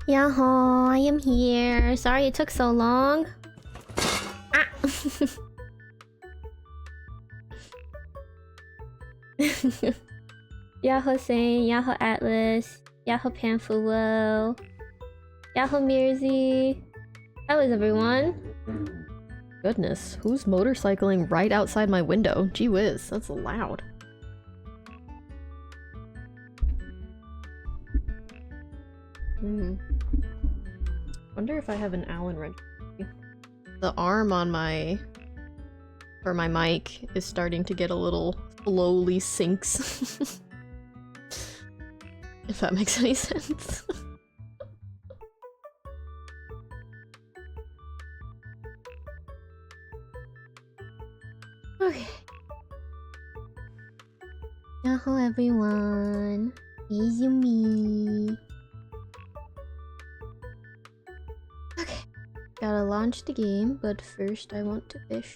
Yaho, I am here. Sorry it took so long. Ah. Yaho Saint, Yaho Atlas, Yaho Panfulo, Yaho Mirzi. How is everyone? Goodness, who's motorcycling right outside my window? Gee whiz, that's loud. Wonder if I have an Allen wrench. The arm on my mic is starting to get a little slowly sinks. If that makes any sense. Okay. Hello everyone. It's me. Okay. Gotta launch the game, but first I want to fish.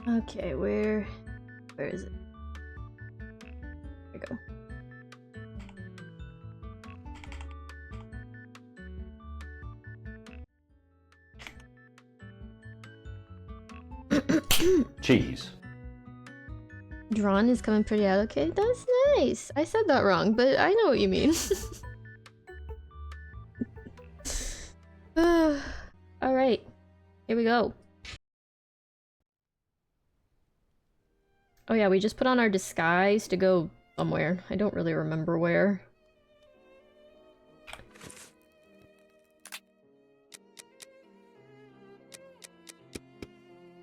Okay, where is it? There we go. Cheese. Drawn is coming pretty out okay. That's nice. I said that wrong, but I know what you mean. Alright. Here we go. Oh yeah, we just put on our disguise to go somewhere. I don't really remember where.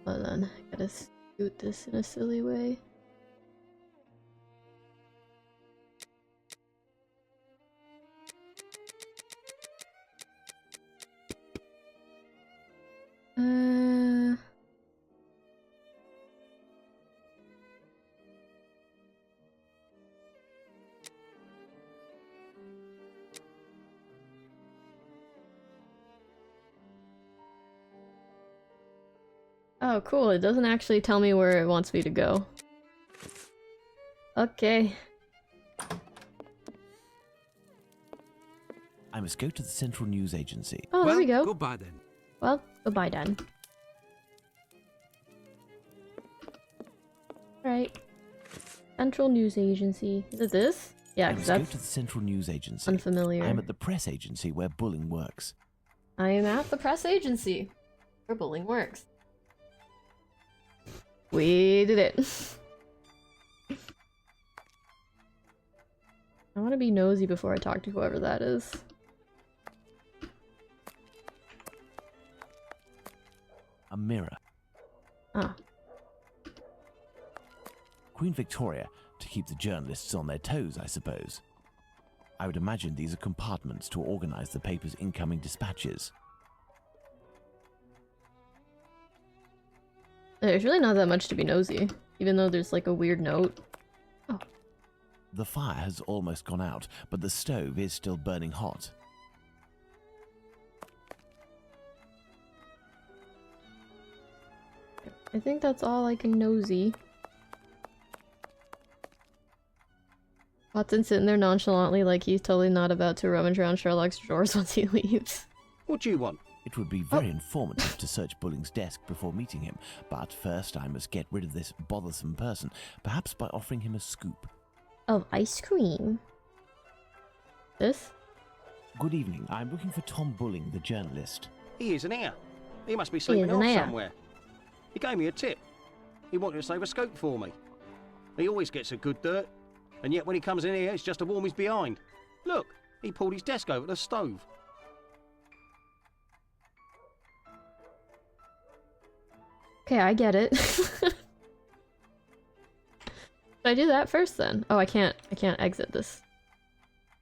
Hold on, I gotta scoot this in a silly way. Oh, cool. It doesn't actually tell me where it wants me to go. Okay. I must go to the Central News Agency. Oh, there we go. Goodbye then. Well, goodbye, Dan. Right. Central News Agency. Is it this? Yeah, I because must go that's to the Central News Agency. unfamiliar. I am at the press agency where bullying works. I am at the press agency where bullying works. We did it. I want to be nosy before I talk to whoever that is. A mirror. Ah. Queen Victoria, to keep the journalists on their toes, I suppose. I would imagine these are compartments to organize the paper's incoming dispatches. There's really not that much to be nosy, even though there's like a weird note. Oh. The fire has almost gone out, but the stove is still burning hot. I think that's all I can nosy. Watson's sitting there nonchalantly like he's totally not about to rummage around Sherlock's drawers once he leaves. What do you want? It would be very informative to search Bulling's desk before meeting him, but first I must get rid of this bothersome person, perhaps by offering him a scoop. Of ice cream. This? Good evening. I'm looking for Tom Bulling, the journalist. He isn't here. He must be sleeping isn't off here. somewhere. He gave me a tip. He wanted to save a scope for me. He always gets a good dirt, and yet when he comes in here, it's just to warm his behind. Look, he pulled his desk over the stove. Okay, I get it. Should I do that first then? Oh, I can't exit this.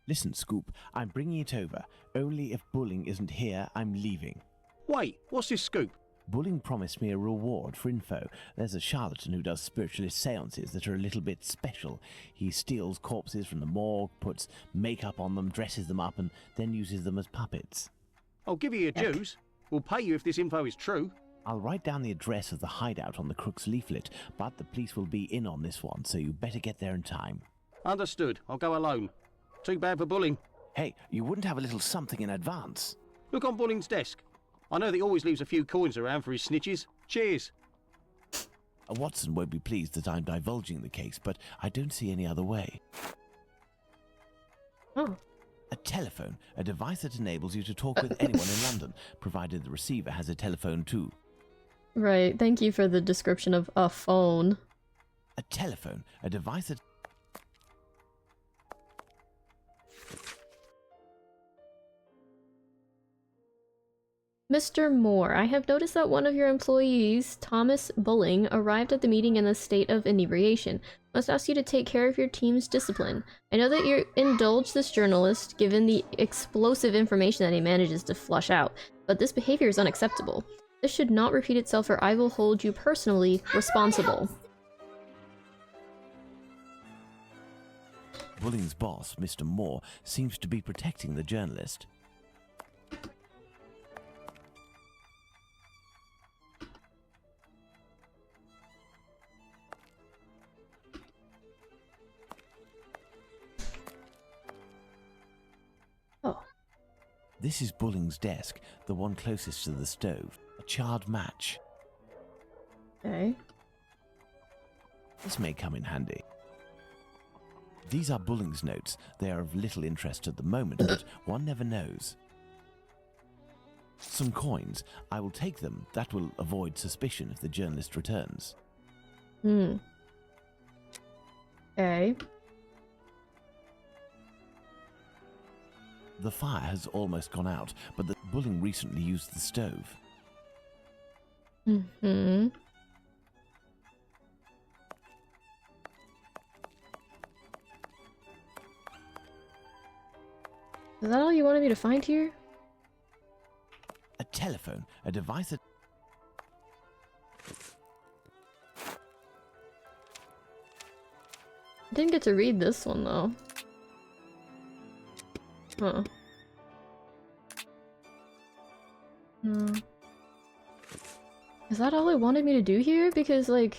Listen, Scoop, I'm bringing it over. Only if Bulling isn't here, I'm leaving. Wait, what's this scoop? Bulling promised me a reward for info. There's a charlatan who does spiritualist seances that are a little bit special. He steals corpses from the morgue, puts makeup on them, dresses them up, and then uses them as puppets. I'll give you your dues. We'll pay you if this info is true. I'll write down the address of the hideout on the crook's leaflet, but the police will be in on this one, so you better get there in time. Understood. I'll go alone. Too bad for Bulling. Hey, you wouldn't have a little something in advance? Look on Bulling's desk. I know that he always leaves a few coins around for his snitches. Cheers. Watson won't be pleased that I'm divulging the case, but I don't see any other way. Oh. A telephone, a device that enables you to talk with anyone in London, provided the receiver has a telephone too. Right, thank you for the description of a phone. A telephone, a device that... Mr. Moore, I have noticed that one of your employees, Thomas Bulling, arrived at the meeting in a state of inebriation. Must ask you to take care of your team's discipline. I know that you indulge this journalist given the explosive information that he manages to flush out, but this behavior is unacceptable. This should not repeat itself or I will hold you personally responsible. Bulling's boss, Mr. Moore, seems to be protecting the journalist. Oh. This is Bulling's desk, the one closest to the stove. A charred match. Okay. This may come in handy. These are Bulling's notes. They are of little interest at the moment, but one never knows. Some coins. I will take them. That will avoid suspicion if the journalist returns. Okay. The fire has almost gone out, but the Bulling recently used the stove. Mm-hmm. Is that all you wanted me to find here? A telephone, a device that... I didn't get to read this one, though. Huh. No. Is that all it wanted me to do here? Because, like...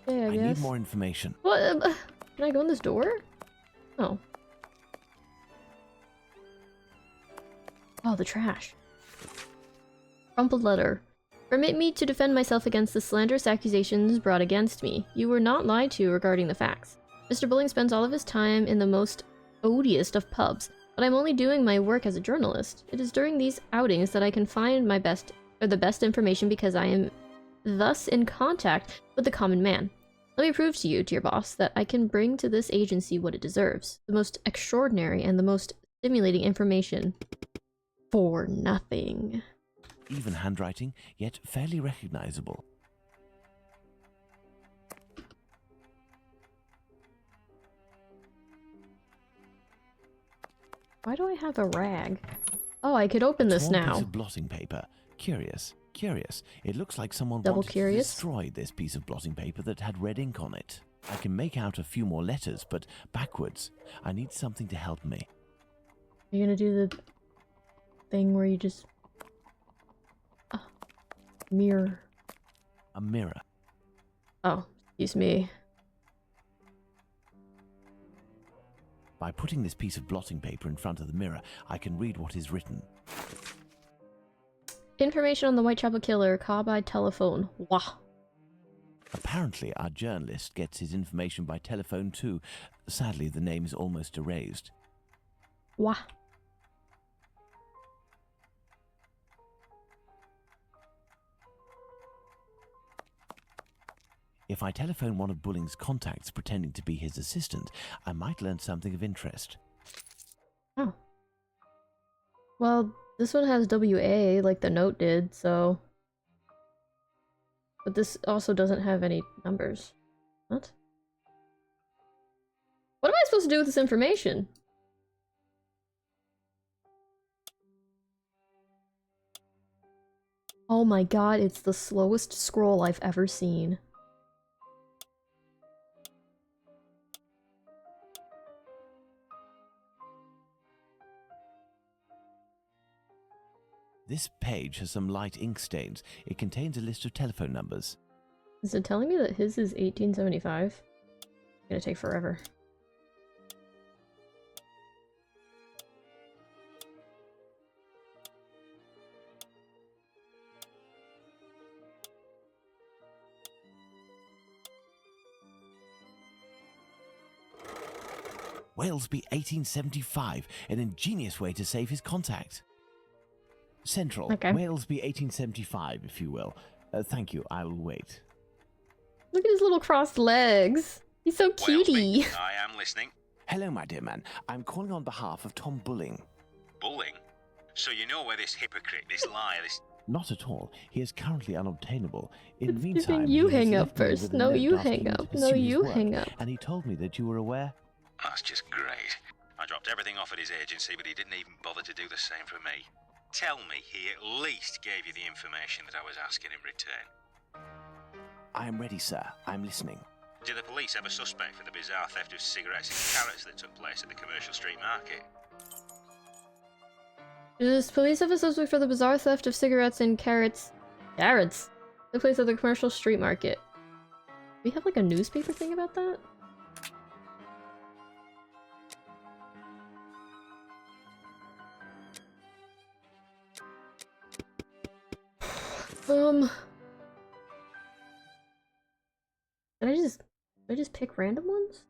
Yeah, I guess. need more information. What? Can I go in this door? Oh. Oh, the trash. Crumpled letter. Permit me to defend myself against the slanderous accusations brought against me. You were not lied to regarding the facts. Mr. Bulling spends all of his time in the most odious of pubs, but I'm only doing my work as a journalist. It is during these outings that I can find my best, or the best information because I am thus in contact with the common man. Let me prove to you, dear boss, that I can bring to this agency what it deserves. The most extraordinary and the most stimulating information. For nothing. Even handwriting, yet fairly recognizable. Why do I have a rag? Oh, I could open this Torn now. Piece of blotting paper. Curious. Curious. It looks like someone Double wanted curious? to destroy this piece of blotting paper that had red ink on it. I can make out a few more letters, but backwards. I need something to help me. Are you gonna do the thing where you just... mirror. A mirror. Oh, excuse me. By putting this piece of blotting paper in front of the mirror, I can read what is written. Information on the Whitechapel killer, call by telephone. Wah. Apparently, our journalist gets his information by telephone too. Sadly, the name is almost erased. Wah. If I telephone one of Bulling's contacts pretending to be his assistant, I might learn something of interest. Oh. Well, this one has WA, like the note did, so... But this also doesn't have any numbers. What? What am I supposed to do with this information? Oh my god, it's the slowest scroll I've ever seen. This page has some light ink stains. It contains a list of telephone numbers. Is it telling me that his is 1875? It's gonna take forever. Walesby 1875, an ingenious way to save his contact. Central, Okay. Walesby 1875, if you will. Thank you, I will wait. Look at his little crossed legs. He's so cutie. Walesby, I am listening. Hello, my dear man. I'm calling on behalf of Tom Bulling. Bulling? So you know where this hypocrite, this liar, this... Not at all. He is currently unobtainable. In the It's meantime, giving you he has hang up left me first. with a No, note you asking hang me to up. No, pursue his you work, hang up. And he told me that you were aware. That's just great. I dropped everything off at his agency, but he didn't even bother to do the same for me. Tell me he at least gave you the information that I was asking in return. I am ready, sir. I'm listening. Do the police have a suspect for the bizarre theft of cigarettes and carrots that took place at the commercial street market? Does police have a suspect for the bizarre theft of cigarettes and carrots? Carrots? The place at the commercial street market. Do we have like a newspaper thing about that? Did I just pick random ones?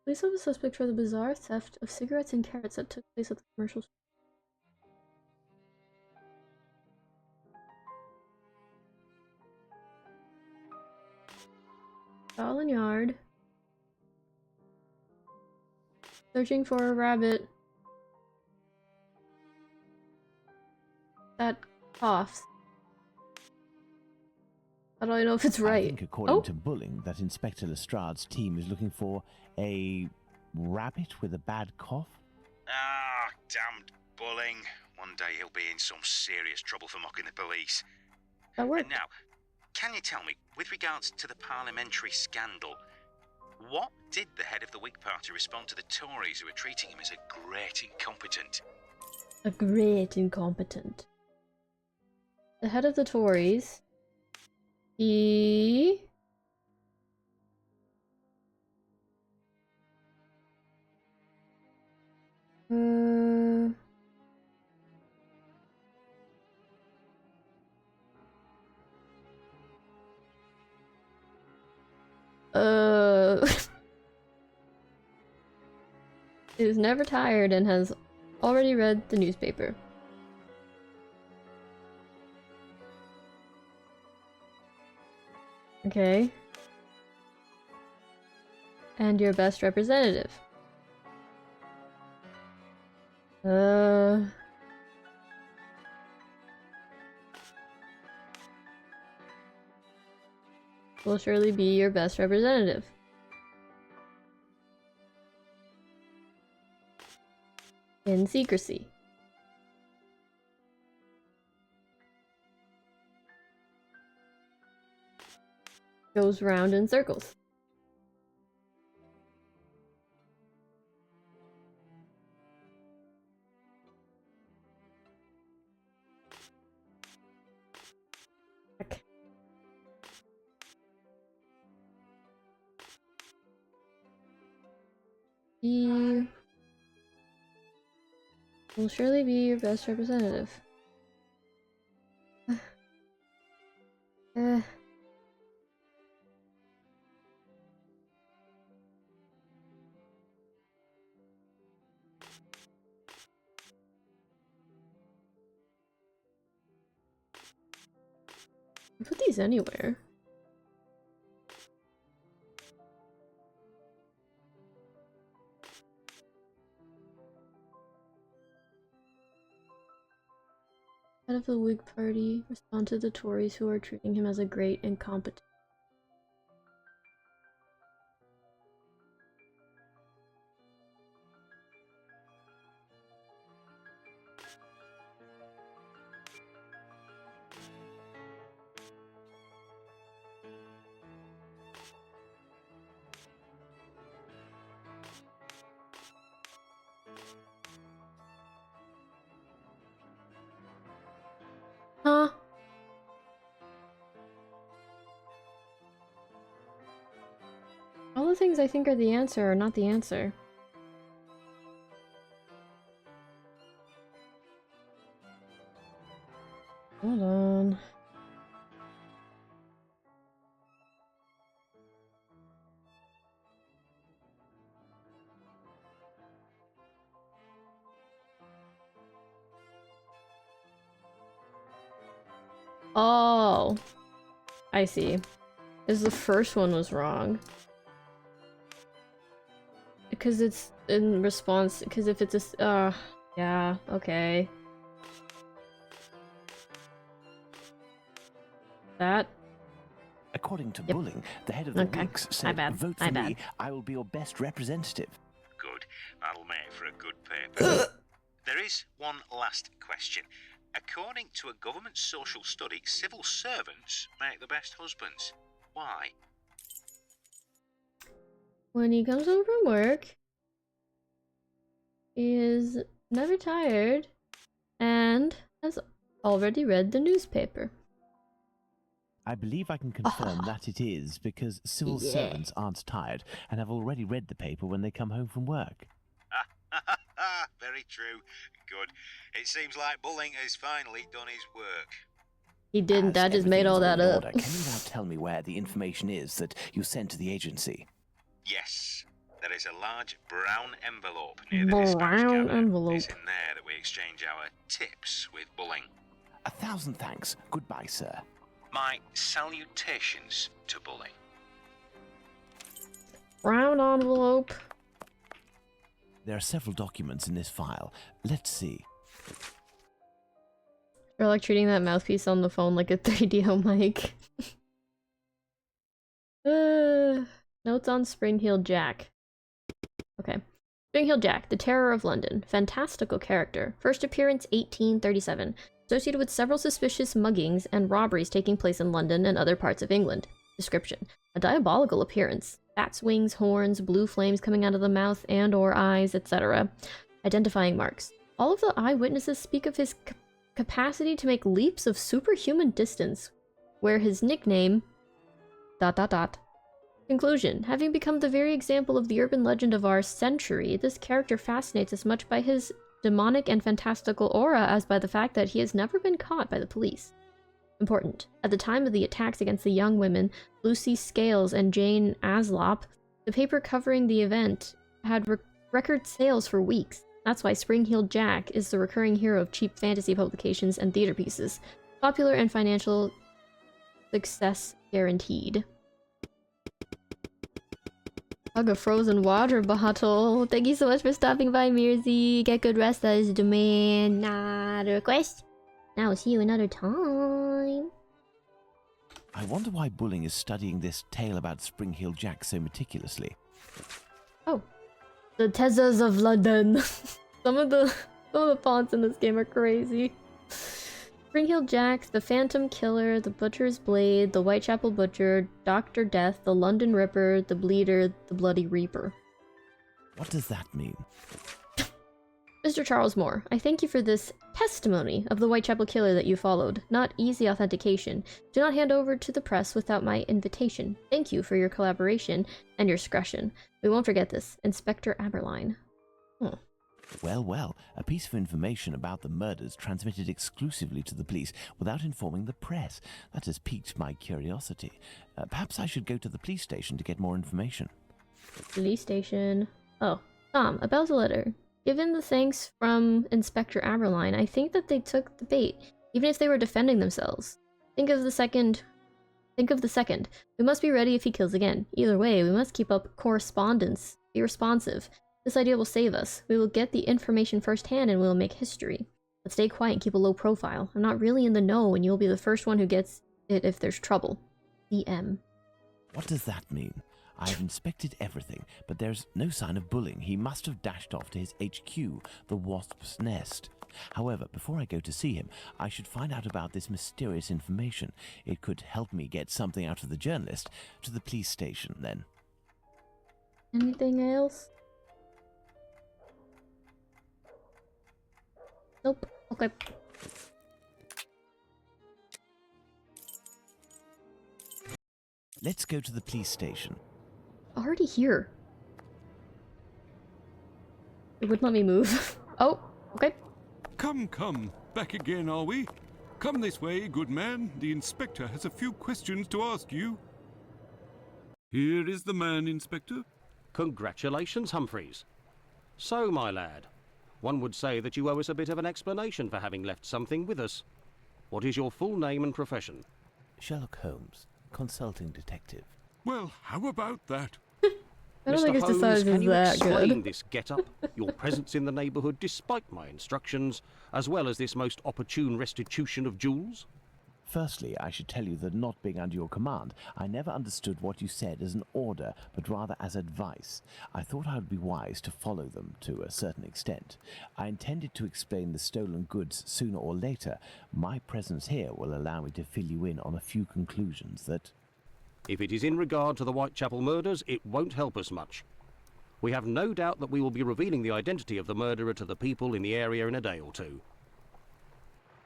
Police have a suspect for the bizarre theft of cigarettes and carrots that took place at the commercial. Scotland Yard. Searching for a rabbit that coughs. How do I know if it's right? I think, according to Bulling, that Inspector Lestrade's team is looking for a rabbit with a bad cough. Ah, damned Bulling. One day he'll be in some serious trouble for mocking the police. That worked. And now, can you tell me, with regards to the parliamentary scandal, what did the head of the Whig Party respond to the Tories who were treating him as a great incompetent? A great incompetent. The head of the Tories. He... is never tired and has already read the newspaper. Okay. And your best representative. Will surely be your best representative. In secrecy. Goes round in circles. Heck. He will surely be your best representative. Put these anywhere. Head of the Whig Party respond to the Tories who are treating him as a great incompetent. All the things I think are the answer are not the answer. Hold on. Oh, I see. Because the first one was wrong. Because it's in response, because if it's a, yeah, okay. That? According to Yep. Bulling, the head of the Okay. Whigs My said, bad. vote My for bad. me, I will be your best representative. Good. That'll make for a good paper. There is one last question. According to a government social study, civil servants make the best husbands. Why? When he comes home from work, he is never tired and has already read the newspaper. I believe I can confirm that it is because civil Yeah. servants aren't tired and have already read the paper when they come home from work. Very true. Good. It seems like Bulling has finally done his work. He didn't, As Dad just made everything all is that in up. order, can you now tell me where the information is that you sent to the agency? Yes. There is a large brown envelope near the dispatch Brown cabinet. envelope. It's in there that we exchange our tips with Bulling. 1,000 thanks. Goodbye, sir. My salutations to Bulling. Brown envelope. There are several documents in this file. Let's see. Or like treating that mouthpiece on the phone like a 3DO mic. Notes on Spring-Heeled Jack. Okay. Spring-Heeled Jack, the Terror of London. Fantastical character. First appearance 1837. Associated with several suspicious muggings and robberies taking place in London and other parts of England. Description. A diabolical appearance. Bat's wings, horns, blue flames coming out of the mouth and or eyes, etc. Identifying marks. All of the eyewitnesses speak of his capacity to make leaps of superhuman distance, where his nickname... ... Conclusion. Having become the very example of the urban legend of our century, this character fascinates as much by his demonic and fantastical aura as by the fact that he has never been caught by the police. Important. At the time of the attacks against the young women, Lucy Scales and Jane Aslop, the paper covering the event had record sales for weeks. That's why Spring-Heeled Jack is the recurring hero of cheap fantasy publications and theater pieces. Popular and financial success guaranteed. Hug a frozen water bottle. Thank you so much for stopping by, Mirzi. Get good rest, that is a demand, not a request. Now we'll see you another time. I wonder why Bulling is studying this tale about Spring-Heeled Jack so meticulously. Oh. The Tezzas of London. some of the fonts in this game are crazy. Spring-Heeled Jack, the Phantom Killer, the Butcher's Blade, the Whitechapel Butcher, Dr. Death, the London Ripper, the Bleeder, the Bloody Reaper. What does that mean? Mr. Charles Moore, I thank you for this testimony of the Whitechapel Killer that you followed. Not easy authentication. Do not hand over to the press without my invitation. Thank you for your collaboration and your discretion. We won't forget this. Inspector Aberline. Well, well, a piece of information about the murders transmitted exclusively to the police without informing the press. That has piqued my curiosity. Perhaps I should go to the police station to get more information. Police station. Oh, Tom, about the letter. Given the thanks from Inspector Aberline, I think that they took the bait, even if they were defending themselves. Think of the second. We must be ready if he kills again. Either way, we must keep up correspondence. Be responsive. This idea will save us. We will get the information firsthand and we will make history. But stay quiet and keep a low profile. I'm not really in the know and you'll be the first one who gets it if there's trouble. DM. What does that mean? I have inspected everything, but there's no sign of Bulling. He must have dashed off to his HQ, the Wasp's Nest. However, before I go to see him, I should find out about this mysterious information. It could help me get something out of the journalist. To the police station, then. Anything else? Nope. Okay. Let's go to the police station. already here. It wouldn't let me move. Oh, okay. Come, come. Back again, are we? Come this way, good man. The inspector has a few questions to ask you. Here is the man, Inspector. Congratulations, Humphreys. So, my lad, one would say that you owe us a bit of an explanation for having left something with us. What is your full name and profession? Sherlock Holmes, consulting detective. Well, how about that? I don't Mr. think his Holmes, disguise can is you that explain good. this get-up, your presence in the neighbourhood despite my instructions, as well as this most opportune restitution of jewels? Firstly, I should tell you that not being under your command, I never understood what you said as an order, but rather as advice. I thought I would be wise to follow them to a certain extent. I intended to explain the stolen goods sooner or later. My presence here will allow me to fill you in on a few conclusions that... If it is in regard to the Whitechapel murders, it won't help us much. We have no doubt that we will be revealing the identity of the murderer to the people in the area in a day or two.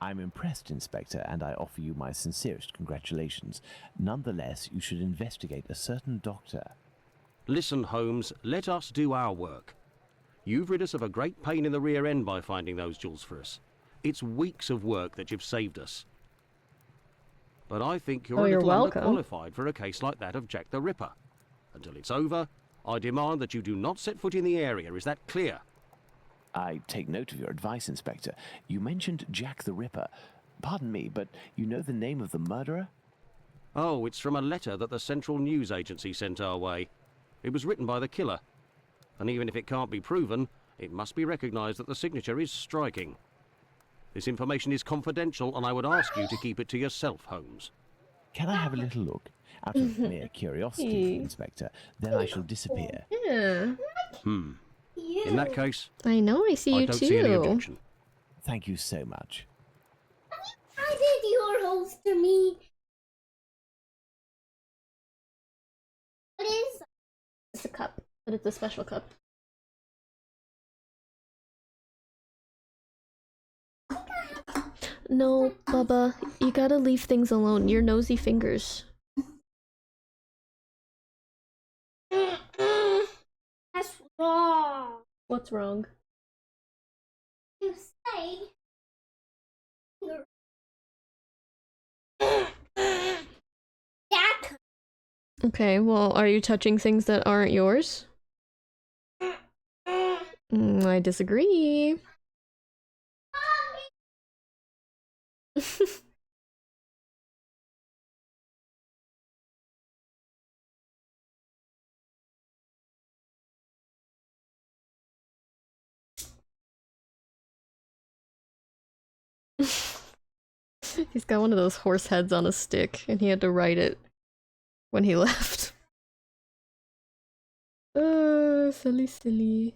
I'm impressed, Inspector, and I offer you my sincerest congratulations. Nonetheless, you should investigate a certain doctor. Listen, Holmes, let us do our work. You've rid us of a great pain in the rear end by finding those jewels for us. It's weeks of work that you've saved us. But I think you're a You're little welcome. underqualified for a case like that of Jack the Ripper. Until it's over, I demand that you do not set foot in the area. Is that clear? I take note of your advice, Inspector. You mentioned Jack the Ripper. Pardon me, but you know the name of the murderer? Oh, it's from a letter that the Central News Agency sent our way. It was written by the killer. And even if it can't be proven, it must be recognised that the signature is striking. This information is confidential, and I would ask you to keep it to yourself, Holmes. Can I have a little look? Out of mere curiosity, Inspector. Then I shall disappear. Yeah. In that case, I know, I see I you don't too. see any objection. Thank you so much. How did your host to me? What is? It's a cup, but it's a special cup. No, Bubba, you gotta leave things alone. Your nosy fingers. That's wrong. What's wrong? You say. Jack. Okay, well, are you touching things that aren't yours? I disagree. He's got one of those horse heads on a stick, and he had to write it when he left. Silly, silly.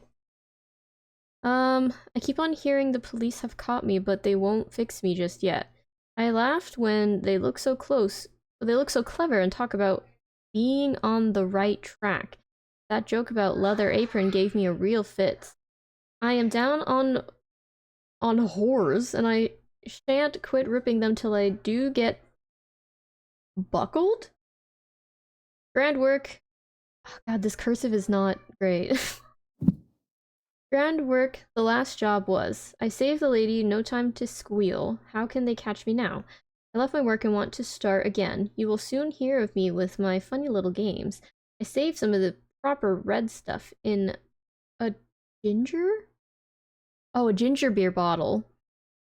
I keep on hearing the police have caught me, but they won't fix me just yet. I laughed when they look so close, they look so clever and talk about being on the right track. That joke about leather apron gave me a real fit. I am down on whores, and I shan't quit ripping them till I do get buckled? Grand work. Oh god, this cursive is not great. Grand work, the last job was. I saved the lady, no time to squeal. How can they catch me now? I left my work and want to start again. You will soon hear of me with my funny little games. I saved some of the proper red stuff in a ginger? Oh, a ginger beer bottle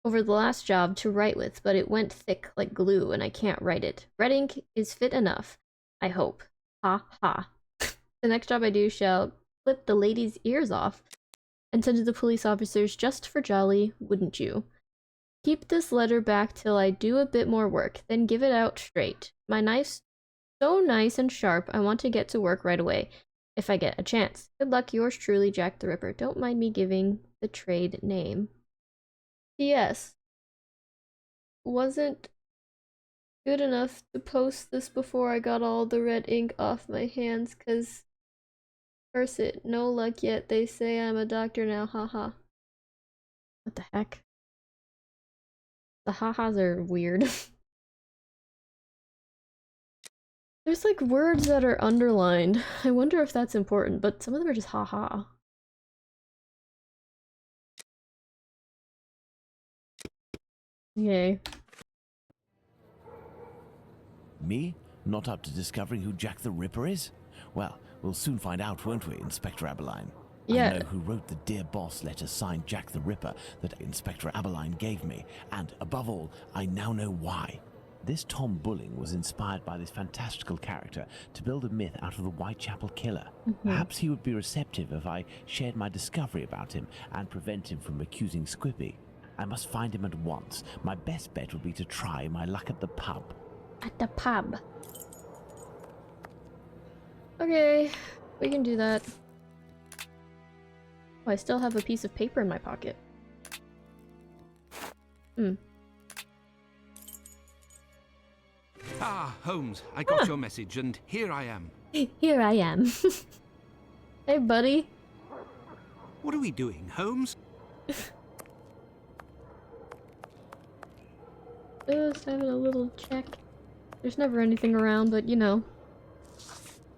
over the last job to write with, but it went thick like glue and I can't write it. Red ink is fit enough, I hope. Ha ha. The next job I do shall clip the lady's ears off and send to the police officers just for jolly, wouldn't you? Keep this letter back till I do a bit more work, then give it out straight. My knife's so nice and sharp, I want to get to work right away, if I get a chance. Good luck, yours truly, Jack the Ripper. Don't mind me giving the trade name. P.S. Wasn't good enough to post this before I got all the red ink off my hands, cause curse it, no luck yet. They say I'm a doctor now, haha. What the heck? The ha-has are weird. There's like words that are underlined. I wonder if that's important, but some of them are just haha. Yay. Me? Not up to discovering who Jack the Ripper is? Well, we'll soon find out, won't we, Inspector Aberline? Yeah. I know who wrote the Dear Boss letter signed Jack the Ripper that Inspector Aberline gave me, and above all, I now know why. This Tom Bulling was inspired by this fantastical character to build a myth out of the Whitechapel Killer. Perhaps he would be receptive if I shared my discovery about him and prevent him from accusing Squippy. I must find him at once. My best bet would be to try my luck at the pub. At the pub. Okay, we can do that. Oh, I still have a piece of paper in my pocket. Ah, Holmes, I got your message, and here I am. Here I am. Hey, buddy. What are we doing, Holmes? Just having a little check. There's never anything around, but you know.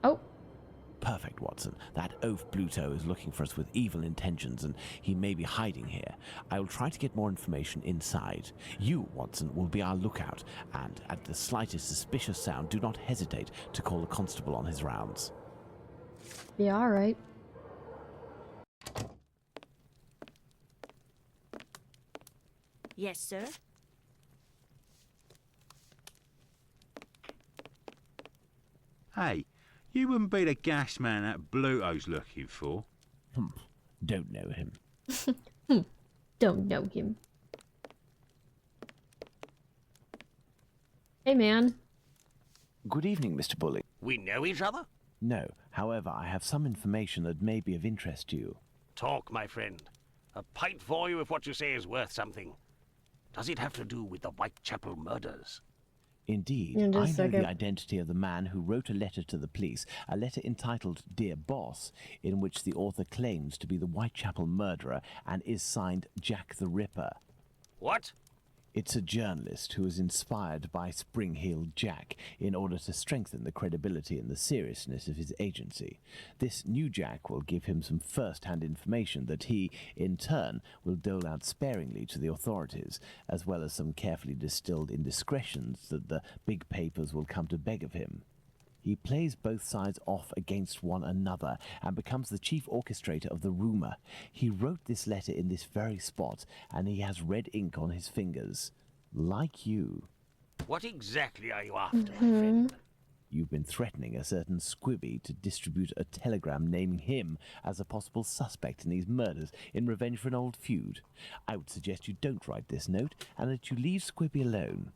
Oh. Perfect, Watson. That oaf Bluto is looking for us with evil intentions, and he may be hiding here. I will try to get more information inside. You, Watson, will be our lookout, and at the slightest suspicious sound, do not hesitate to call the constable on his rounds. Yeah, alright. Yes, sir. Hey, you wouldn't be the gas man that Bluto's looking for. Don't know him. Don't know him. Hey, man. Good evening, Mr. Bulling. We know each other? No, however, I have some information that may be of interest to you. Talk, my friend. A pint for you if what you say is worth something. Does it have to do with the Whitechapel murders? Indeed, In I just a know second. the identity of the man who wrote a letter to the police, a letter entitled Dear Boss, in which the author claims to be the Whitechapel murderer and is signed Jack the Ripper. What? It's a journalist who was inspired by Spring Heel Jack in order to strengthen the credibility and the seriousness of his agency. This new Jack will give him some first-hand information that he, in turn, will dole out sparingly to the authorities, as well as some carefully distilled indiscretions that the big papers will come to beg of him. He plays both sides off against one another and becomes the chief orchestrator of the rumor. He wrote this letter in this very spot, and he has red ink on his fingers. Like you. What exactly are you after, my friend? You've been threatening a certain Squibby to distribute a telegram naming him as a possible suspect in these murders in revenge for an old feud. I would suggest you don't write this note, and that you leave Squibby alone.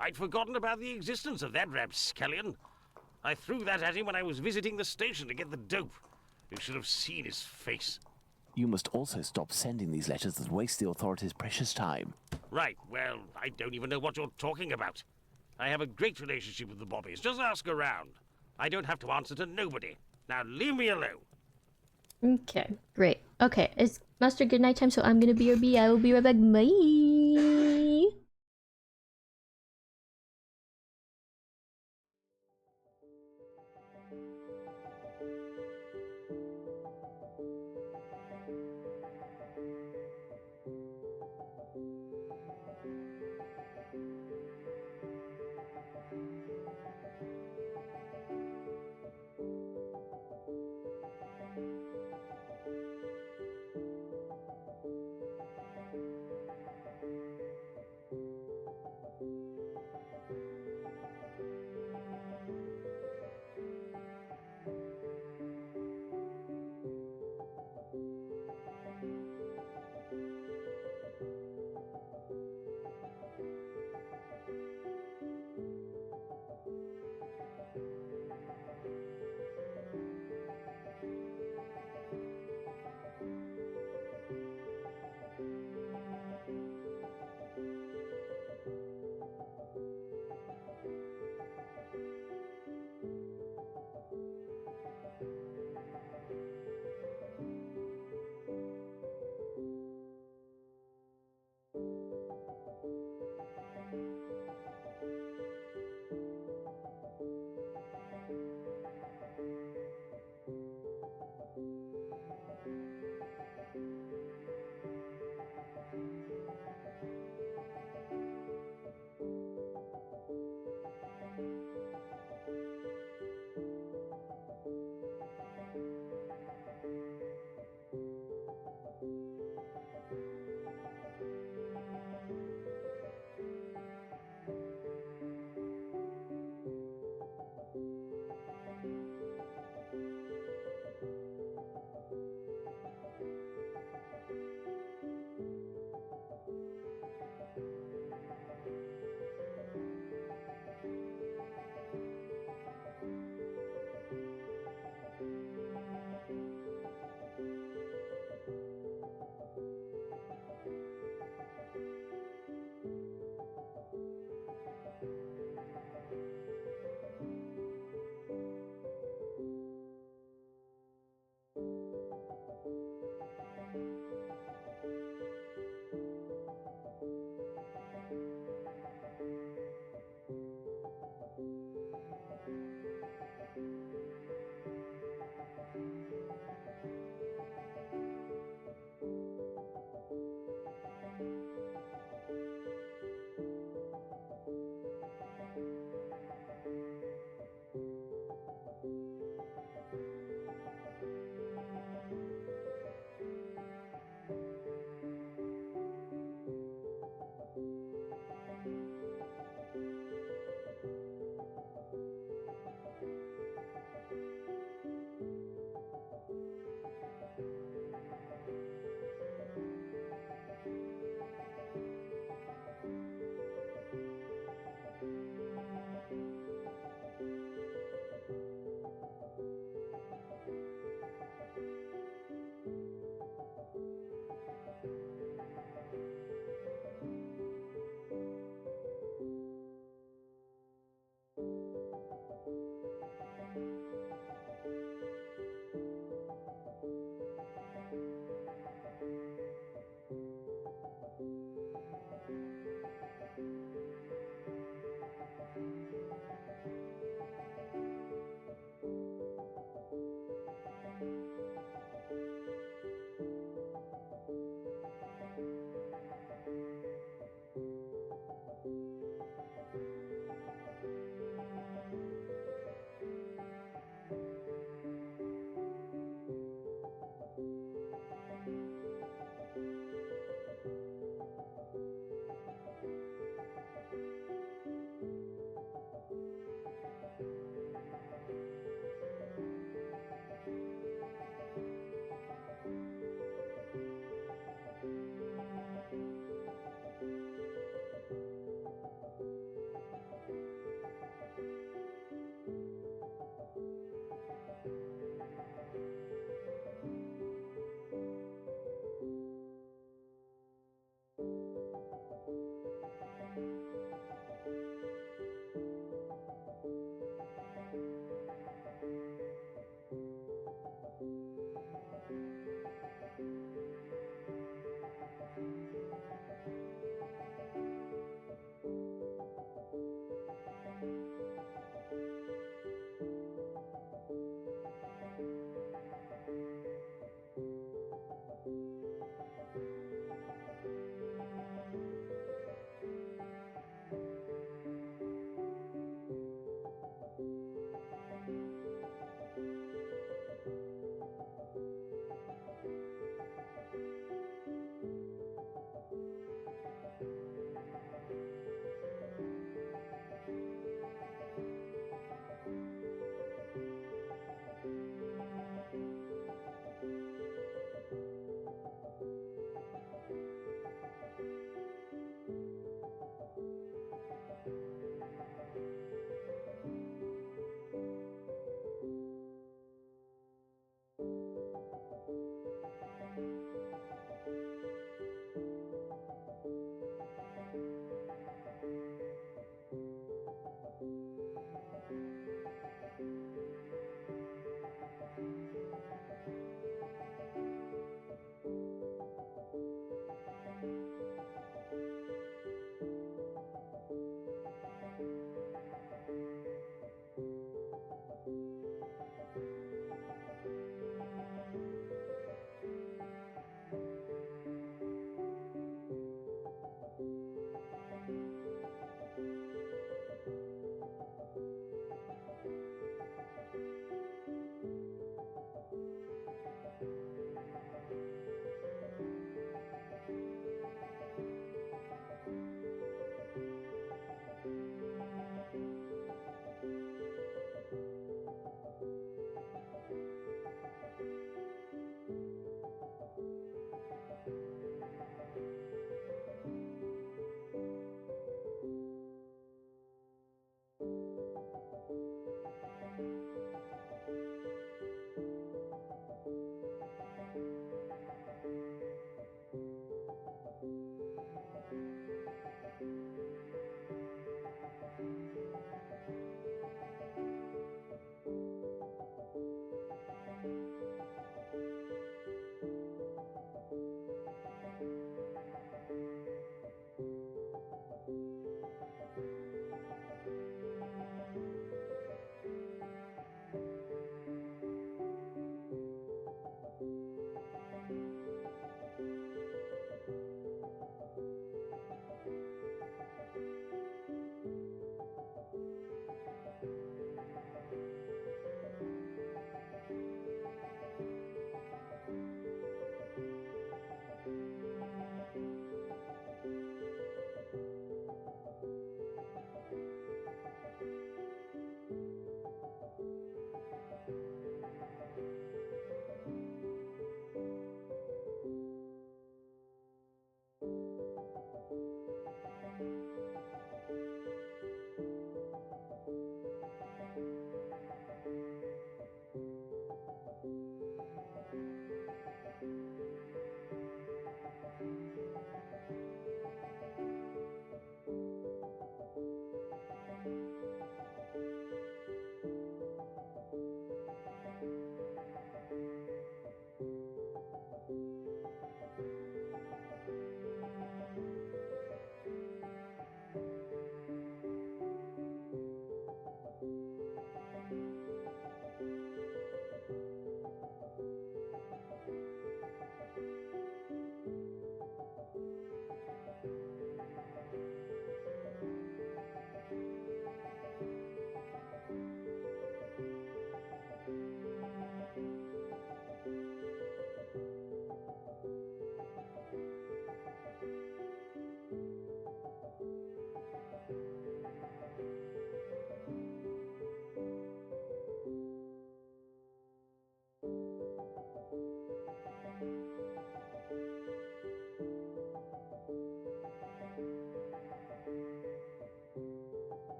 I'd forgotten about the existence of that rapscallion. I threw that at him when I was visiting the station to get the dope. You should have seen his face. You must also stop sending these letters that waste the authorities' precious time. Right, well, I don't even know what you're talking about. I have a great relationship with the Bobbies. Just ask around. I don't have to answer to nobody. Now leave me alone. Okay, great. Okay, it's Master good night time, so I'm gonna be BRB. I will be right back. Bye.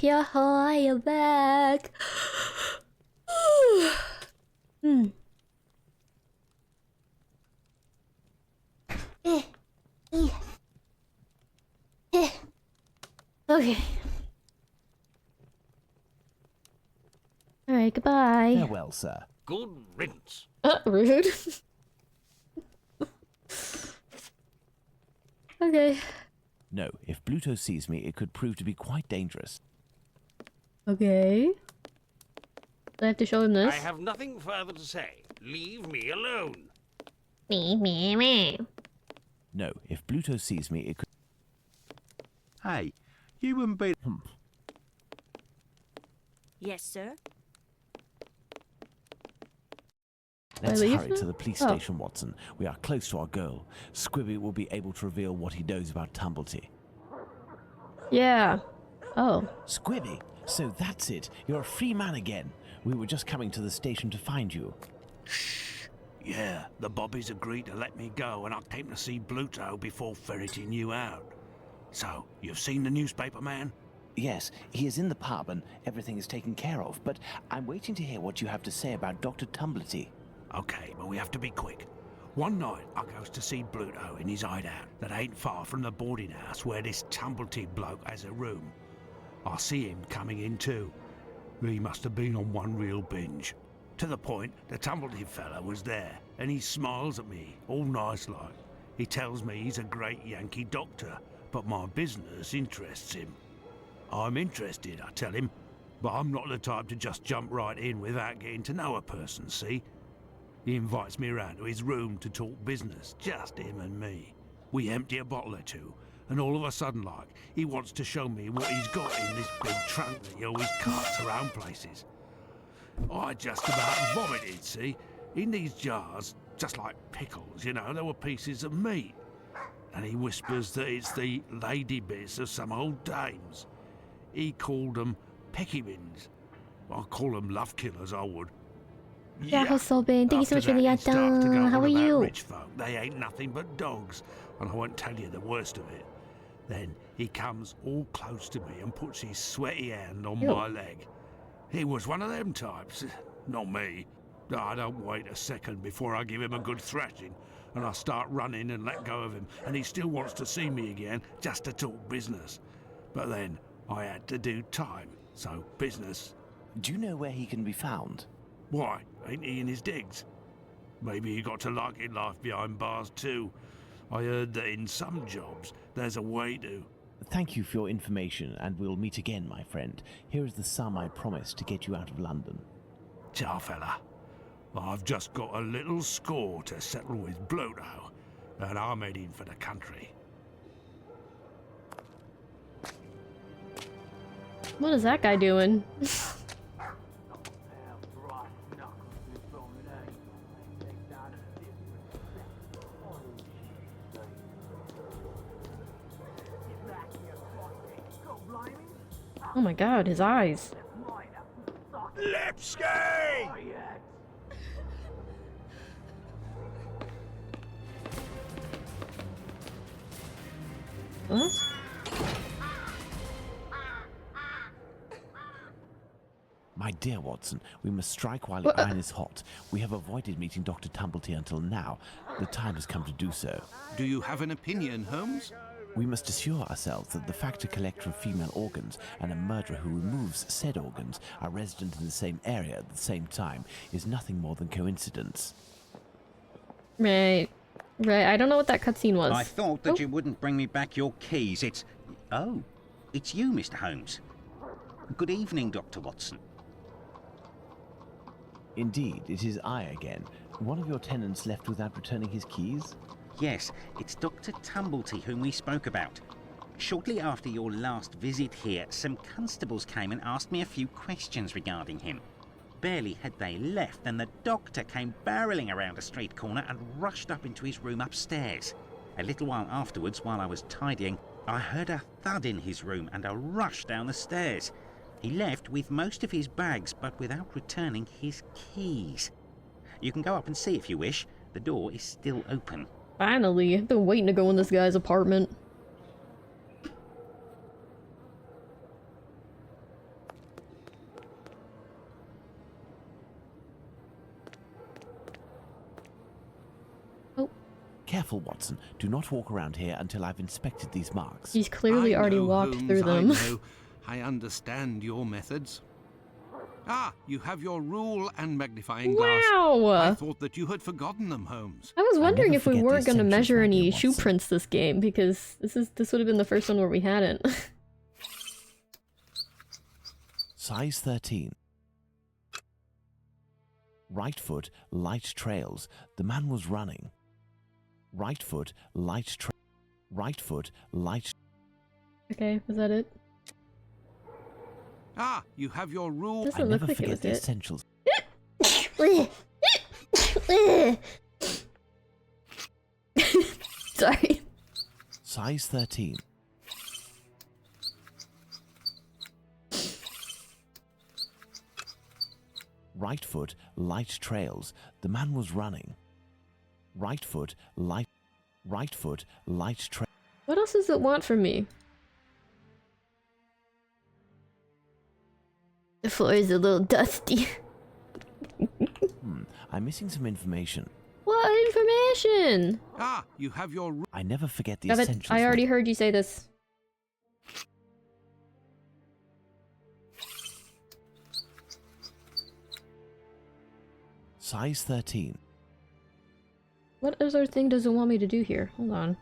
Yeah, I am back. Hmm. Okay. Alright, goodbye. Farewell, sir. Good riddance. Rude. Okay. No, if Bluto sees me, it could prove to be quite dangerous. Okay. Do I have to show him this? I have nothing further to say. Leave me alone. No, if Bluto sees me, it could... Hey, you wouldn't be... Yes, sir. Let's leave hurry now? to the police Oh. station, Watson. We are close to our goal. Squibby will be able to reveal what he knows about Tumblety. Yeah. Oh. Squibby! So that's it. You're a free man again. We were just coming to the station to find you. Yeah, the bobbies agreed to let me go and I came to see Bluto before ferreting you out. So, you've seen the newspaper man? Yes, he is in the pub and everything is taken care of, but I'm waiting to hear what you have to say about Dr. Tumblety. Okay, but we have to be quick. One night, I goes to see Bluto in his hideout that ain't far from the boarding house where this Tumblety bloke has a room. I see him coming in too. He must have been on one real binge. To the point, the Tumblety fella was there, and he smiles at me, all nice like. He tells me he's a great Yankee doctor, but my business interests him. I'm interested, I tell him, but I'm not the type to just jump right in without getting to know a person, see? He invites me around to his room to talk business, just him and me. We empty a bottle or two, and all of a sudden, like, he wants to show me what he's got in this big trunk that he always carts around places. I just about vomited, see? In these jars, just like pickles, you know, there were pieces of meat. And he whispers that it's the lady bits of some old dames. He called them peckywins. I call them love killers, I would. Yeah, Sobin. Thank you so much for the After that, he starts to go How on are about you? rich folk. They ain't nothing but dogs, and I won't tell you the worst of it. Then he comes all close to me and puts his sweaty hand on Ew. my leg. He was one of them types, not me. I don't wait a second before I give him a good thrashing, and I start running and let go of him, and he still wants to see me again just to talk business. But then I had to do time, so business. Do you know where he can be found? Why, ain't he in his digs? Maybe he got to liking life behind bars too. I heard that in some jobs, there's a way to. Thank you for your information, and we'll meet again, my friend. Here is the sum I promised to get you out of London. Ciao, fella. I've just got a little score to settle with Bluto, and I'm heading for the country. What is that guy doing? Oh my god, his eyes. Lipsky! Huh? My dear Watson, we must strike while the iron is hot. We have avoided meeting Dr. Tumblety until now. The time has come to do so. Do you have an opinion, Holmes? We must assure ourselves that the factor collector of female organs and a murderer who removes said organs are resident in the same area at the same time is nothing more than coincidence. Right. Right. I don't know what that cutscene was. I thought that you wouldn't bring me back your keys. Oh, it's you, Mr. Holmes. Good evening, Dr. Watson. Indeed, it is I again. One of your tenants left without returning his keys? Yes, it's Dr. Tumblety whom we spoke about. Shortly after your last visit here, some constables came and asked me a few questions regarding him. Barely had they left than the doctor came barreling around a street corner and rushed up into his room upstairs. A little while afterwards, while I was tidying, I heard a thud in his room and a rush down the stairs. He left with most of his bags, but without returning his keys. You can go up and see if you wish. The door is still open. Finally, I've been waiting to go in this guy's apartment. careful, Watson. Do not walk around here until I've inspected these marks. He's clearly I already know, walked Holmes, through them. I know. I understand your methods. Ah, you have your rule and magnifying glass. Wow! I thought that you had forgotten them, Holmes. I was wondering never if we forget the weren't going to essentials, measure my dear any shoe Watson. prints this game, because this would have been the first one where we hadn't. Size 13. Right foot, light trails. The man was running. Right foot, light Right foot, light. Okay, was that it? Ah, you have your rule. Doesn't I look never like it forget was the it. essentials. Sorry. Size 13. Right foot, light trails. The man was running. Right foot, light. Right foot, light trails. What else does it want from me? The floor is a little dusty. I'm missing some information. What information? Ah, you have your rule. I never forget the I bet essentials. I already mate. heard you say this. Size 13. What other thing does it want me to do here? Hold on.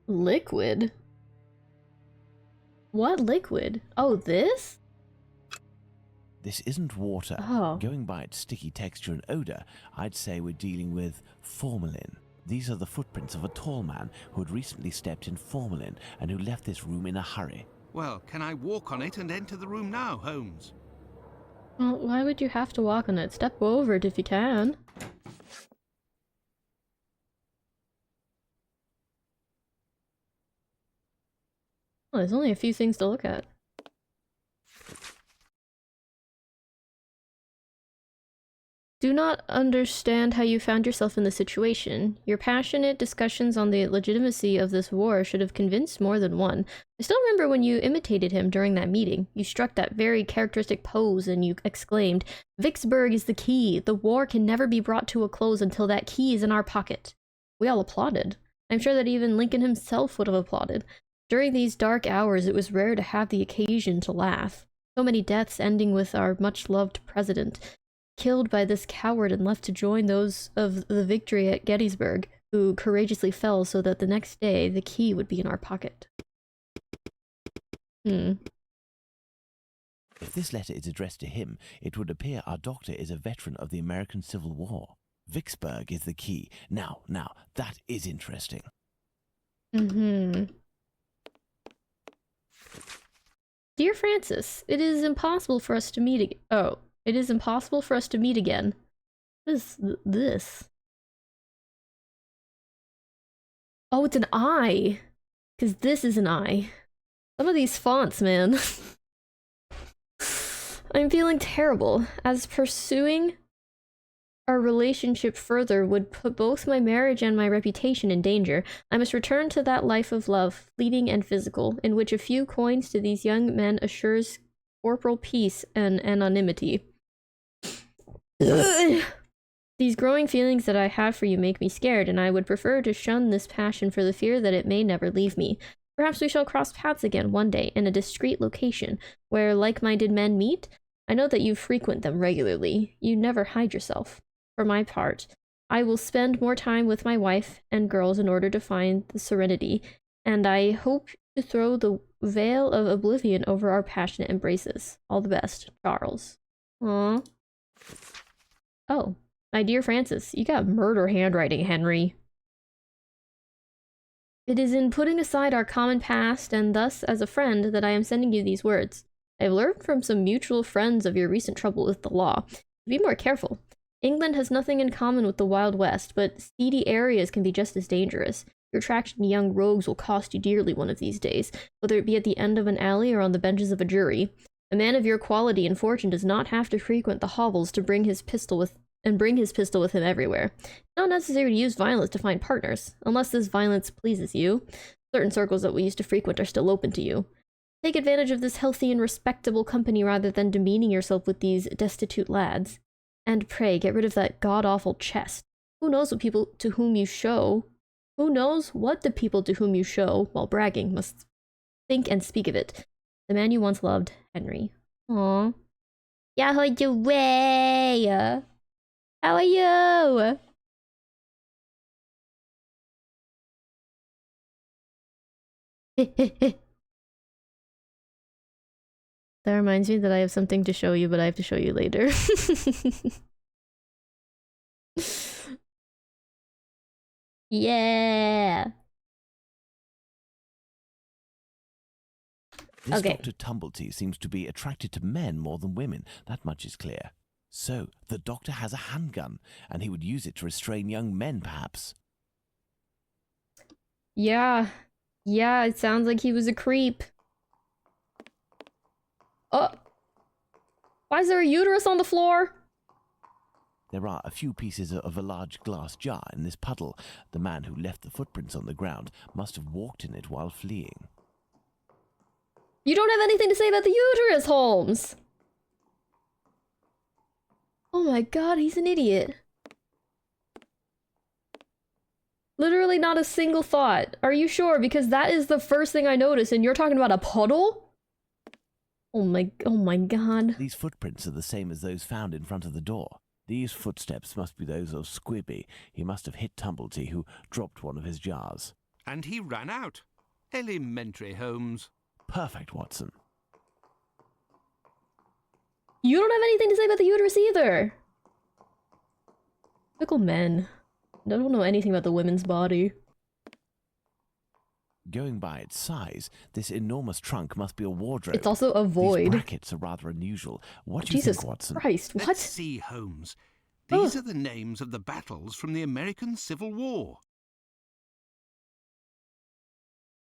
Liquid? What liquid? Oh, this? This isn't water. Oh. Going by its sticky texture and odor, I'd say we're dealing with formalin. These are the footprints of a tall man who had recently stepped in formalin and who left this room in a hurry. Well, can I walk on it and enter the room now, Holmes? Well, why would you have to walk on it? Step over it if you can. Well, there's only a few things to look at. Do not understand how you found yourself in this situation. Your passionate discussions on the legitimacy of this war should have convinced more than one. I still remember when you imitated him during that meeting. You struck that very characteristic pose and you exclaimed, "Vicksburg is the key. The war can never be brought to a close until that key is in our pocket." We all applauded. I'm sure that even Lincoln himself would have applauded. During these dark hours, it was rare to have the occasion to laugh. So many deaths ending with our much-loved president, killed by this coward and left to join those of the victory at Gettysburg, who courageously fell so that the next day the key would be in our pocket. If this letter is addressed to him, it would appear our doctor is a veteran of the American Civil War. Vicksburg is the key. Now, that is interesting. Dear Francis, it is impossible for us to meet again. Oh, it is impossible for us to meet again. What is this? Oh, it's an eye. Because this is an eye. Some of these fonts, man. I'm feeling terrible, as pursuing our relationship further would put both my marriage and my reputation in danger. I must return to that life of love, fleeting and physical, in which a few coins to these young men assures corporal peace and anonymity. These growing feelings that I have for you make me scared, and I would prefer to shun this passion for the fear that it may never leave me. Perhaps we shall cross paths again one day in a discreet location, where like-minded men meet. I know that you frequent them regularly. You never hide yourself. For my part, I will spend more time with my wife and girls in order to find the serenity, and I hope to throw the veil of oblivion over our passionate embraces. All the best, Charles. Aww. Oh, my dear Francis, you got murder handwriting, Henry. It is in putting aside our common past, and thus as a friend, that I am sending you these words. I have learned from some mutual friends of your recent trouble with the law. Be more careful. England has nothing in common with the Wild West, but seedy areas can be just as dangerous. Your attraction to young rogues will cost you dearly one of these days, whether it be at the end of an alley or on the benches of a jury. A man of your quality and fortune does not have to frequent the hovels to bring his pistol with him everywhere. It's not necessary to use violence to find partners, unless this violence pleases you. Certain circles that we used to frequent are still open to you. Take advantage of this healthy and respectable company rather than demeaning yourself with these destitute lads. And pray, get rid of that god-awful chest. Who knows what the people to whom you show, while bragging, must think and speak of it. The man you once loved, Henry. Aww. Yahoy, how are you? That reminds me that I have something to show you, but I have to show you later. Yeah. This Okay. Dr. Tumblety seems to be attracted to men more than women. That much is clear. So, the doctor has a handgun, and he would use it to restrain young men, perhaps. Yeah. Yeah, it sounds like he was a creep. Oh. Why is there a uterus on the floor? There are a few pieces of a large glass jar in this puddle. The man who left the footprints on the ground must have walked in it while fleeing. You don't have anything to say about the uterus, Holmes! Oh my god, he's an idiot. Literally not a single thought. Are you sure? Because that is the first thing I noticed, and you're talking about a puddle? Oh my god. These footprints are the same as those found in front of the door. These footsteps must be those of Squibby. He must have hit Tumblety, who dropped one of his jars. And he ran out. Elementary, Holmes. Perfect, Watson. You don't have anything to say about the uterus either. Typical men. I don't know anything about the women's body. Going by its size, this enormous trunk must be a wardrobe. It's also a void. These brackets are rather unusual. What do you Jesus think, Watson? Christ, what? Let's see, Holmes. These are the names of the battles from the American Civil War.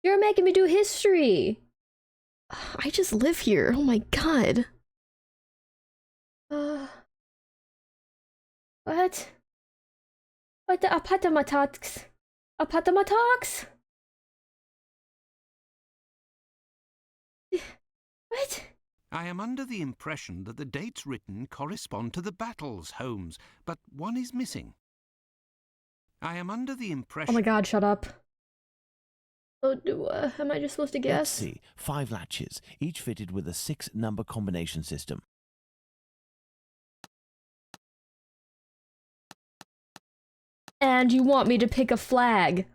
You're making me do history. I just live here. Oh my god. What? What the Appomattox? Appomattox? What? I am under the impression that the dates written correspond to the battles, Holmes, but one is missing. I am under the impression... Oh my god, shut up. Oh, am I just supposed to guess? Let's see. 5 latches, each fitted with a 6-number combination system. And you want me to pick a flag?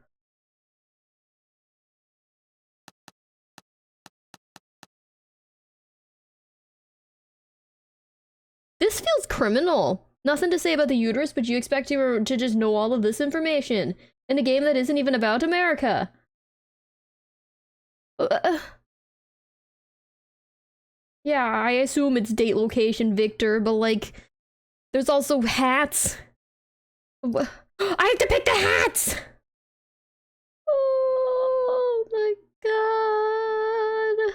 This feels criminal. Nothing to say about the uterus, but you expect to just know all of this information in a game that isn't even about America. Yeah, I assume it's date location Victor, but like, there's also hats. I have to pick the hats! Oh my god.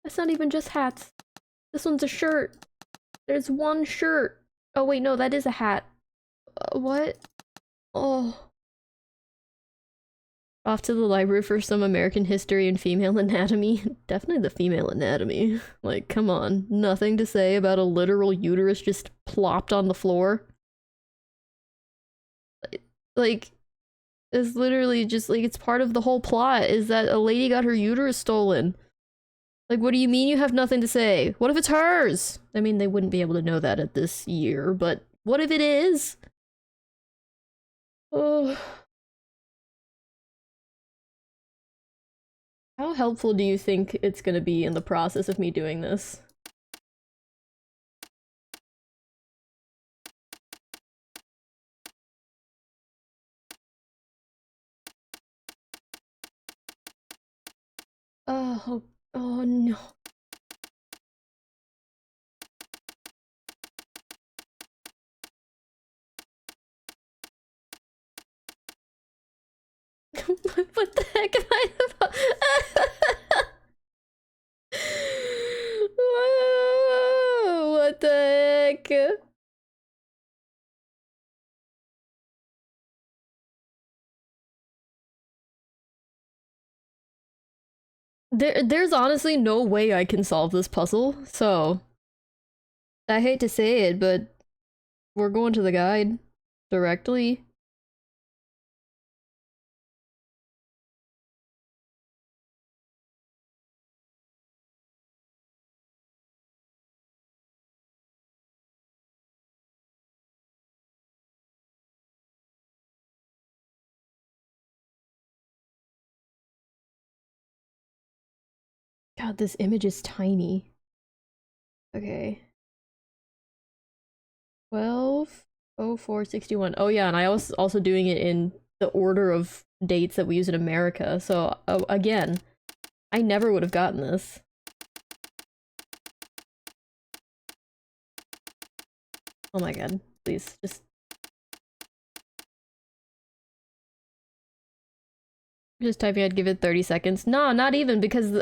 It's not even just hats. This one's a shirt. There's one shirt. Oh wait, no, that is a hat. What? Oh. Off to the library for some American history and female anatomy. Definitely the female anatomy. Like, come on. Nothing to say about a literal uterus just plopped on the floor. Like, it's literally just like, it's part of the whole plot is that a lady got her uterus stolen. Like, what do you mean you have nothing to say? What if it's hers? I mean, they wouldn't be able to know that at this year, but what if it is? Oh. How helpful do you think it's gonna be in the process of me doing this? Oh Oh no. What the heck am I about? Whoa, what the heck? There's honestly no way I can solve this puzzle, so I hate to say it, but we're going to the guide directly. God, this image is tiny. Okay. 12/04/61. Oh yeah, and I was also doing it in the order of dates that we use in America. So again, I never would have gotten this. Oh my god, please, just typing, I'd give it 30 seconds. No, not even, because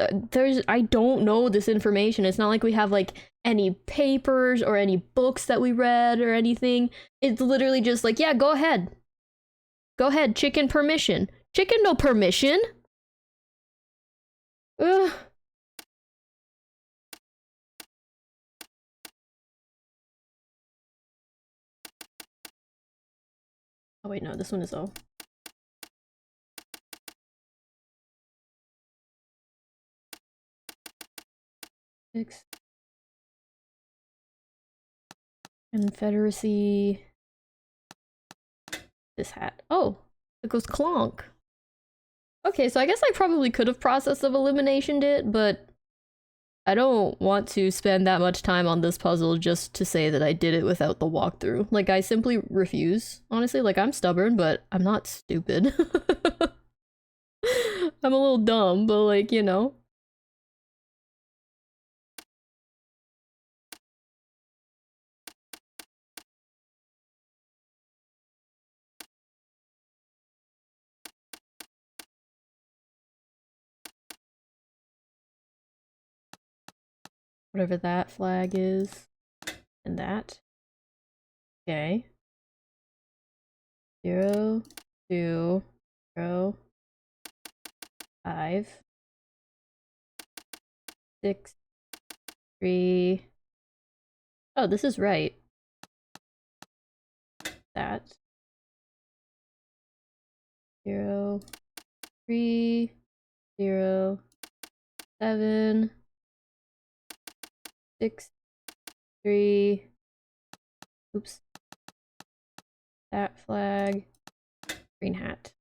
I don't know this information. It's not like we have like any papers or any books that we read or anything. It's literally just like, yeah, go ahead. Go ahead, chicken permission. Chicken no permission. Ugh. Oh wait, no, this one is O. Six. Confederacy. This hat. Oh, it goes clonk. Okay, so I guess I probably could have process of eliminationed it, but I don't want to spend that much time on this puzzle just to say that I did it without the walkthrough. Like, I simply refuse. Honestly, like, I'm stubborn, but I'm not stupid. I'm a little dumb, but like, you know. Whatever that flag is. And that. Okay. 0, 2, 0, 5, 6, 3. Oh, this is right. That. 0, 3, 0, 7, 6, 3. Oops. That flag. Green hat.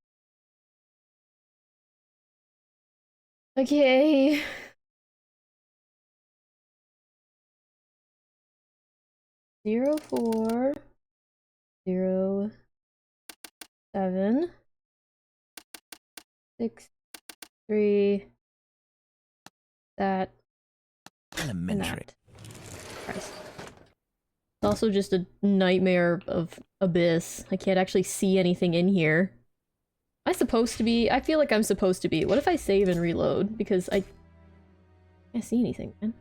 Okay. Zero, 4, 0, 7, 6, 3. That. Elementary. Christ. It's also just a nightmare of abyss. I can't actually see anything in here. Am I supposed to be? I feel like I'm supposed to be. What if I save and reload? Because I can't see anything, man.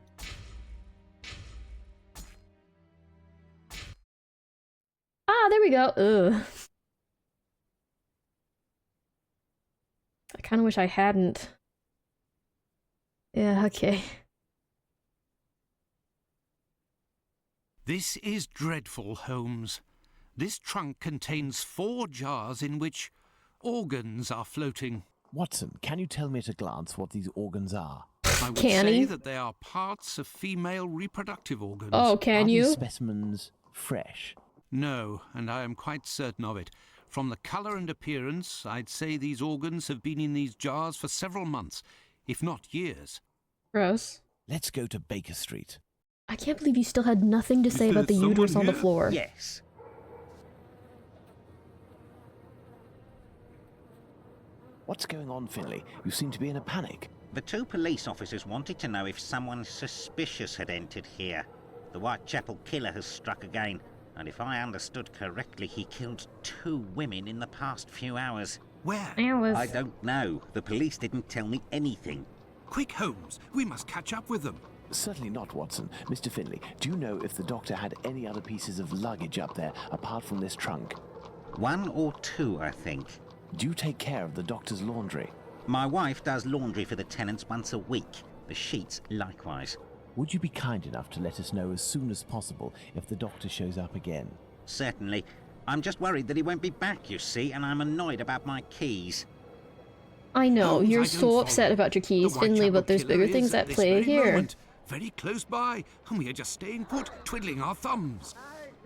Ah, there we go. Ugh. I kind of wish I hadn't. Yeah, okay. This is dreadful, Holmes. This trunk contains 4 jars in which organs are floating. Watson, can you tell me at a glance what these organs are? I would say that they are parts of female reproductive organs. Oh, can are you? These specimens fresh? No, and I am quite certain of it. From the colour and appearance, I'd say these organs have been in these jars for several months, if not years. Gross. Let's go to Baker Street. I can't believe you still had nothing to say about the uterus on the floor. Yes. What's going on, Finley? You seem to be in a panic. The two police officers wanted to know if someone suspicious had entered here. The Whitechapel killer has struck again, and if I understood correctly, he killed 2 women in the past few hours. Where? I don't know. The police didn't tell me anything. Quick, Holmes. We must catch up with them. Certainly not, Watson. Mr. Finley, do you know if the doctor had any other pieces of luggage up there apart from this trunk? 1 or 2, I think. Do you take care of the doctor's laundry? My wife does laundry for the tenants once a week. The sheets likewise. Would you be kind enough to let us know as soon as possible if the doctor shows up again? Certainly. I'm just worried that he won't be back, you see, and I'm annoyed about my keys. I know, Holmes, you're I don't so upset follow. about your keys, The Finley, Whitechapel but there's killer bigger is things at this play very here. moment, very close by, and we are just staying put, twiddling our thumbs.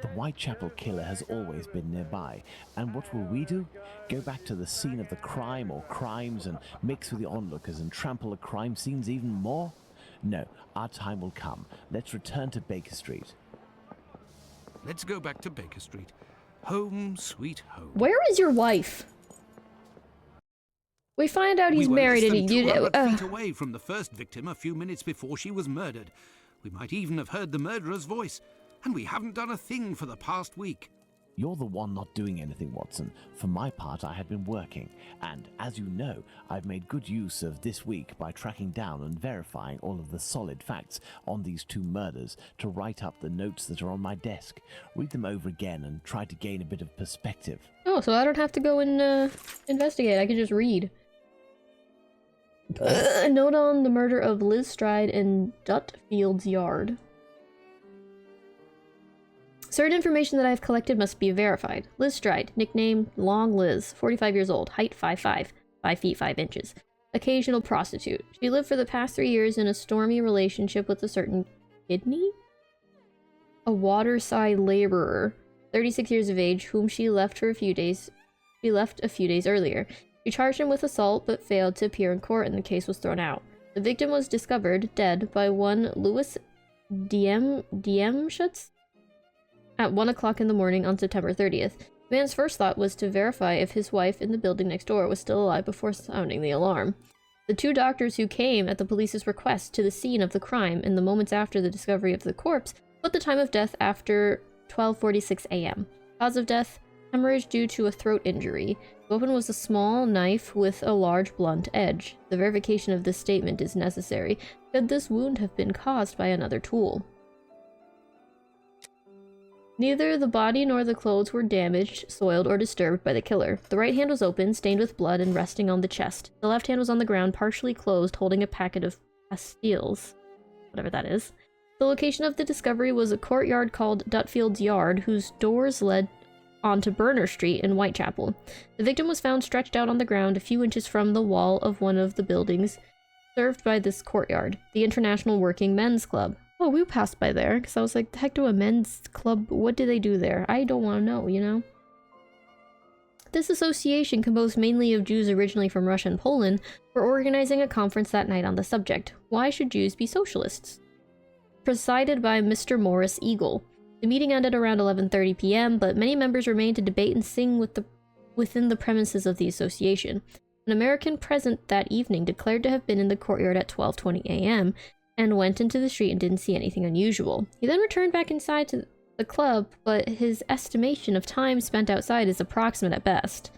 The Whitechapel killer has always been nearby, and what will we do? Go back to the scene of the crime or crimes and mix with the onlookers and trample the crime scenes even more? No, our time will come. Let's return to Baker Street. Let's go back to Baker Street. Home, sweet home. Where is your wife? We find out he's we were married less and than he... 200 feet away from the first victim a few minutes before she was murdered. We might even have heard the murderer's voice, and we haven't done a thing for the past week. You're the one not doing anything, Watson. For my part, I had been working, and as you know, I've made good use of this week by tracking down and verifying all of the solid facts on these 2 murders to write up the notes that are on my desk, read them over again, and try to gain a bit of perspective. Oh, so I don't have to go and investigate, I can just read. A note on the murder of Liz Stride in Dutfield's yard. Certain information that I have collected must be verified. Liz Stride, nickname Long Liz, 45 years old, height 5'5", 5 feet 5 inches. Occasional prostitute. She lived for the past 3 years in a stormy relationship with a certain Kidney? A waterside laborer, 36 years of age, whom she left a few days earlier. She charged him with assault but failed to appear in court and the case was thrown out. The victim was discovered dead by one Louis Diemschutz at 1 o'clock in the morning on September 30th. The man's first thought was to verify if his wife in the building next door was still alive before sounding the alarm. The 2 doctors who came at the police's request to the scene of the crime in the moments after the discovery of the corpse put the time of death after 12:46 a.m. Cause of death: hemorrhage due to a throat injury. The weapon was a small knife with a large blunt edge. The verification of this statement is necessary. Could this wound have been caused by another tool? Neither the body nor the clothes were damaged, soiled, or disturbed by the killer. The right hand was open, stained with blood, and resting on the chest. The left hand was on the ground, partially closed, holding a packet of pastilles. Whatever that is. The location of the discovery was a courtyard called Dutfield's Yard, whose doors led onto Burner Street in Whitechapel. The victim was found stretched out on the ground a few inches from the wall of one of the buildings served by this courtyard, the International Working Men's Club. Oh, we passed by there, because I was like, the heck do a men's club, what do they do there? I don't want to know, you know? This association, composed mainly of Jews originally from Russia and Poland, were organizing a conference that night on the subject. Why should Jews be socialists? Presided by Mr. Morris Eagle. The meeting ended around 11:30 p.m., but many members remained to debate and sing within the premises of the association. An American present that evening declared to have been in the courtyard at 12:20 a.m., and went into the street and didn't see anything unusual. He then returned back inside to the club, but his estimation of time spent outside is approximate at best.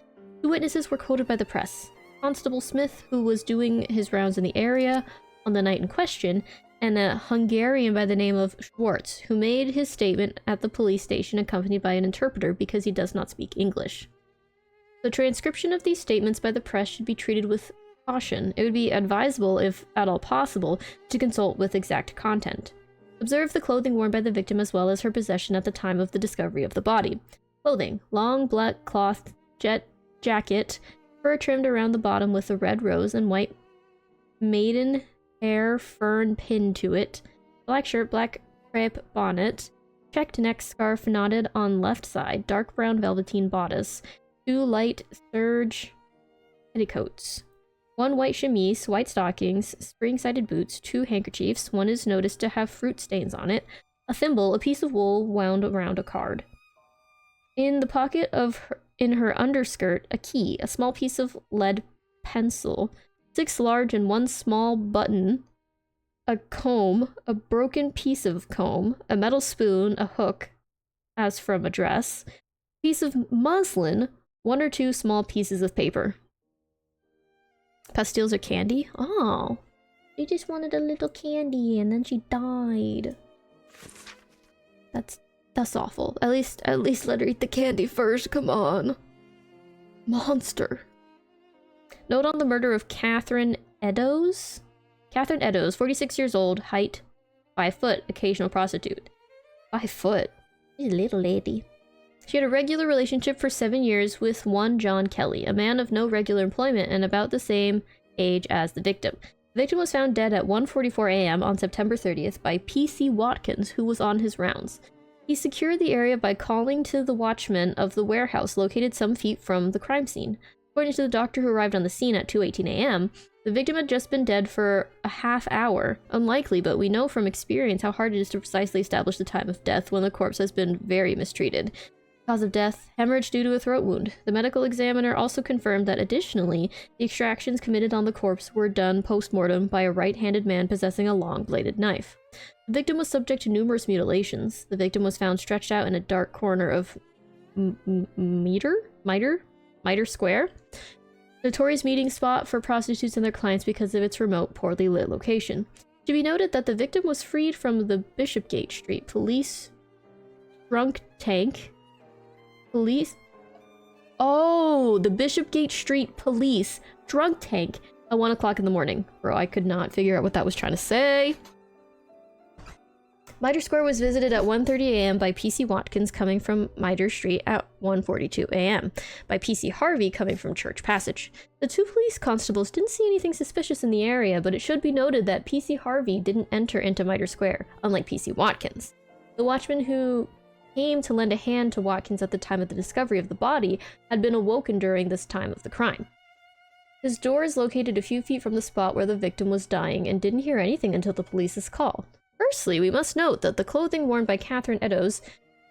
2 witnesses were quoted by the press. Constable Smith, who was doing his rounds in the area on the night in question, and a Hungarian by the name of Schwartz, who made his statement at the police station accompanied by an interpreter because he does not speak English. The transcription of these statements by the press should be treated with caution. It would be advisable, if at all possible, to consult with exact content. Observe the clothing worn by the victim as well as her possession at the time of the discovery of the body. Clothing: long black cloth jacket, fur trimmed around the bottom with a red rose and white maiden hair fern pinned to it. Black shirt, black crepe bonnet, checked neck scarf knotted on left side, dark brown velveteen bodice, 2 light serge petticoats. 1 white chemise, white stockings, spring-sided boots, 2 handkerchiefs, one is noticed to have fruit stains on it, a thimble, a piece of wool wound around a card. In the pocket of in her underskirt, a key, a small piece of lead pencil, 6 large and 1 small button, a comb, a broken piece of comb, a metal spoon, a hook, as from a dress, piece of muslin, 1 or 2 small pieces of paper. Pastilles are candy? Oh. She just wanted a little candy and then she died. That's awful. At least let her eat the candy first, come on. Monster. Note on the murder of Catherine Eddowes? Catherine Eddowes, 46 years old, height 5 foot, occasional prostitute. 5 foot? She's a little lady. She had a regular relationship for 7 years with one John Kelly, a man of no regular employment and about the same age as the victim. The victim was found dead at 1:44 a.m. on September 30th by P.C. Watkins, who was on his rounds. He secured the area by calling to the watchman of the warehouse located some feet from the crime scene. According to the doctor who arrived on the scene at 2:18 a.m., the victim had just been dead for a half hour. Unlikely, but we know from experience how hard it is to precisely establish the time of death when the corpse has been very mistreated. Cause of death, hemorrhage due to a throat wound. The medical examiner also confirmed that additionally, the extractions committed on the corpse were done post-mortem by a right-handed man possessing a long-bladed knife. The victim was subject to numerous mutilations. The victim was found stretched out in a dark corner of Mitre Square, notorious meeting spot for prostitutes and their clients because of its remote, poorly lit location. It should be noted that the victim was freed from the Bishopgate Street Police drunk tank. The Bishopgate Street Police drunk tank at 1 o'clock in the morning. Bro, I could not figure out what that was trying to say. Mitre Square was visited at 1:30 a.m. by P.C. Watkins coming from Mitre Street at 1:42 a.m. by P.C. Harvey coming from Church Passage. The 2 police constables didn't see anything suspicious in the area, but it should be noted that P.C. Harvey didn't enter into Mitre Square, unlike P.C. Watkins. The watchman who came to lend a hand to Watkins at the time of the discovery of the body had been awoken during this time of the crime. His door is located a few feet from the spot where the victim was dying and didn't hear anything until the police's call. Firstly, we must note that the clothing worn by Catherine Eddowes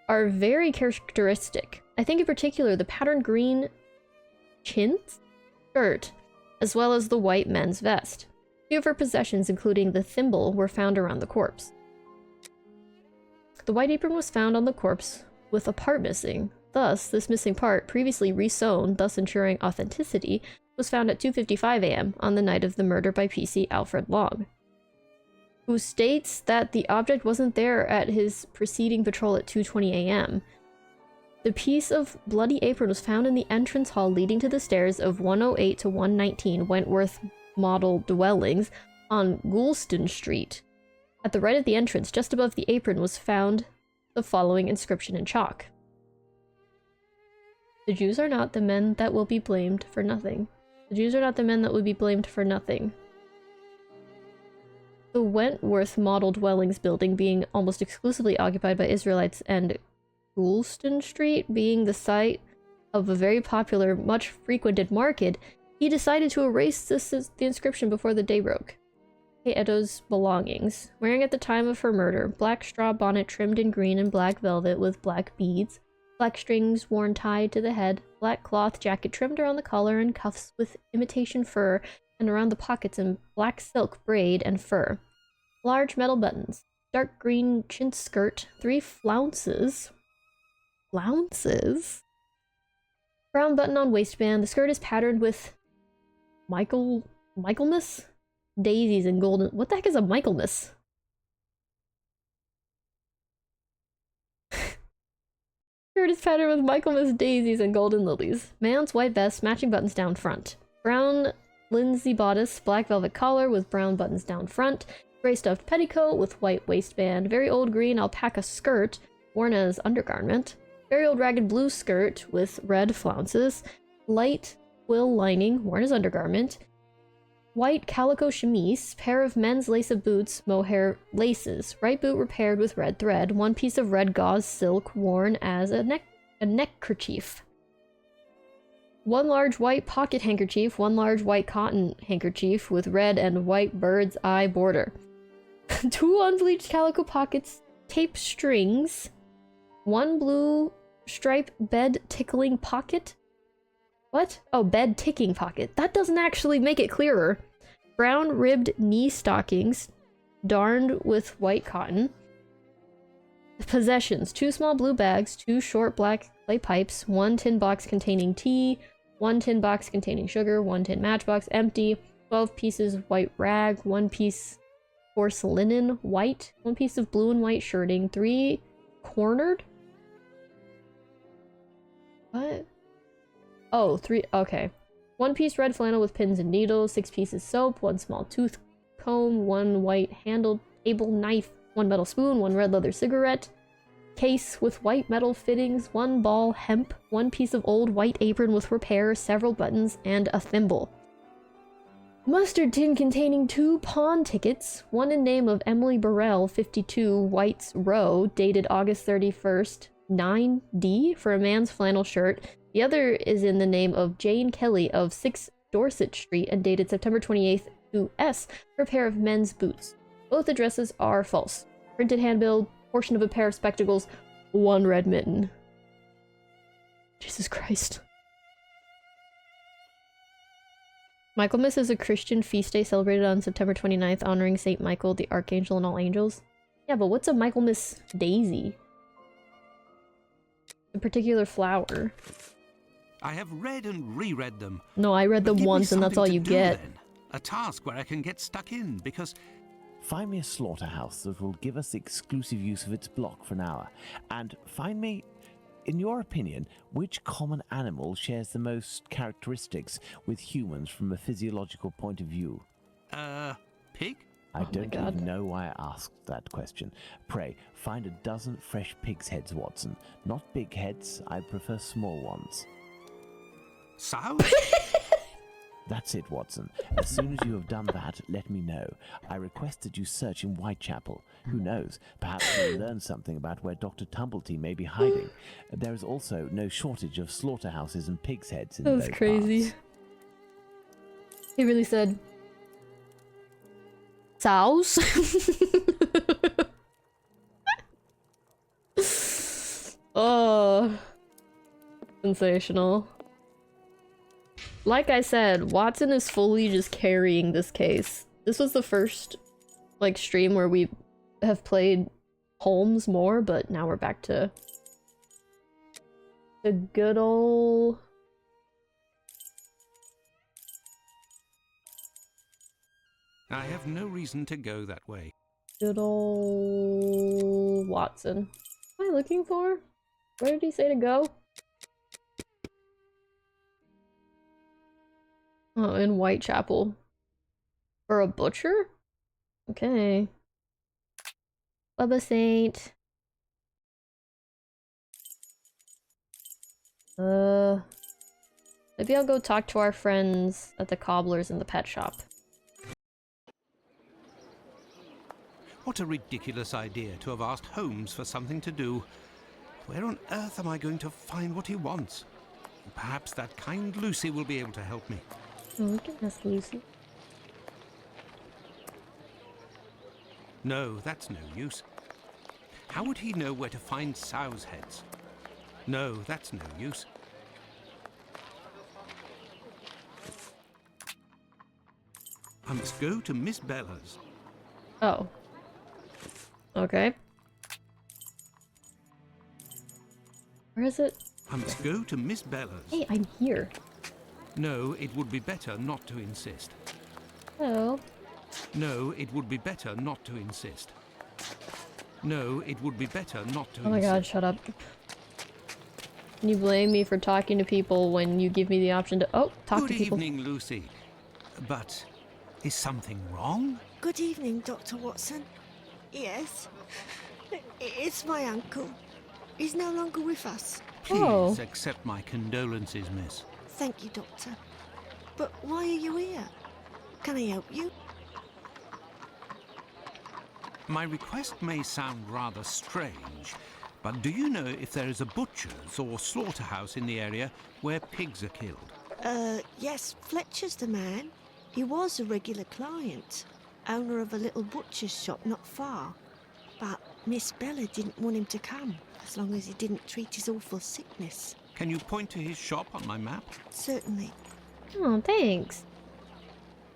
are very characteristic. I think in particular the patterned green chintz skirt, as well as the white men's vest. A few of her possessions, including the thimble, were found around the corpse. The white apron was found on the corpse with a part missing. Thus, this missing part, previously resewn, thus ensuring authenticity, was found at 2:55 a.m. on the night of the murder by P.C. Alfred Long, who states that the object wasn't there at his preceding patrol at 2:20 a.m. The piece of bloody apron was found in the entrance hall leading to the stairs of 108 to 119 Wentworth Model Dwellings on Goulston Street. At the right of the entrance, just above the apron, was found the following inscription in chalk. The Jews are not the men that will be blamed for nothing. The Jews are not the men that will be blamed for nothing. The Wentworth Model Dwellings building being almost exclusively occupied by Israelites and Goulston Street being the site of a very popular, much frequented market, he decided to erase the inscription before the day broke. Eddowes' belongings. Wearing at the time of her murder, black straw bonnet trimmed in green and black velvet with black beads, black strings worn tied to the head, black cloth jacket trimmed around the collar and cuffs with imitation fur and around the pockets in black silk braid and fur. Large metal buttons, dark green chintz skirt, 3 flounces. Flounces? Brown button on waistband. The skirt is patterned with Michaelmas? Daisies and golden. What the heck is a Michaelmas? Skirt is patterned with Michaelmas daisies and golden lilies. Man's white vest, matching buttons down front. Brown linsey bodice, black velvet collar with brown buttons down front. Gray stuffed petticoat with white waistband. Very old green alpaca skirt, worn as undergarment. Very old ragged blue skirt with red flounces. Light twill lining, worn as undergarment. White calico chemise, pair of men's lace-up boots, mohair laces, right boot repaired with red thread, 1 piece of red gauze silk worn as a neckerchief. 1 large white pocket handkerchief, 1 large white cotton handkerchief with red and white bird's eye border. 2 unbleached calico pockets, tape strings, 1 blue stripe bed tickling pocket. What? Oh, bed ticking pocket. That doesn't actually make it clearer. brown ribbed knee stockings darned with white cotton. Possessions: 2 small blue bags, 2 short black clay pipes, 1 tin box containing tea, 1 tin box containing sugar, 1 tin matchbox empty, 12 pieces white rag, 1 piece coarse linen white, 1 piece of blue and white shirting, 3 cornered? What? Oh, 3, okay. 1 piece red flannel with pins and needles, 6 pieces soap, 1 small tooth comb, 1 white handled table knife, 1 metal spoon, 1 red leather cigarette case with white metal fittings, 1 ball hemp, 1 piece of old white apron with repair, several buttons, and a thimble. Mustard tin containing 2 pawn tickets, 1 in name of Emily Burrell, 52, White's Row, dated August 31st, 9D, for a man's flannel shirt. The other is in the name of Jane Kelly of 6 Dorset Street and dated September 28th to S for a pair of men's boots. Both addresses are false. Printed handbill, portion of a pair of spectacles, 1 red mitten. Jesus Christ. Michaelmas is a Christian feast day celebrated on September 29th, honoring Saint Michael, the Archangel, and all angels. Yeah, but what's a Michaelmas daisy? A particular flower. I have read and reread them. No, I read them Give me once and that's all something you to do, get. then. A task where I can get stuck in, because... Find me a slaughterhouse that will give us exclusive use of its block for an hour. And find me, in your opinion, which common animal shares the most characteristics with humans from a physiological point of view? Pig? I don't even know why I asked that question. Pray, find a dozen fresh pig's heads, Watson. Not big heads, I prefer small ones. Sow? That's it, Watson. As soon as you have done that, let me know. I request that you search in Whitechapel. Who knows? Perhaps you'll learn something about where Dr. Tumblety may be hiding. There is also no shortage of slaughterhouses and pig's heads in those That was crazy. parts. He really said... Sows? Oh. Sensational. Like I said, Watson is fully just carrying this case. This was the first, like, stream where we have played Holmes more, but now we're back to the good old... I have no reason to go that way. Good old Watson. What am I looking for? Where did he say to go? Oh, in Whitechapel. For a butcher? Okay. Bubba Saint. Maybe I'll go talk to our friends at the cobblers in the pet shop. What a ridiculous idea to have asked Holmes for something to do. Where on earth am I going to find what he wants? Perhaps that kind Lucy will be able to help me. Oh, we can ask Lucy. No, that's no use. How would he know where to find sows' heads? No, that's no use. I must go to Miss Bella's. Oh. Okay. Where is it? I must go to Miss Bella's. Hey, I'm here. No, it would be better not to insist. Hello. No, it would be better not to insist. No, it would be better not to insist. Oh my god, shut up. Can you blame me for talking to people when you give me the option to- oh, talk to people. Good evening, Lucy. But is something wrong? Good evening, Dr. Watson. Yes, it's my uncle. He's no longer with us. Please accept my condolences, miss. Thank you, Doctor. But why are you here? Can I help you? My request may sound rather strange, but do you know if there is a butcher's or slaughterhouse in the area where pigs are killed? Yes, Fletcher's the man. He was a regular client, owner of a little butcher's shop not far. But Miss Bella didn't want him to come, as long as he didn't treat his awful sickness. Can you point to his shop on my map? Certainly. Oh, thanks.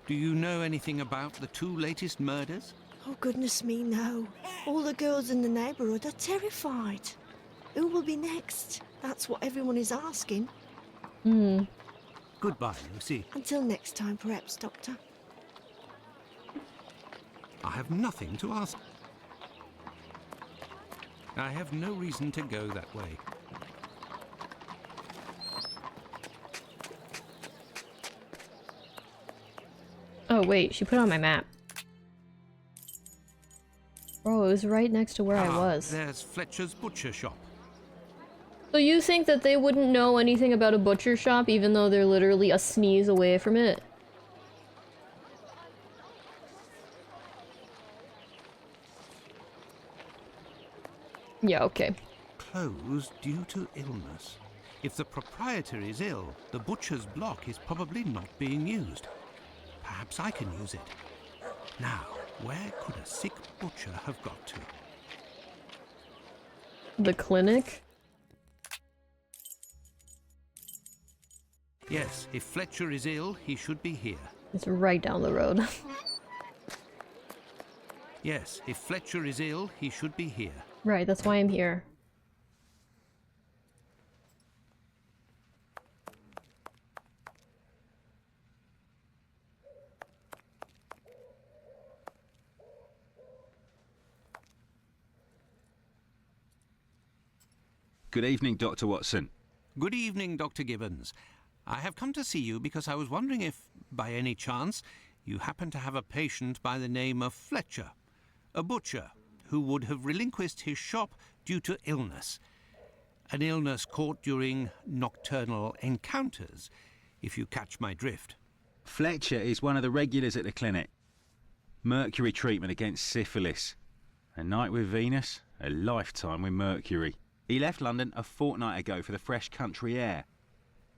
Do you know anything about the 2 latest murders? Oh, goodness me, no. All the girls in the neighbourhood are terrified. Who will be next? That's what everyone is asking. Goodbye, Lucy. Until next time, perhaps, Doctor. I have nothing to ask. I have no reason to go that way. Oh wait, she put it on my map. Bro, it was right next to where I was. There's Fletcher's butcher shop. So you think that they wouldn't know anything about a butcher shop even though they're literally a sneeze away from it? Yeah, okay. Closed due to illness. If the proprietor is ill, the butcher's block is probably not being used. Perhaps I can use it. Now, where could a sick butcher have got to? The clinic? Yes, if Fletcher is ill, he should be here. It's right down the road. Yes, if Fletcher is ill, he should be here. Right, that's why I'm here. Good evening, Dr. Watson. Good evening, Dr. Gibbons. I have come to see you because I was wondering if, by any chance, you happen to have a patient by the name of Fletcher, a butcher who would have relinquished his shop due to illness. An illness caught during nocturnal encounters, if you catch my drift. Fletcher is one of the regulars at the clinic. Mercury treatment against syphilis. A night with Venus, a lifetime with Mercury. He left London a fortnight ago for the fresh country air.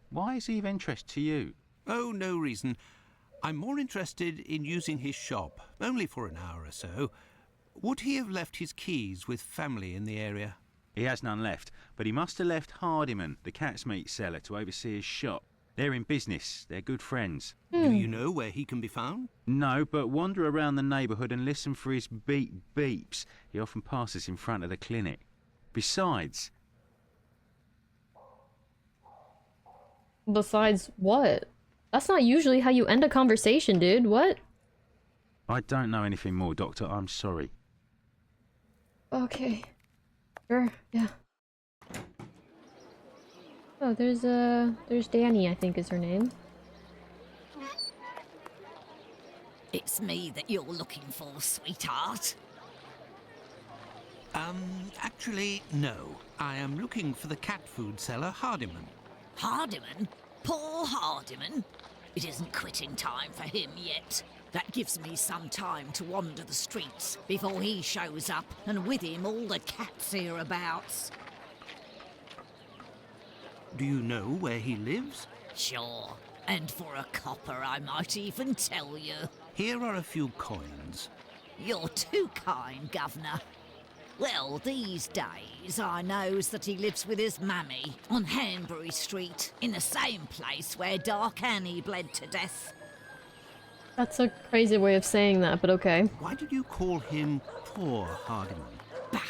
Why is he of interest to you? Oh, no reason. I'm more interested in using his shop, only for an hour or so. Would he have left his keys with family in the area? He has none left, but he must have left Hardiman, the cat's meat seller, to oversee his shop. They're in business. They're good friends. Do you know where he can be found? No, but wander around the neighbourhood and listen for his beep beeps. He often passes in front of the clinic. Besides what? That's not usually how you end a conversation, dude. What? I don't know anything more, Doctor. I'm sorry. Okay. Sure, yeah. Oh, there's Danny, I think is her name. It's me that you're looking for, sweetheart. Actually, no. I am looking for the cat food seller, Hardiman. Hardiman? Poor Hardiman? It isn't quitting time for him yet. That gives me some time to wander the streets before he shows up, and with him all the cats hereabouts. Do you know where he lives? Sure, and for a copper I might even tell you. Here are a few coins. You're too kind, Governor. Well, these days I knows that he lives with his mammy on Hanbury Street, in the same place where Dark Annie bled to death. That's a crazy way of saying that, but okay. Why did you call him poor Hardiman? Bah,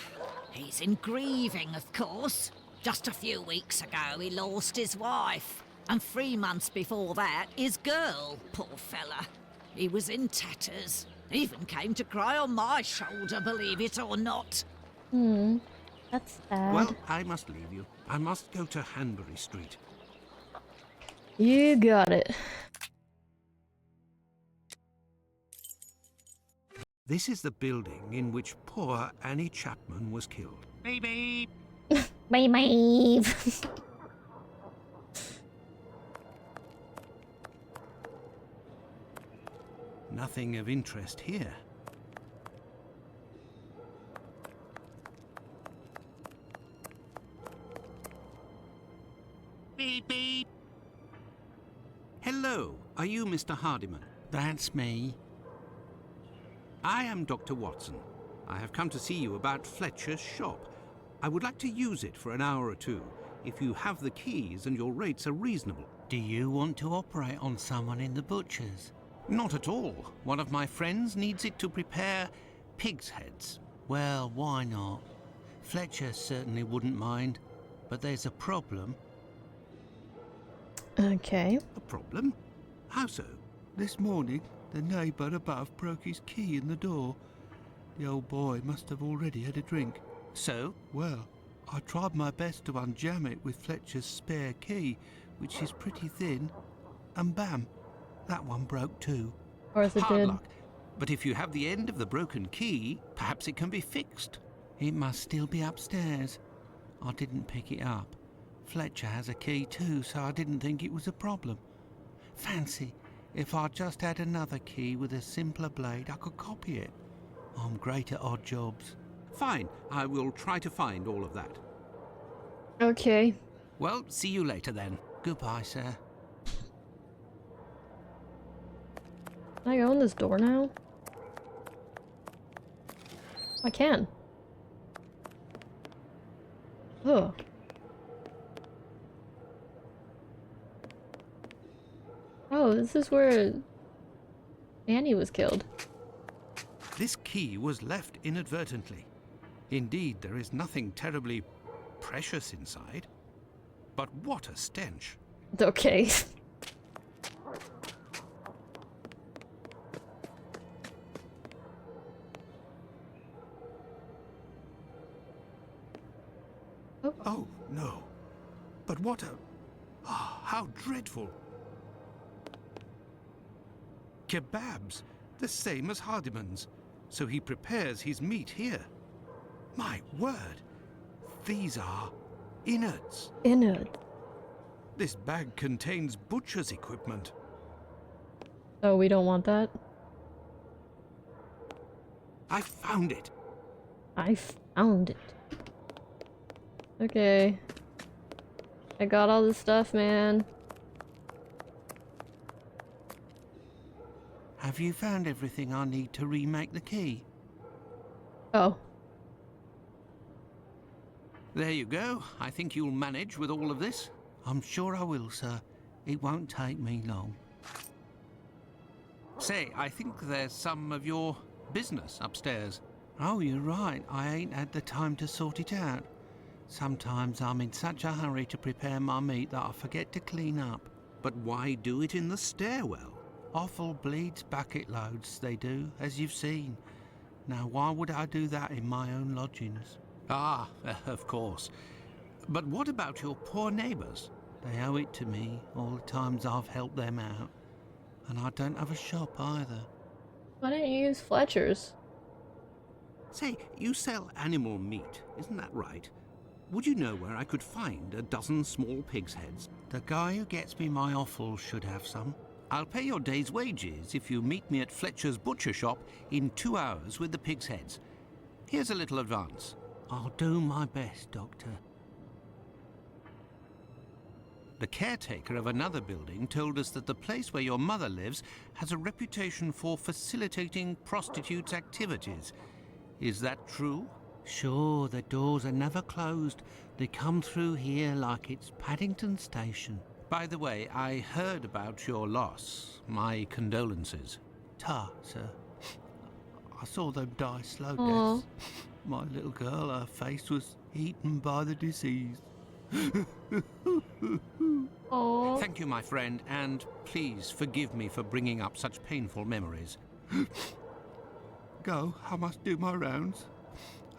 he's in grieving, of course. Just a few weeks ago he lost his wife, and 3 months before that his girl, poor fella. He was in tatters. Even came to cry on my shoulder, believe it or not. That's sad. Well, I must leave you. I must go to Hanbury Street. You got it. This is the building in which poor Annie Chapman was killed. Beep beep. Bye bye. Nothing of interest here. Beep beep. Hello, are you Mr. Hardiman? That's me. I am Dr. Watson. I have come to see you about Fletcher's shop. I would like to use it for an hour or two, if you have the keys and your rates are reasonable. Do you want to operate on someone in the butcher's? Not at all. One of my friends needs it to prepare pig's heads. Well, why not? Fletcher certainly wouldn't mind, but there's a problem. Okay. A problem? How so? This morning, the neighbour above broke his key in the door. The old boy must have already had a drink. So? Well, I tried my best to unjam it with Fletcher's spare key, which is pretty thin, and bam, that one broke too. Of course it Hard did. luck. But if you have the end of the broken key, perhaps it can be fixed. It must still be upstairs. I didn't pick it up. Fletcher has a key too, so I didn't think it was a problem. Fancy, if I just had another key with a simpler blade, I could copy it. I'm great at odd jobs. Fine, I will try to find all of that. Okay. Well, see you later then. Goodbye, sir. Can I go in this door now? I can. Oh. Oh, this is where Annie was killed. This key was left inadvertently. Indeed, there is nothing terribly precious inside. But what a stench. Okay. Oh, no. But what a... Ah, how dreadful. Kebabs, the same as Hardiman's. So he prepares his meat here. My word, these are innards. Innard. This bag contains butcher's equipment. Oh, we don't want that? I found it. I found it. Okay. I got all this stuff, man. Have you found everything I need to remake the key? Oh. There you go. I think you'll manage with all of this. I'm sure I will, sir. It won't take me long. Say, I think there's some of your business upstairs. Oh, you're right. I ain't had the time to sort it out. Sometimes I'm in such a hurry to prepare my meat that I forget to clean up. But why do it in the stairwell? Offal bleeds bucket loads, they do, as you've seen. Now, why would I do that in my own lodgings? Ah, of course. But what about your poor neighbours? They owe it to me, all the times I've helped them out. And I don't have a shop either. Why didn't you use Fletcher's? Say, you sell animal meat, isn't that right? Would you know where I could find a dozen small pig's heads? The guy who gets me my offal should have some. I'll pay your day's wages if you meet me at Fletcher's butcher shop in 2 hours with the pig's heads. Here's a little advance. I'll do my best, Doctor. The caretaker of another building told us that the place where your mother lives has a reputation for facilitating prostitutes' activities. Is that true? Sure, the doors are never closed. They come through here like it's Paddington Station. By the way, I heard about your loss. My condolences. Ta, sir. I saw them die slow deaths. My little girl, her face was eaten by the disease. Aww. Thank you, my friend, and please forgive me for bringing up such painful memories. Go, I must do my rounds,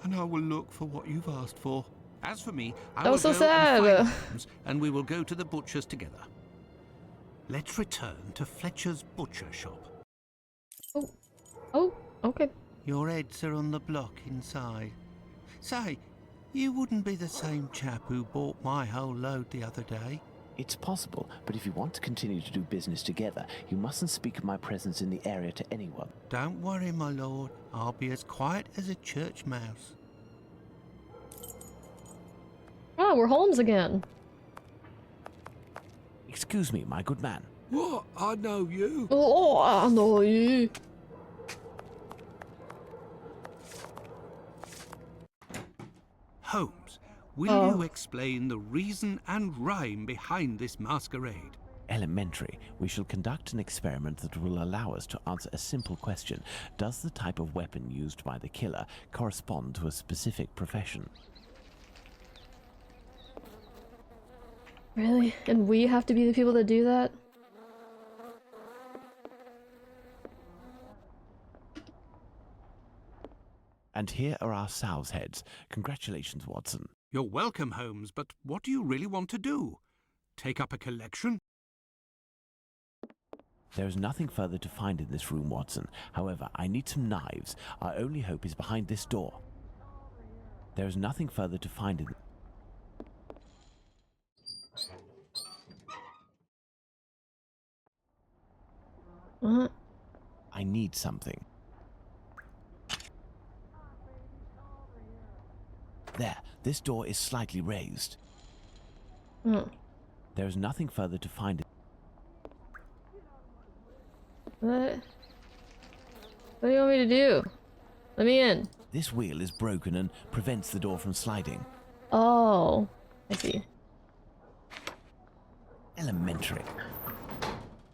and I will look for what you've asked for. As for me, I will so go sad. and find Holmes, and we will go to the butcher's together. Let's return to Fletcher's butcher shop. Oh, okay. Your heads are on the block inside. Say, you wouldn't be the same chap who bought my whole load the other day? It's possible, but if you want to continue to do business together, you mustn't speak of my presence in the area to anyone. Don't worry, my lord. I'll be as quiet as a church mouse. Oh, we're Holmes again. Excuse me, my good man. What? I know you. Oh, I know you. Holmes, will you explain the reason and rhyme behind this masquerade? Elementary. We shall conduct an experiment that will allow us to answer a simple question. Does the type of weapon used by the killer correspond to a specific profession? Really? And we have to be the people that do that? And here are our sow's heads. Congratulations, Watson. You're welcome, Holmes, but what do you really want to do? Take up a collection? There is nothing further to find in this room, Watson. However, I need some knives. Our only hope is behind this door. There is nothing further to find in... I need something. There, this door is slightly raised. There is nothing further to find. What? What do you want me to do? Let me in. This wheel is broken and prevents the door from sliding. Oh, I see. Elementary.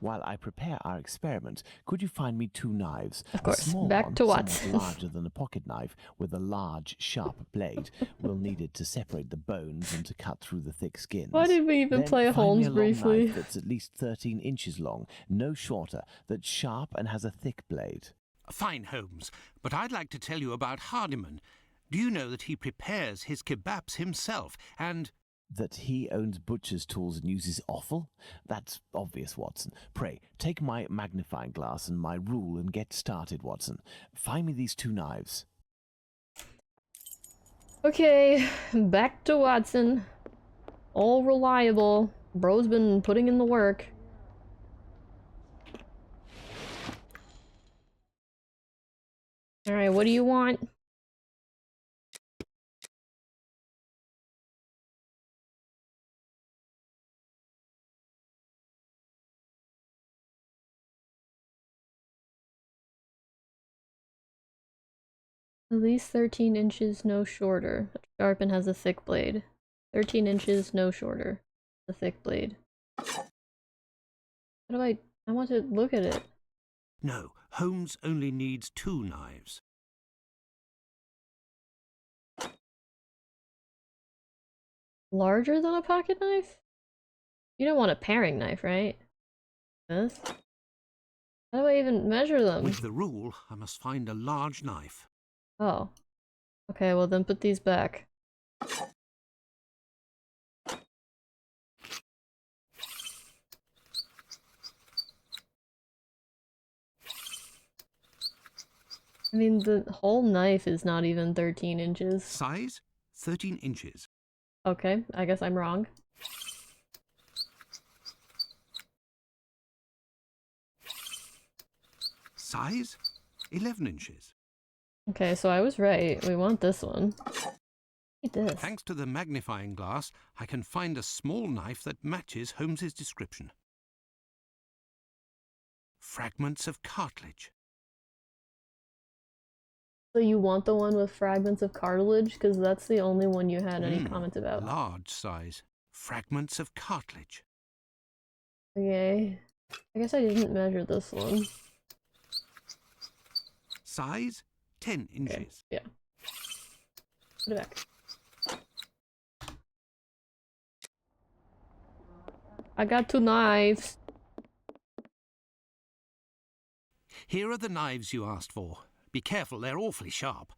While I prepare our experiment, could you find me 2 knives? Of course. A small Back one, to somewhat Watson. larger than a pocket knife, with a large, sharp blade, will need it to separate the bones and to cut through the thick skins. Why did we even Then play find Holmes me a long briefly? knife that's at least 13 inches long, no shorter, that's sharp and has a thick blade. Fine, Holmes, but I'd like to tell you about Hardiman. Do you know that he prepares his kebabs himself, and... That he owns butcher's tools and uses offal? That's obvious, Watson. Pray, take my magnifying glass and my rule and get started, Watson. Find me these 2 knives. Okay, back to Watson. All reliable. Bro's been putting in the work. Alright, what do you want? At least 13 inches, no shorter. Sharp and has a thick blade. 13 inches, no shorter. A thick blade. How do I want to look at it. No, Holmes only needs 2 knives. Larger than a pocket knife? You don't want a paring knife, right? This? How do I even measure them? With the rule, I must find a large knife. Oh. Okay, well then put these back. I mean, the whole knife is not even 13 inches. Size? 13 inches. Okay, I guess I'm wrong. Size? 11 inches. Okay, so I was right. We want this one. Look at this. Thanks to the magnifying glass, I can find a small knife that matches Holmes's description. Fragments of cartilage. So you want the one with fragments of cartilage? Because that's the only one you had any comments about. Large size. Fragments of cartilage. Okay. I guess I didn't measure this one. Size? 10 inches. Okay. Yeah. Put it back. I got 2 knives. Here are the knives you asked for. Be careful, they're awfully sharp.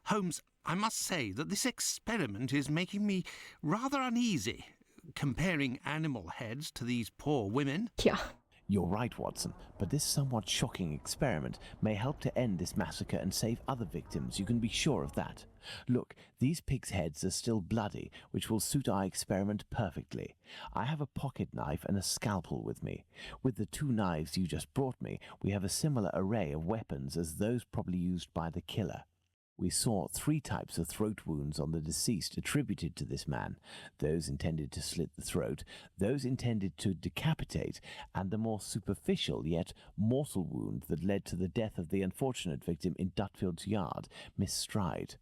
Holmes, I must say that this experiment is making me rather uneasy, comparing animal heads to these poor women. Yeah. You're right, Watson, but this somewhat shocking experiment may help to end this massacre and save other victims, you can be sure of that. Look, these pigs' heads are still bloody, which will suit our experiment perfectly. I have a pocket knife and a scalpel with me. With the 2 knives you just brought me, we have a similar array of weapons as those probably used by the killer. We saw 3 types of throat wounds on the deceased attributed to this man, those intended to slit the throat, those intended to decapitate, and the more superficial yet mortal wound that led to the death of the unfortunate victim in Dutfield's yard, Miss Stride.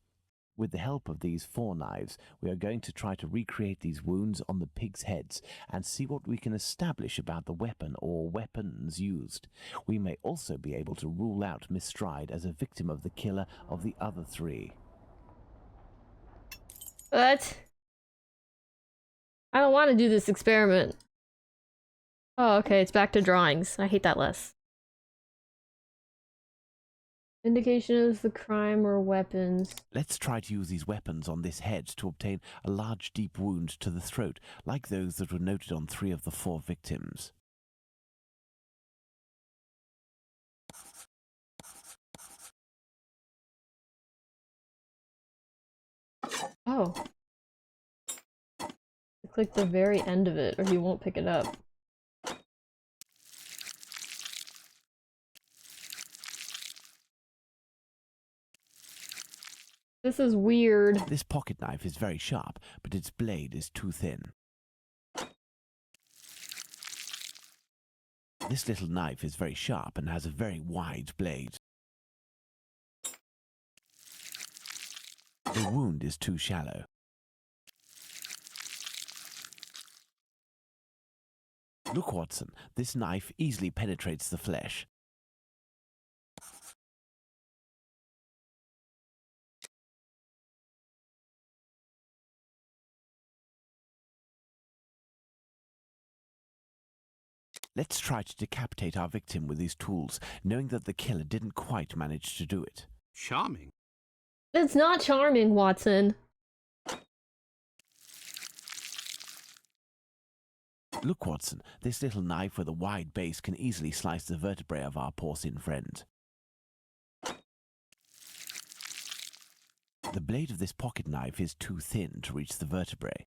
With the help of these 4 knives, we are going to try to recreate these wounds on the pigs' heads and see what we can establish about the weapon or weapons used. We may also be able to rule out Miss Stride as a victim of the killer of the other 3. What? I don't want to do this experiment. Oh, okay, it's back to drawings. I hate that less. Indication of the crime or weapons. Let's try to use these weapons on this head to obtain a large deep wound to the throat, like those that were noted on 3 of the 4 victims. Oh. Click the very end of it or he won't pick it up. This is weird. This pocket knife is very sharp, but its blade is too thin. This little knife is very sharp and has a very wide blade. The wound is too shallow. Look, Watson, this knife easily penetrates the flesh. Let's try to decapitate our victim with these tools, knowing that the killer didn't quite manage to do it. Charming. That's not charming, Watson. Look, Watson, this little knife with a wide base can easily slice the vertebrae of our porcine friend. The blade of this pocket knife is too thin to reach the vertebrae.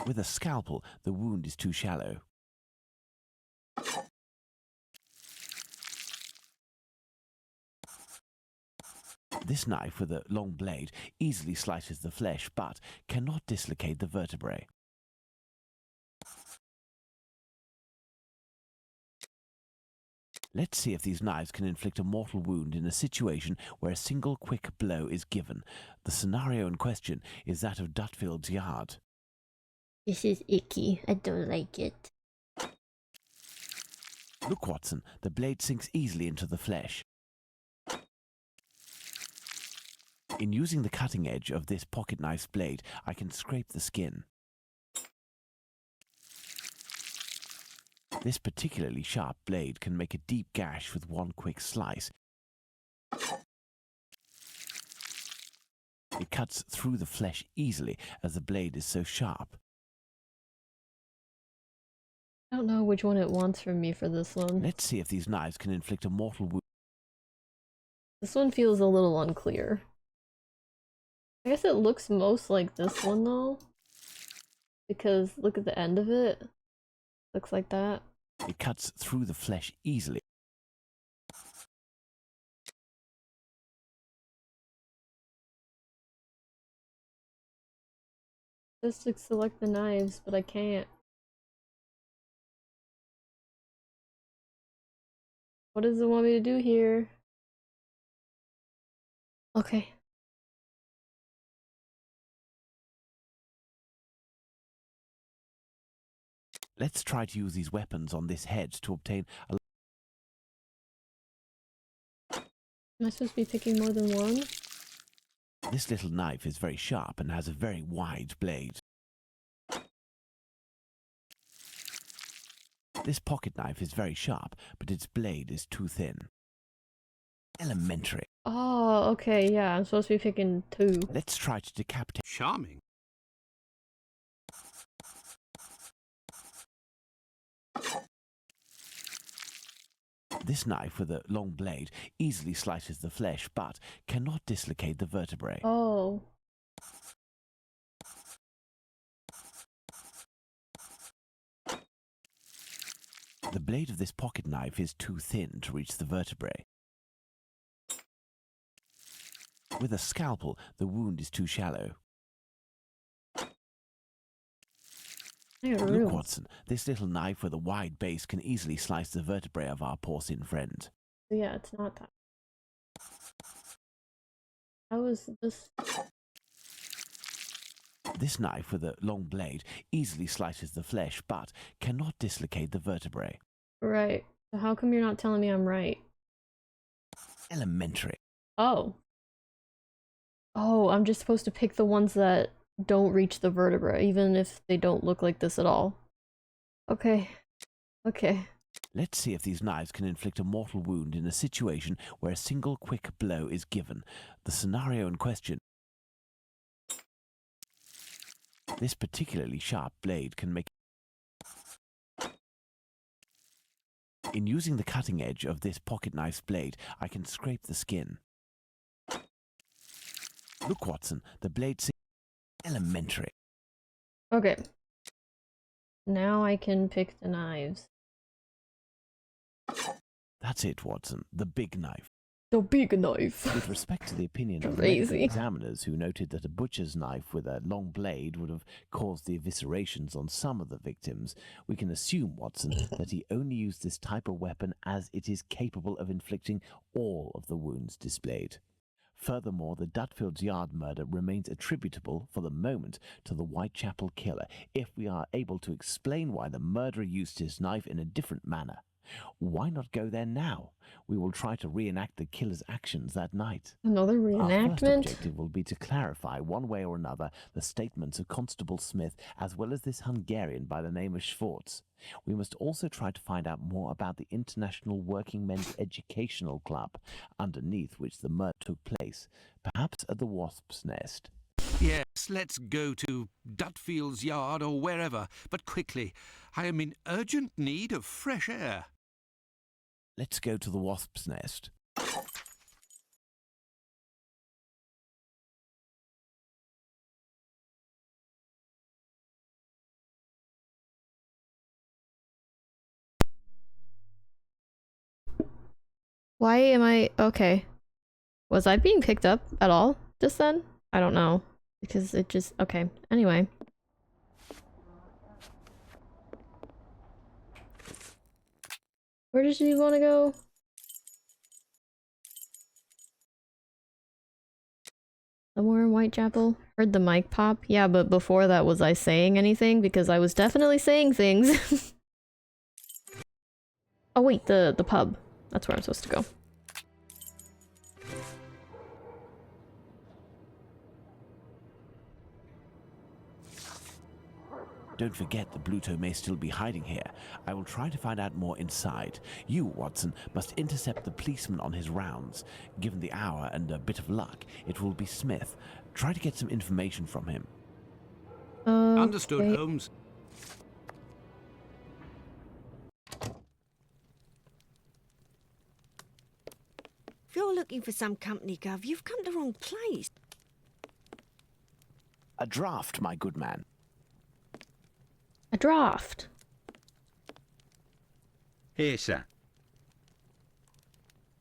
With a scalpel, the wound is too shallow. This knife with a long blade easily slices the flesh, but cannot dislocate the vertebrae. Let's see if these knives can inflict a mortal wound in a situation where a single quick blow is given. The scenario in question is that of Dutfield's yard. This is icky. I don't like it. Look, Watson, the blade sinks easily into the flesh. In using the cutting edge of this pocket knife's blade, I can scrape the skin. This particularly sharp blade can make a deep gash with one quick slice. It cuts through the flesh easily as the blade is so sharp. I don't know which one it wants from me for this one. Let's see if these knives can inflict a mortal wound. This one feels a little unclear. I guess it looks most like this one though. Because look at the end of it. Looks like that. It cuts through the flesh easily. Just to select the knives, but I can't. What does it want me to do here? Okay. Let's try to use these weapons on this head to obtain a... Am I supposed to be picking more than one? This little knife is very sharp and has a very wide blade. This pocket knife is very sharp, but its blade is too thin. Elementary. Oh, okay, yeah, I'm supposed to be picking 2. Let's try to decapitate... Charming. This knife with a long blade easily slices the flesh, but cannot dislocate the vertebrae. Oh. The blade of this pocket knife is too thin to reach the vertebrae. With a scalpel, the wound is too shallow. Look, Watson, this little knife with a wide base can easily slice the vertebrae of our porcine friend. Yeah, it's not that. How is this? This knife with a long blade easily slices the flesh, but cannot dislocate the vertebrae. Right. So how come you're not telling me I'm right? Elementary. Oh. Oh, I'm just supposed to pick the ones that don't reach the vertebra, even if they don't look like this at all. Okay. Okay. Let's see if these knives can inflict a mortal wound in a situation where a single quick blow is given. The scenario in question. This particularly sharp blade can make... In using the cutting edge of this pocket knife's blade, I can scrape the skin. Look, Watson, the blade's elementary. Okay. Now I can pick the knives. That's it, Watson, the big knife. The big knife. With respect to the opinion of Crazy. medical examiners who noted that a butcher's knife with a long blade would have caused the eviscerations on some of the victims, we can assume, Watson, that he only used this type of weapon as it is capable of inflicting all of the wounds displayed. Furthermore, the Dutfield's Yard murder remains attributable, for the moment, to the Whitechapel killer, if we are able to explain why the murderer used his knife in a different manner. Why not go there now? We will try to reenact the killer's actions that night. Another Our first reenactment? objective will be to clarify, one way or another, the statements of Constable Smith, as well as this Hungarian by the name of Schwartz. We must also try to find out more about the International Working Men's Educational Club, underneath which the murder took place, perhaps at the Wasp's Nest. Yes, let's go to Dutfield's Yard or wherever, but quickly. I am in urgent need of fresh air. Let's go to the Wasp's Nest. Why am I... Okay. Was I being picked up at all just then? I don't know. Because it just... Okay. Anyway. Where did you want to go? Somewhere in Whitechapel? Heard the mic pop? Yeah, but before that, was I saying anything? Because I was definitely saying things. Oh wait, the pub. That's where I'm supposed to go. Don't forget the Bluto may still be hiding here. I will try to find out more inside. You, Watson, must intercept the policeman on his rounds. Given the hour and a bit of luck, it will be Smith. Try to get some information from him. Understood, Holmes. If you're looking for some company, Gov, you've come to the wrong place. A draft, my good man. A draft. Here, sir.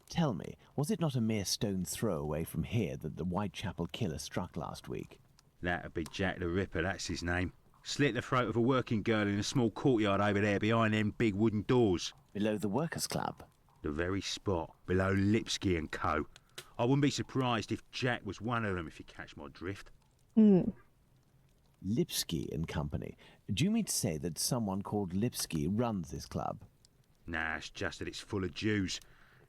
Tell me, was it not a mere stone's throw away from here that the Whitechapel killer struck last week? That'd be Jack the Ripper, that's his name. Slit the throat of a working girl in a small courtyard over there behind them big wooden doors. Below the Workers' Club? The very spot, below Lipsky and Co. I wouldn't be surprised if Jack was one of them, if you catch my drift. Lipsky and Company. Do you mean to say that someone called Lipsky runs this club? Nah, it's just that it's full of Jews.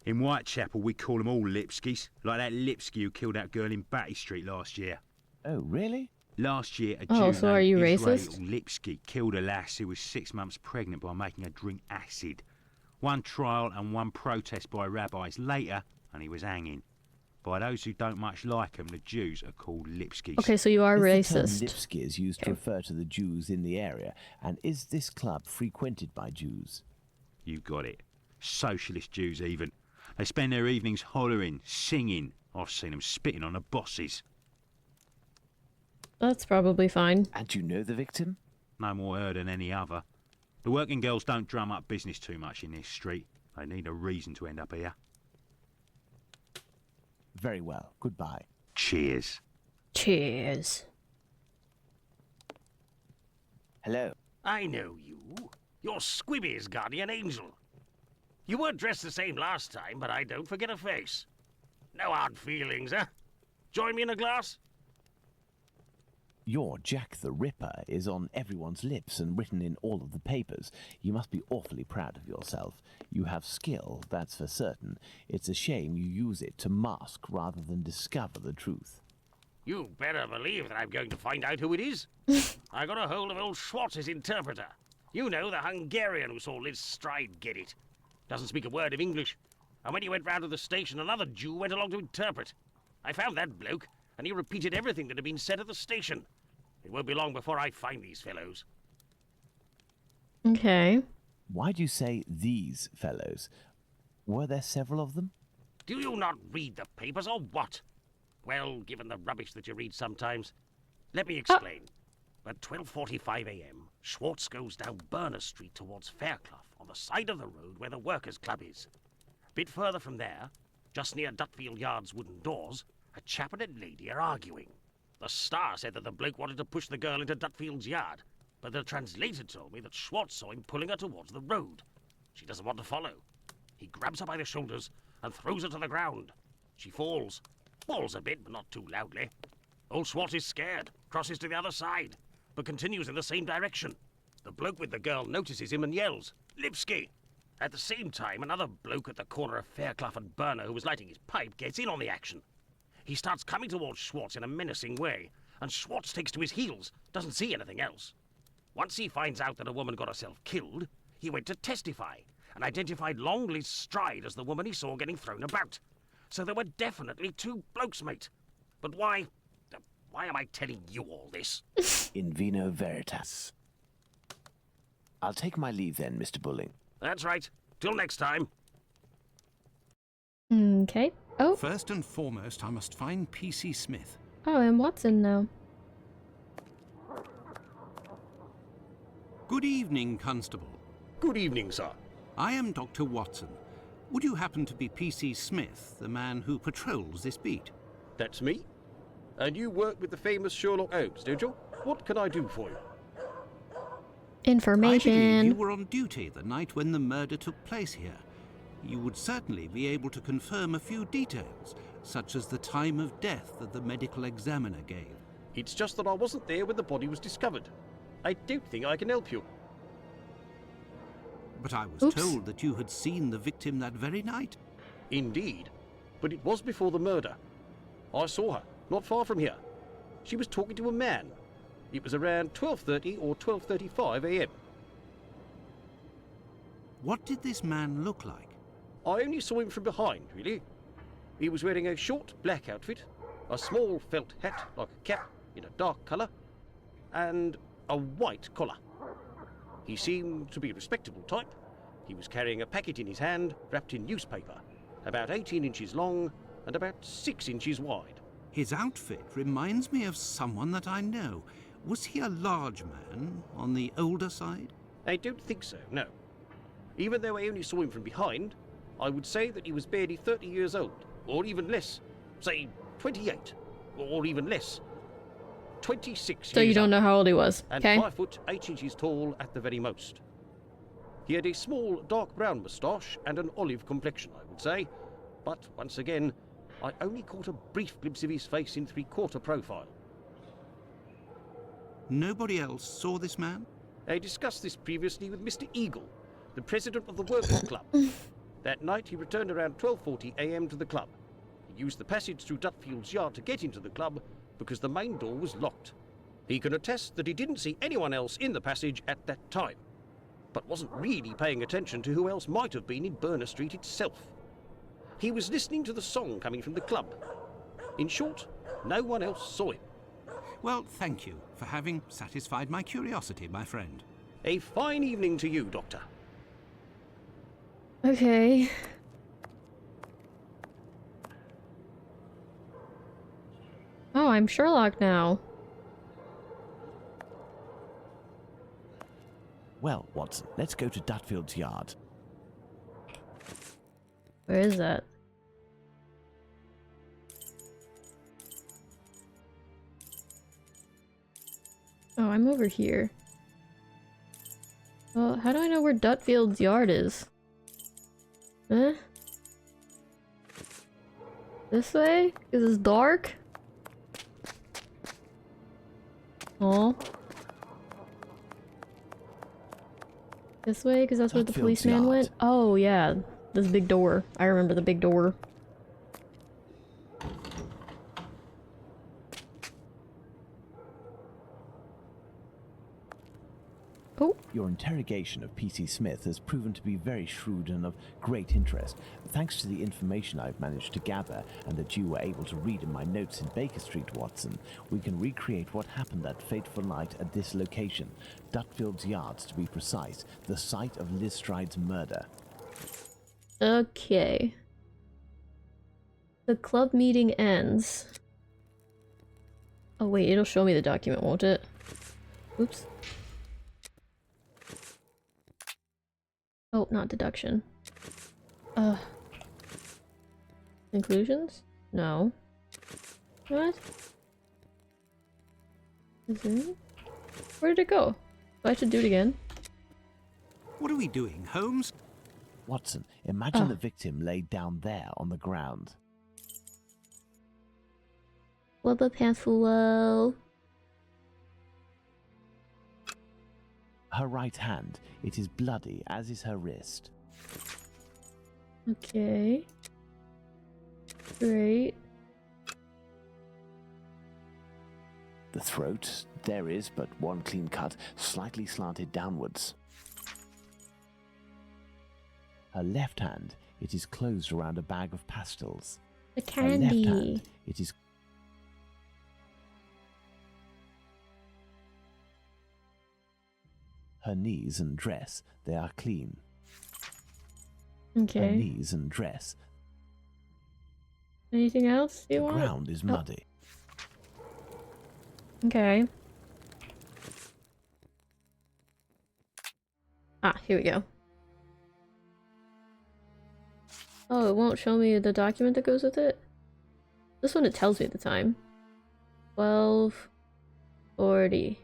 In Whitechapel, we call them all Lipskys, like that Lipsky who killed that girl in Batty Street last year. Oh, really? Last year, a Oh, Jew so are you named Israel racist? Lipsky killed a lass who was 6 months pregnant by making her drink acid. One trial and one protest by rabbis later, and he was hanging. By those who don't much like him, the Jews are called Lipskys. Okay, so you are Is the term racist. Lipsky is used to refer to the Jews in the area, and is this club frequented by Jews? You got it. Socialist Jews, even. They spend their evenings hollering, singing. I've seen them spitting on the bosses. That's probably fine. And you know the victim? No more her than any other. The working girls don't drum up business too much in this street. They need a reason to end up here. Very well. Goodbye. Cheers. Cheers. Hello. I know you. You're Squibby's guardian angel. You weren't dressed the same last time, but I don't forget a face. No hard feelings, huh? Join me in a glass? Your Jack the Ripper is on everyone's lips and written in all of the papers. You must be awfully proud of yourself. You have skill, that's for certain. It's a shame you use it to mask rather than discover the truth. You better believe that I'm going to find out who it is. I got a hold of old Schwartz's interpreter. You know, the Hungarian who saw Liz Stride get it. Doesn't speak a word of English. And when he went round to the station, another Jew went along to interpret. I found that bloke, and he repeated everything that had been said at the station. It won't be long before I find these fellows. Okay. Why do you say these fellows? Were there several of them? Do you not read the papers or what? Well, given the rubbish that you read sometimes. Let me explain. At 12:45 a.m., Schwartz goes down Burner Street towards Fairclough, on the side of the road where the Workers' Club is. A bit further from there, just near Dutfield Yard's wooden doors, a chap and a lady are arguing. The Star said that the bloke wanted to push the girl into Dutfield's yard, but the translator told me that Schwartz saw him pulling her towards the road. She doesn't want to follow. He grabs her by the shoulders and throws her to the ground. She falls a bit, but not too loudly. Old Schwartz is scared, crosses to the other side, but continues in the same direction. The bloke with the girl notices him and yells, "Lipsky!" At the same time, another bloke at the corner of Fairclough and Burner who was lighting his pipe gets in on the action. He starts coming towards Schwartz in a menacing way, and Schwartz takes to his heels, doesn't see anything else. Once he finds out that a woman got herself killed, he went to testify, and identified Long Liz Stride as the woman he saw getting thrown about. So there were definitely two blokes, mate. But why am I telling you all this? In vino veritas. I'll take my leave then, Mr. Bulling. That's right. Till next time. Okay. Oh. First and foremost, I must find P.C. Smith. Oh, and Watson now. Good evening, Constable. Good evening, sir. I am Dr. Watson. Would you happen to be P.C. Smith, the man who patrols this beat? That's me. And you work with the famous Sherlock Holmes, don't you? What can I do for you? Information. I believe you were on duty the night when the murder took place here. You would certainly be able to confirm a few details, such as the time of death that the medical examiner gave. It's just that I wasn't there when the body was discovered. I don't think I can help you. But I was told that you had seen the victim that very night. Indeed. But it was before the murder. I saw her, not far from here. She was talking to a man. It was around 12:30 or 12:35 a.m. What did this man look like? I only saw him from behind, really. He was wearing a short black outfit, a small felt hat like a cap in a dark colour, and a white collar. He seemed to be a respectable type. He was carrying a packet in his hand, wrapped in newspaper, about 18 inches long and about 6 inches wide. His outfit reminds me of someone that I know. Was he a large man, on the older side? I don't think so, no. Even though I only saw him from behind, I would say that he was barely 30 years old, or even less. Say 28, or even less. 26 So you don't know how old he was, and okay? 5 foot 8 inches tall at the very most. He had a small dark brown moustache and an olive complexion, I would say. But once again, I only caught a brief glimpse of his face in three-quarter profile. Nobody else saw this man? I discussed this previously with Mr. Eagle, the president of the Workers' Club. That night he returned around 12:40 a.m. to the club. He used the passage through Dutfield's yard to get into the club because the main door was locked. He can attest that he didn't see anyone else in the passage at that time, but wasn't really paying attention to who else might have been in Burner Street itself. He was listening to the song coming from the club. In short, no one else saw him. Well, thank you for having satisfied my curiosity, my friend. A fine evening to you, Doctor. Okay. Oh, I'm Sherlock now. Well, Watson, let's go to Dutfield's yard. Where is that? Oh, I'm over here. Well, how do I know where Dutfield's yard is? Huh? This way? Because it's dark? Oh. This way? Because that's where the policeman went? Oh, yeah. This big door. I remember the big door. Oh. Your interrogation of P.C. Smith has proven to be very shrewd and of great interest. Thanks to the information I've managed to gather and that you were able to read in my notes in Baker Street, Watson, we can recreate what happened that fateful night at this location, Dutfield's Yards to be precise, the site of Liz Stride's murder. Okay. The club meeting ends. Oh wait, it'll show me the document, won't it? Oops. Oh, not deduction. Conclusions? No. What? Is it? Where did it go? Do I have to do it again? What are we doing, Holmes? Watson, imagine the victim laid down there on the ground. Wubba Pantfulo. Her right hand, it is bloody, as is her wrist. Okay. Great. The throat, there is but one clean cut, slightly slanted downwards. Her left hand, it is closed around a bag of pastils. The Her left candy. hand, it is... Her knees and dress, they are clean. Okay. Her knees and dress. Anything else you want? The ground is muddy. Okay. Ah, here we go. Oh, it won't show me the document that goes with it? This one, it tells me the time. 12:40.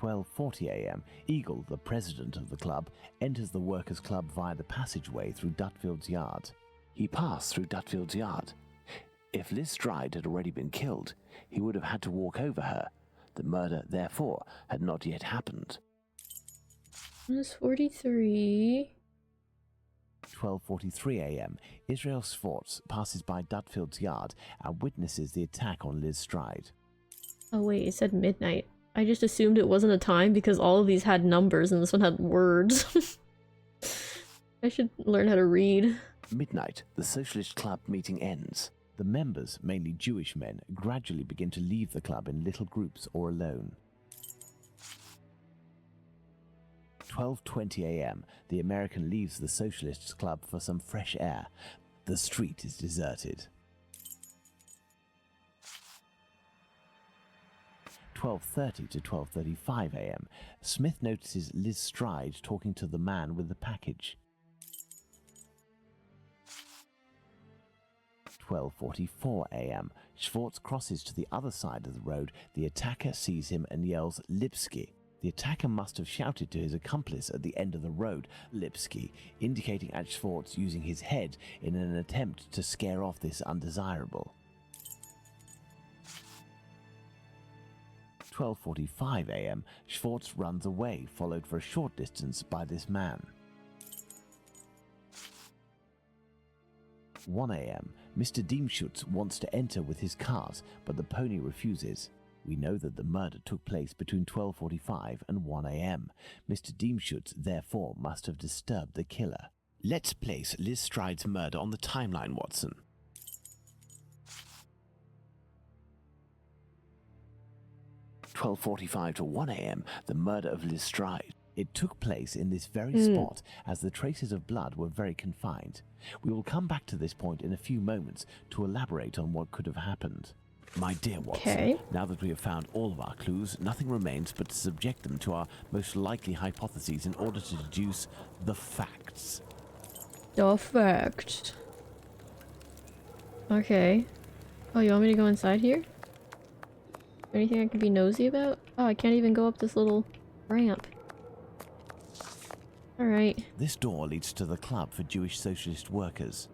12:40 a.m., Eagle, the president of the club, enters the workers' club via the passageway through Dutfield's Yard. He passed through Dutfield's Yard. If Liz Stride had already been killed, he would have had to walk over her. The murder, therefore, had not yet happened. Minus 43. 12:43 a.m., Israel Swartz passes by Dutfield's Yard and witnesses the attack on Liz Stride. Oh wait, it said midnight. I just assumed it wasn't a time because all of these had numbers and this one had words. I should learn how to read. Midnight, the Socialist Club meeting ends. The members, mainly Jewish men, gradually begin to leave the club in little groups or alone. 12:20 a.m., the American leaves the Socialists Club for some fresh air. The street is deserted. 12:30 to 12:35 a.m., Smith notices Liz Stride talking to the man with the package. 12:44 a.m., Schwartz crosses to the other side of the road. The attacker sees him and yells, "Lipsky." The attacker must have shouted to his accomplice at the end of the road, "Lipsky," indicating at Schwartz using his head in an attempt to scare off this undesirable. 12:45 a.m., Schwartz runs away, followed for a short distance by this man. 1 a.m., Mr. Diemschutz wants to enter with his cart, but the pony refuses. We know that the murder took place between 12:45 and 1 a.m. Mr. Diemschutz, therefore, must have disturbed the killer. Let's place Liz Stride's murder on the timeline, Watson. 12:45 to 1 a.m., the murder of Liz Stride. It took place in this very spot, as the traces of blood were very confined. We will come back to this point in a few moments to elaborate on what could have happened. My dear Watson, now that we have found all of our clues, nothing remains but to subject them to our most likely hypotheses in order to deduce the facts. The facts. Okay. Oh, you want me to go inside here? Anything I could be nosy about? Oh, I can't even go up this little ramp. Alright. This door leads to the club for Jewish socialist workers.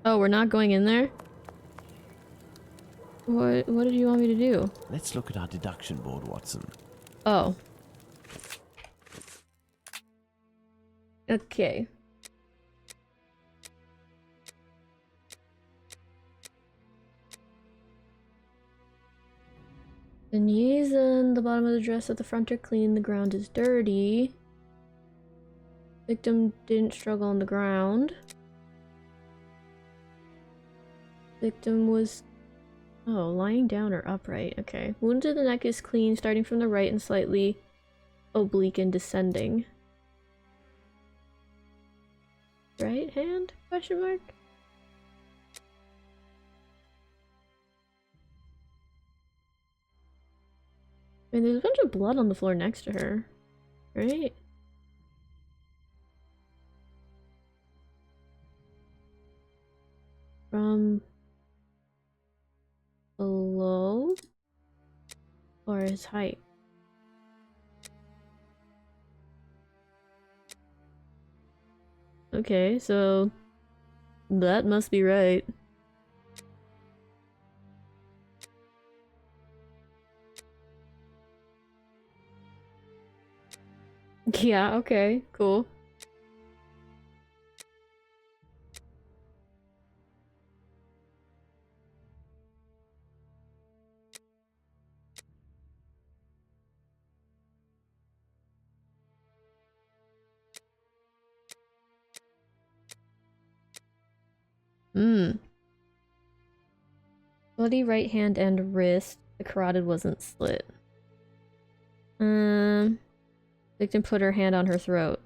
Oh, we're not going in there? What did you want me to do? Let's look at our deduction board, Watson. Oh. Okay. The knees and the bottom of the dress at the front are clean. The ground is dirty. Victim didn't struggle on the ground. Victim was... Oh, lying down or upright. Okay. Wound to the neck is clean, starting from the right and slightly oblique and descending. Right hand? Question mark? I mean, there's a bunch of blood on the floor next to her. Right? From below? Or his height? Okay, so that must be right. Yeah, okay, cool. Bloody right hand and wrist. The carotid wasn't slit. Victim put her hand on her throat.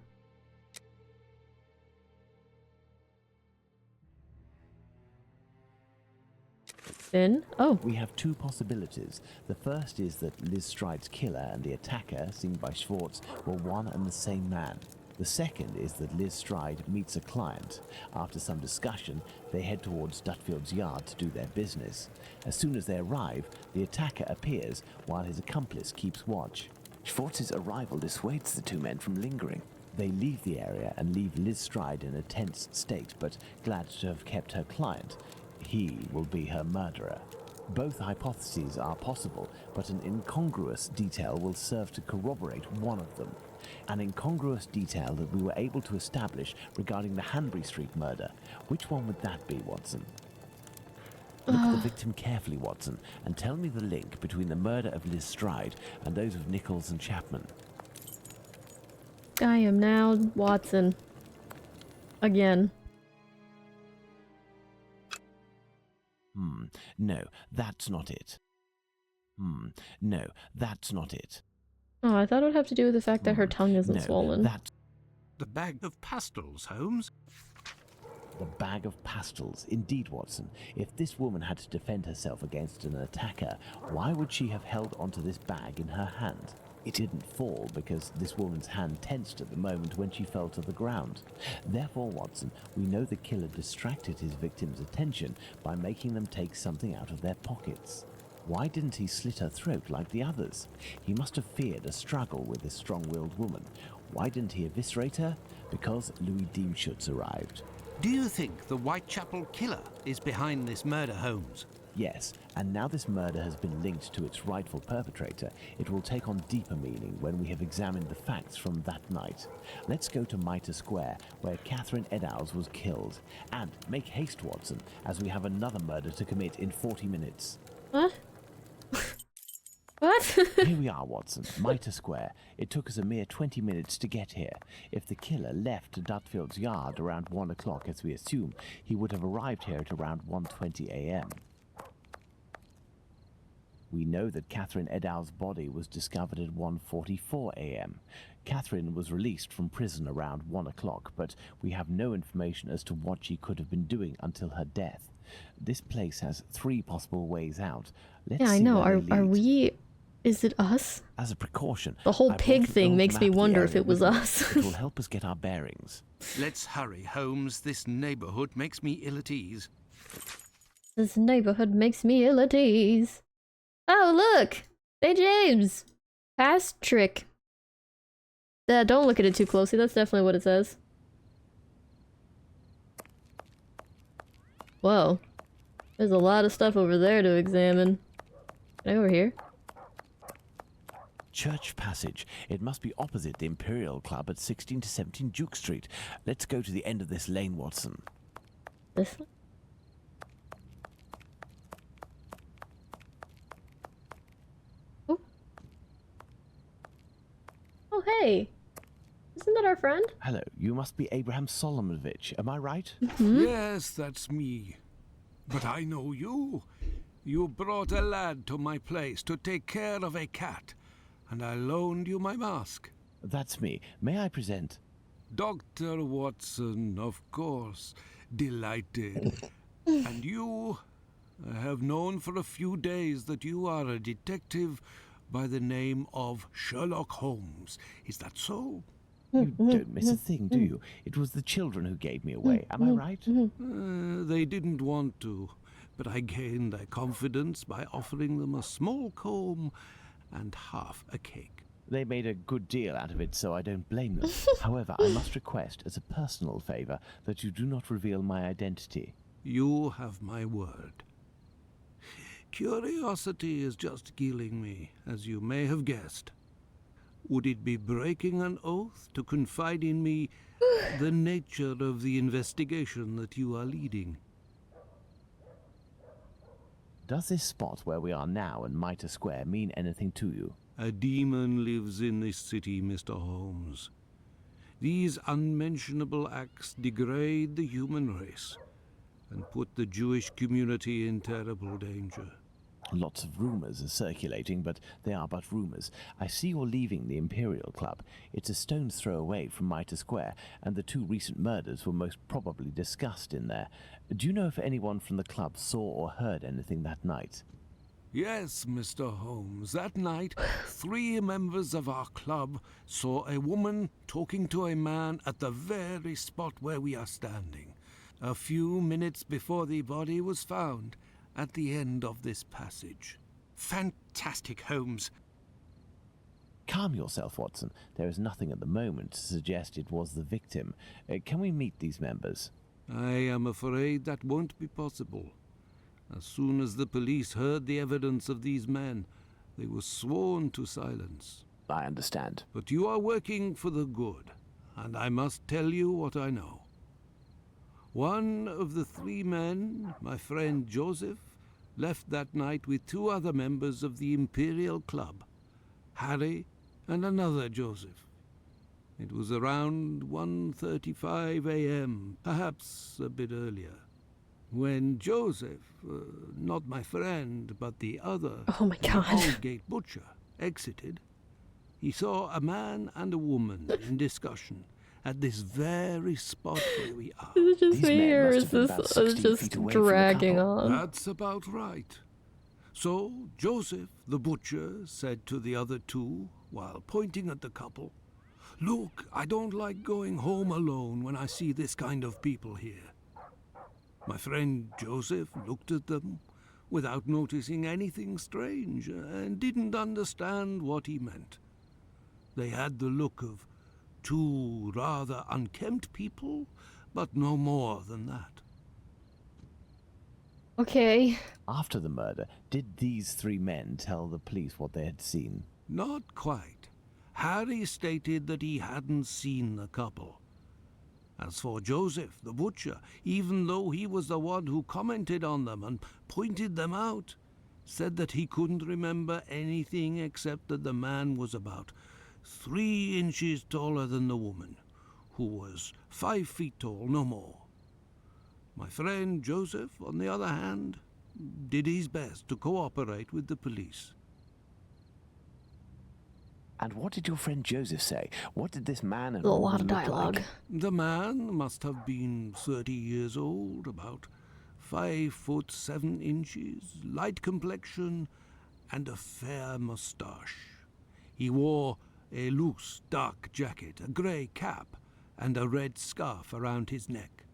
Then? Oh. We have two possibilities. The first is that Liz Stride's killer and the attacker, seen by Schwartz, were one and the same man. The second is that Liz Stride meets a client. After some discussion, they head towards Dutfield's yard to do their business. As soon as they arrive, the attacker appears while his accomplice keeps watch. Schwartz's arrival dissuades the two men from lingering. They leave the area and leave Liz Stride in a tense state, but glad to have kept her client. He will be her murderer. Both hypotheses are possible, but an incongruous detail will serve to corroborate one of them. An incongruous detail that we were able to establish regarding the Hanbury Street murder. Which one would that be, Watson? Look at the victim carefully, Watson, and tell me the link between the murder of Liz Stride and those of Nichols and Chapman. I am now Watson. Again. No, that's not it. No, that's not it. Oh, I thought it would have to do with the fact that her tongue isn't swollen. That's The bag of pastels, Holmes. the bag of pastels. Indeed, Watson. If this woman had to defend herself against an attacker, why would she have held onto this bag in her hand? It didn't fall because this woman's hand tensed at the moment when she fell to the ground. Therefore, Watson, we know the killer distracted his victim's attention by making them take something out of their pockets. Why didn't he slit her throat like the others? He must have feared a struggle with this strong-willed woman. Why didn't he eviscerate her? Because Louis Diemschutz arrived. Do you think the Whitechapel killer is behind this murder, Holmes? Yes, and now this murder has been linked to its rightful perpetrator, it will take on deeper meaning when we have examined the facts from that night. Let's go to Mitre Square, where Catherine Eddowes was killed. And make haste, Watson, as we have another murder to commit in 40 minutes. What? What? Here we are, Watson, Mitre Square. It took us a mere 20 minutes to get here. If the killer left Dutfield's yard around 1 o'clock, as we assume, he would have arrived here at around 1:20 a.m. We know that Catherine Eddowes' body was discovered at 1:44 a.m. Catherine was released from prison around 1 o'clock, but we have no information as to what she could have been doing until her death. This place has 3 possible ways out. Let's yeah, I see know. where they Are lead. we... Is it us? As a precaution, The whole I pig brought an thing old makes me map of the wonder if area it was with me. us. It will help us get our bearings. Let's hurry, Holmes. This neighborhood makes me ill at ease. This neighborhood makes me ill at ease. Oh, look! Hey, James! Pass trick. Don't look at it too closely. That's definitely what it says. Whoa. There's a lot of stuff over there to examine. Can I go over here? Church Passage. It must be opposite the Imperial Club at 16 to 17 Duke Street. Let's go to the end of this lane, Watson. This one? Oh. Oh, hey. Isn't that our friend? Hello, you must be Abraham Solomonovich, am I right? Yes, that's me. But I know you. You brought a lad to my place to take care of a cat, and I loaned you my mask. That's me. May I present? Dr. Watson, of course. Delighted. And you? I have known for a few days that you are a detective by the name of Sherlock Holmes. Is that so? You don't miss a thing, do you? It was the children who gave me away. Am I right? They didn't want to, but I gained their confidence by offering them a small comb and half a cake. They made a good deal out of it, so I don't blame them. However, I must request, as a personal favor, that you do not reveal my identity. You have my word. Curiosity is just killing me, as you may have guessed. Would it be breaking an oath to confide in me the nature of the investigation that you are leading? Does this spot where we are now in Mitre Square mean anything to you? A demon lives in this city, Mr. Holmes. These unmentionable acts degrade the human race and put the Jewish community in terrible danger. Lots of rumors are circulating, but they are but rumors. I see you're leaving the Imperial Club. It's a stone's throw away from Mitre Square, and the two recent murders were most probably discussed in there. Do you know if anyone from the club saw or heard anything that night? Yes, Mr. Holmes. That night, 3 members of our club saw a woman talking to a man at the very spot where we are standing, a few minutes before the body was found at the end of this passage. Fantastic, Holmes. Calm yourself, Watson. There is nothing at the moment to suggest it was the victim. Can we meet these members? I am afraid that won't be possible. As soon as the police heard the evidence of these men, they were sworn to silence. I understand. But you are working for the good, and I must tell you what I know. One of the 3 men, my friend Joseph, left that night with 2 other members of the Imperial Club, Harry and another Joseph. It was around 1:35 a.m., perhaps a bit earlier, when Joseph, not my friend, but the other, Oh my God. the Old Gate butcher, exited. He saw a man and a woman in discussion at this very spot where we are. Is it just These me, men or must is have been this about 16 just feet away from the dragging couple. on? That's about right. So Joseph, the butcher, said to the other 2, while pointing at the couple, "Look, I don't like going home alone when I see this kind of people here." My friend Joseph looked at them without noticing anything strange and didn't understand what he meant. They had the look of 2 rather unkempt people, but no more than that. Okay. After the murder, did these 3 men tell the police what they had seen? Not quite. Harry stated that he hadn't seen the couple. As for Joseph, the butcher, even though he was the one who commented on them and pointed them out, said that he couldn't remember anything except that the man was about 3 inches taller than the woman, who was 5 feet tall, no more. My friend Joseph, on the other hand, did his best to cooperate with the police. And what did your friend Joseph say? What did this man and A lot of woman look dialogue. like? The man must have been 30 years old, about 5'7", light complexion, and a fair moustache. He wore a loose, dark jacket, a grey cap, and a red scarf around his neck.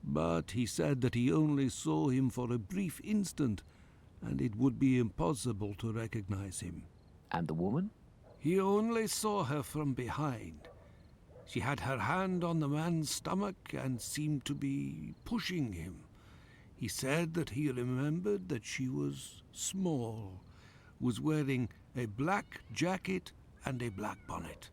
But he said that he only saw him for a brief instant, and it would be impossible to recognize him. And the woman? He only saw her from behind. She had her hand on the man's stomach and seemed to be pushing him. He said that he remembered that she was small, was wearing a black jacket and a black bonnet.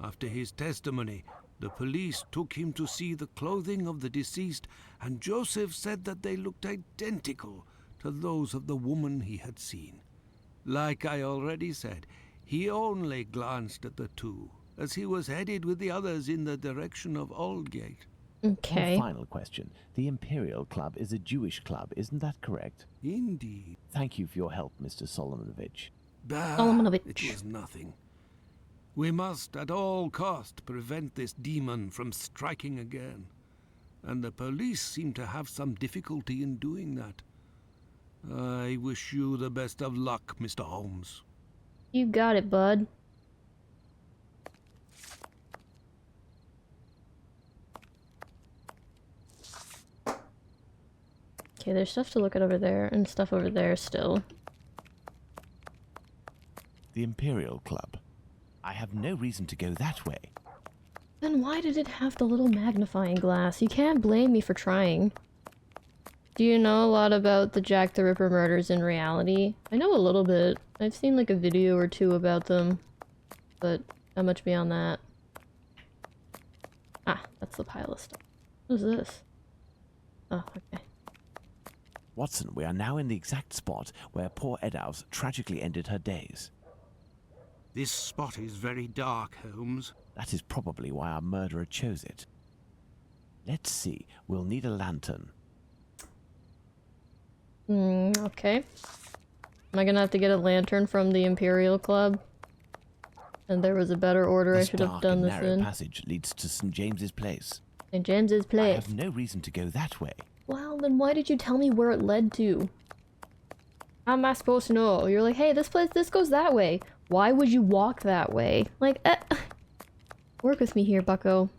After his testimony, the police took him to see the clothing of the deceased, and Joseph said that they looked identical to those of the woman he had seen. Like I already said, he only glanced at the two, as he was headed with the others in the direction of Aldgate. Okay. One final question. The Imperial Club is a Jewish club, isn't that correct? Indeed. Thank you for your help, Mr. Solomonovich. It was nothing. We must at all cost prevent this demon from striking again. And the police seem to have some difficulty in doing that. I wish you the best of luck, Mr. Holmes. You got it, bud. Okay, there's stuff to look at over there, and stuff over there still. The Imperial Club. I have no reason to go that way. Then why did it have the little magnifying glass? You can't blame me for trying. Do you know a lot about the Jack the Ripper murders in reality? I know a little bit. I've seen like a video or two about them, but not much beyond that. Ah, that's the pile of stuff. What is this? Oh, okay. Watson, we are now in the exact spot where poor Eddowes tragically ended her days. This spot is very dark, Holmes. That is probably why our murderer chose it. Let's see, we'll need a lantern. Okay. Am I gonna have to get a lantern from the Imperial Club? And there was a better order I should have done this in. This dark and narrow passage leads to St. James's Place. St. James's Place. I have no reason to go that way. Well, then why did you tell me where it led to? How am I supposed to know? You're like, hey, this goes that way. Why would you walk that way? Like, work with me here, bucko.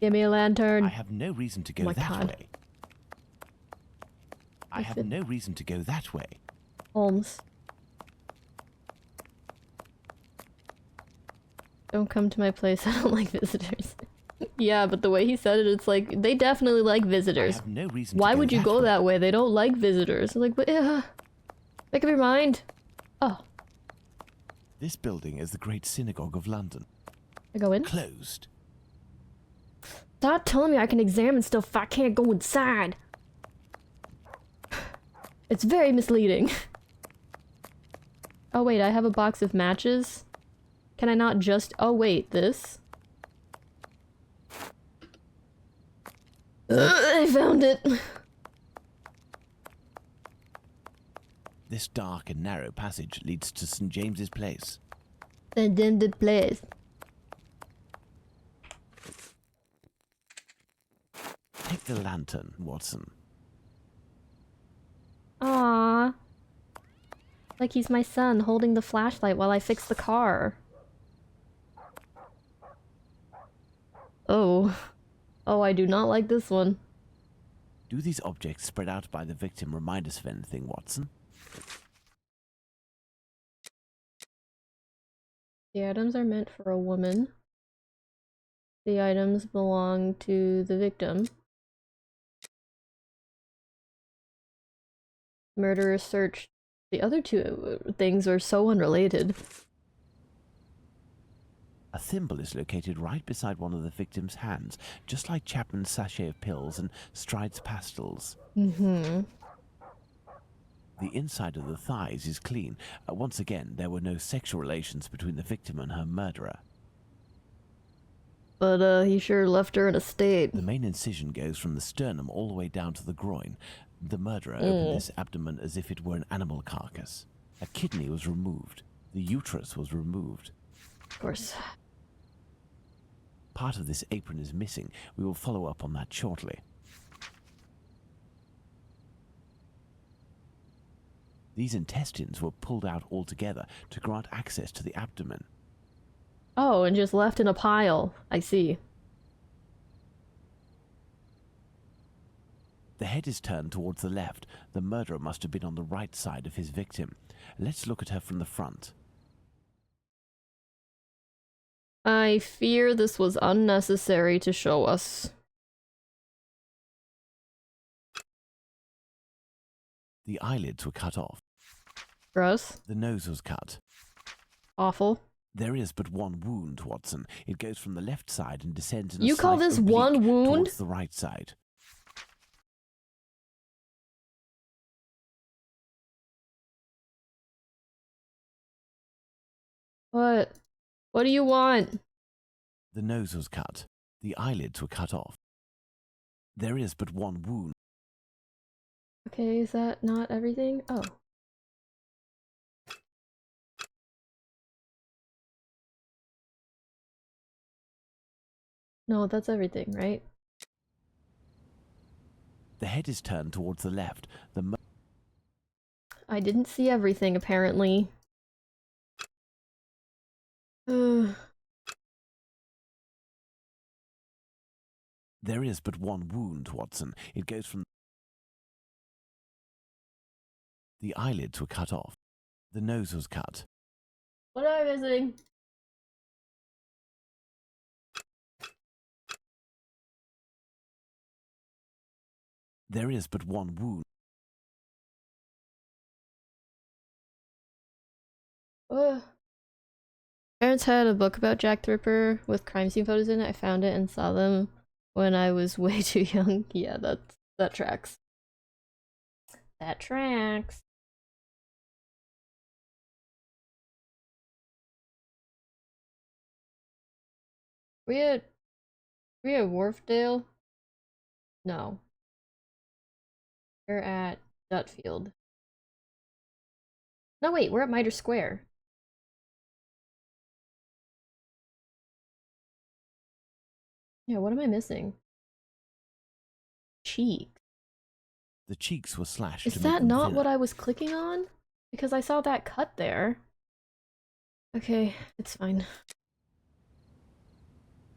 Give me a lantern. I have no reason to go that way. I have no reason to go that way. Holmes. Don't come to my place, I don't like visitors. Yeah, but the way he said it, it's like, they definitely like visitors. I have no reason Why to go would you that go way. that way? They don't like visitors. Like, but, make up your mind. Oh. This building is the Great Synagogue of London. I go in? Closed. Stop telling me I can examine stuff if I can't go inside. It's very misleading. Oh wait, I have a box of matches. Can I not just... Oh wait, this? I found it. This dark and narrow passage leads to St. James's Place. St. James's Place. Take the lantern, Watson. Aww. Like he's my son holding the flashlight while I fix the car. Oh. Oh, I do not like this one. Do these objects spread out by the victim remind us of anything, Watson? The items are meant for a woman. The items belong to the victim. Murderer searched. The other two things are so unrelated. A thimble is located right beside one of the victim's hands, just like Chapman's sachet of pills and Stride's pastils. Mm-hmm. The inside of the thighs is clean. Once again, there were no sexual relations between the victim and her murderer. But, he sure left her in a state. The main incision goes from the sternum all the way down to the groin. The murderer opened this abdomen as if it were an animal carcass. A kidney was removed. The uterus was removed. Of course. Part of this apron is missing. We will follow up on that shortly. These intestines were pulled out altogether to grant access to the abdomen. Oh, and just left in a pile. I see. The head is turned towards the left. The murderer must have been on the right side of his victim. Let's look at her from the front. I fear this was unnecessary to show us. The eyelids were cut off. Gross. The nose was cut. Awful. There is but one wound, Watson. It goes from the left side and descends in a You call slight this oblique one wound? towards the right side. What? What do you want? The nose was cut. The eyelids were cut off. There is but one wound. Okay, is that not everything? Oh. No, that's everything, right? The head is turned towards the left. I didn't see everything, apparently. There is but one wound, Watson. It goes from... The eyelids were cut off. The nose was cut. What am I missing? There is but one wound. Parents had a book about Jack the Ripper with crime scene photos in it. I found it and saw them when I was way too young. Yeah, that tracks. That tracks. We at Wharfdale? No. We're at Dutfield. No, wait, we're at Mitre Square. Yeah, what am I missing? Cheek. The cheeks were slashed. Is that not what I was clicking on? Because I saw that cut there. Okay, it's fine.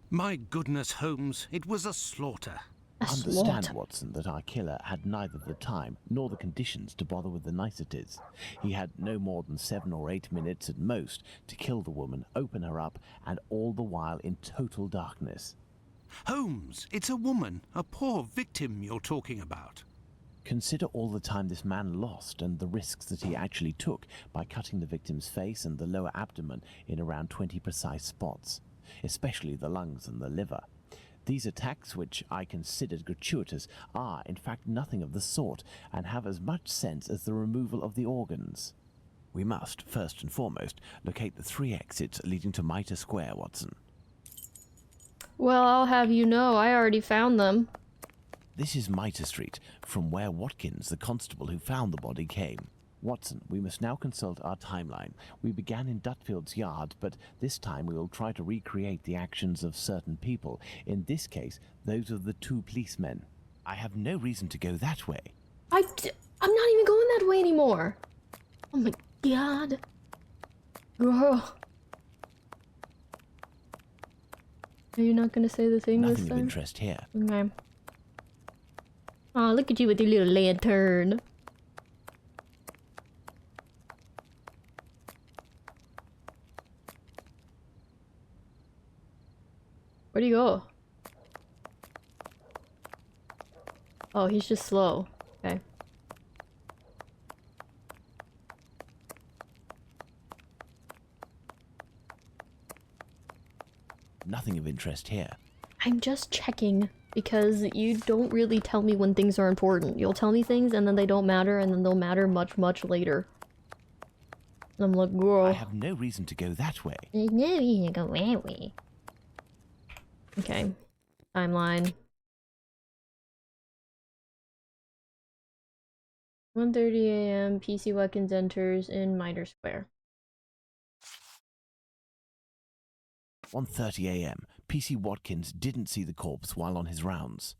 My goodness, Holmes, it was a slaughter. Understand, Watson, that our killer had neither the time nor the conditions to bother with the niceties. He had no more than 7 or 8 minutes at most to kill the woman, open her up, and all the while in total darkness. Holmes, it's a woman, a poor victim you're talking about. Consider all the time this man lost and the risks that he actually took by cutting the victim's face and the lower abdomen in around 20 precise spots, especially the lungs and the liver. These attacks, which I considered gratuitous, are in fact nothing of the sort and have as much sense as the removal of the organs. We must, first and foremost, locate the 3 exits leading to Mitre Square, Watson. Well, I'll have you know, I already found them. This is Mitre Street, from where Watkins, the constable who found the body, came. Watson, we must now consult our timeline. We began in Dutfield's yard, but this time we will try to recreate the actions of certain people, in this case, those of the 2 policemen. I have no reason to go that way. I'm not even going that way anymore. Oh my god. Girl. Are you not gonna say the thing this time? Nothing of interest here. Okay. Aw, look at you with your little lantern. Where'd he go? Oh, he's just slow. Okay. Nothing of interest here. I'm just checking because you don't really tell me when things are important. You'll tell me things and then they don't matter and then they'll matter much, much later. And I'm like, girl. I have no reason to go that way. There's no reason to go that way. Okay. Timeline. 1:30 a.m. PC Watkins enters in Mitre Square. 1:30 a.m. PC Watkins didn't see the corpse while on his rounds.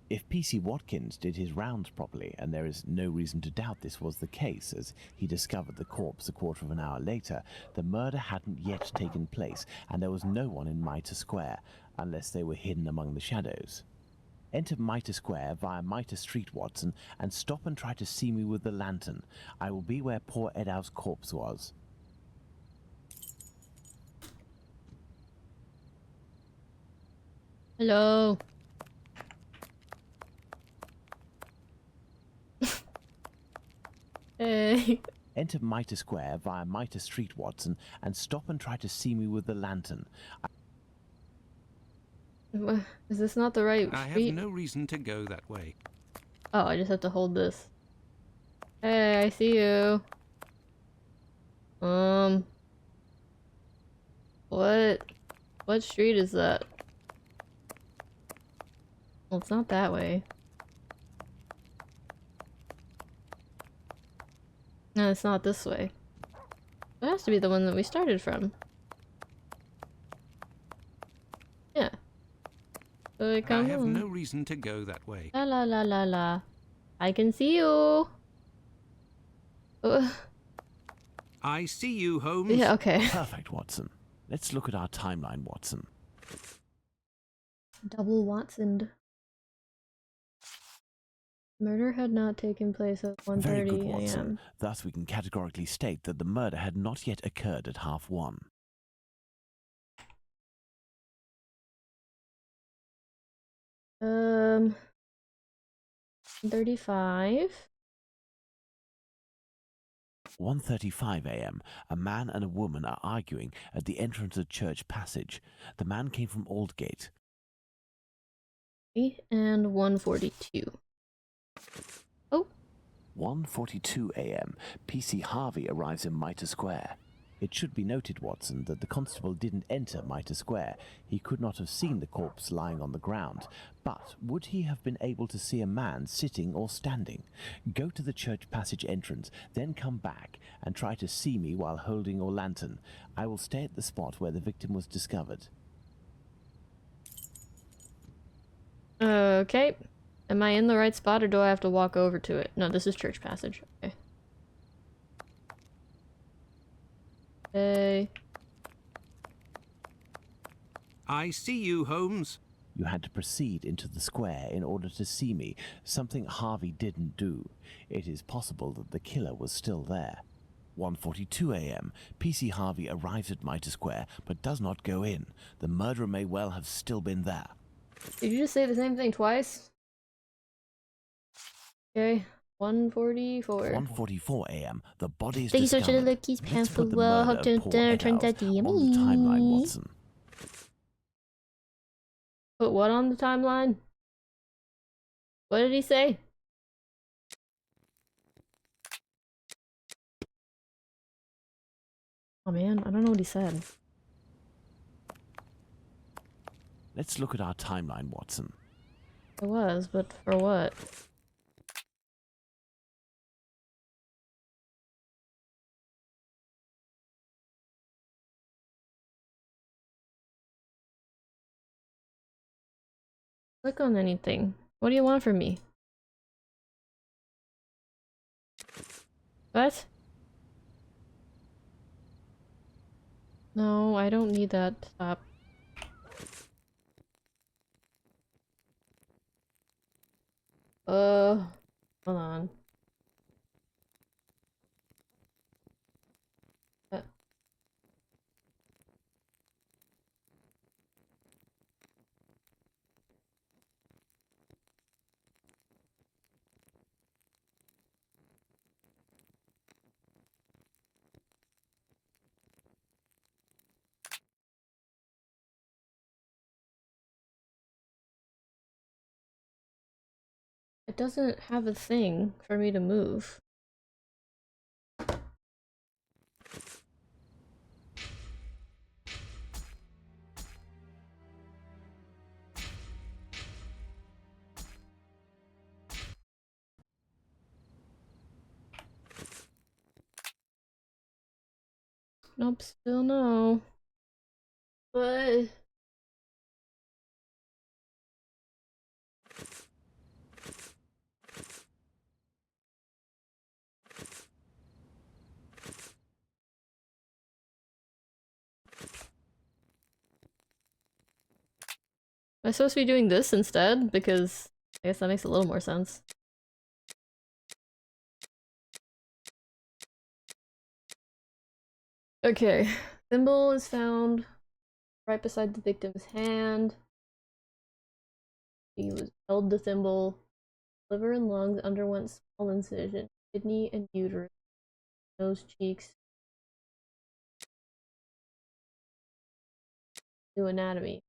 If PC Watkins did his rounds properly, and there is no reason to doubt this was the case, as he discovered the corpse a quarter of an hour later, the murder hadn't yet taken place, and there was no one in Mitre Square, unless they were hidden among the shadows. Enter Mitre Square via Mitre Street, Watson, and stop and try to see me with the lantern. I will be where poor Edow's corpse was. Hello. Hey. Enter Mitre Square via Mitre Street, Watson, and stop and try to see me with the lantern. Is this not the right I have street? no reason to go that way. Oh, I just have to hold this. Hey, I see you. What street is that? Well, it's not that way. No, it's not this way. It has to be the one that we started from. Yeah. So we come I have on. no reason to go that way. La la la la la. I can see you. Ugh. I see you, Holmes. Yeah, okay. Perfect, Watson. Let's look at our timeline, Watson. Double Watson. Murder had not taken place at Very good, 1:30 Watson. a.m. Thus we can categorically state that the murder had not yet occurred at 1:30. 35. 1:35 a.m. A man and a woman are arguing at the entrance of Church Passage. The man came from Aldgate. And 1:42. Oh. 1:42 a.m. PC Harvey arrives in Mitre Square. It should be noted, Watson, that the constable didn't enter Mitre Square. He could not have seen the corpse lying on the ground. But would he have been able to see a man sitting or standing? Go to the Church Passage entrance, then come back and try to see me while holding your lantern. I will stay at the spot where the victim was discovered. Okay. Am I in the right spot or do I have to walk over to it? No, this is Church Passage. Okay. Hey. I see you, Holmes. You had to proceed into the square in order to see me, something Harvey didn't do. It is possible that the killer was still there. 1:42 a.m. PC Harvey arrives at Mitre Square, but does not go in. The murderer may well have still been there. Did you just say the same thing twice? Okay. 1:44. 1:44 a.m. The body is Thank you so much for the discovered. luckies, Let's pants put the well. murder Hope of Paul dinner turns out Eddowes yummy. on the timeline, Watson. Put what on the timeline? What did he say? Oh man, I don't know what he said. Let's look at our timeline, Watson. It was, but for what? Click on anything. What do you want from me? What? No, I don't need that. Stop. Hold on. It doesn't have a thing for me to move. Nope, still no. But am I supposed to be doing this instead? Because I guess that makes a little more sense. Okay, symbol is found right beside the victim's hand. He was held the thimble. Liver and lungs underwent small incision. Kidney and uterus. Nose, cheeks. New anatomy.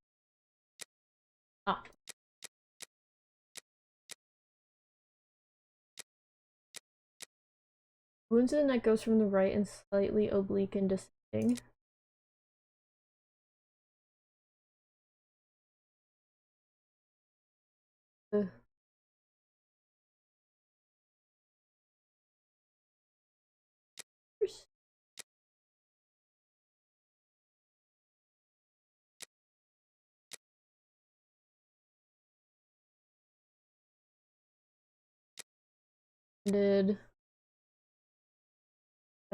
Ah. Wounds in the neck goes from the right and slightly oblique and descending. Did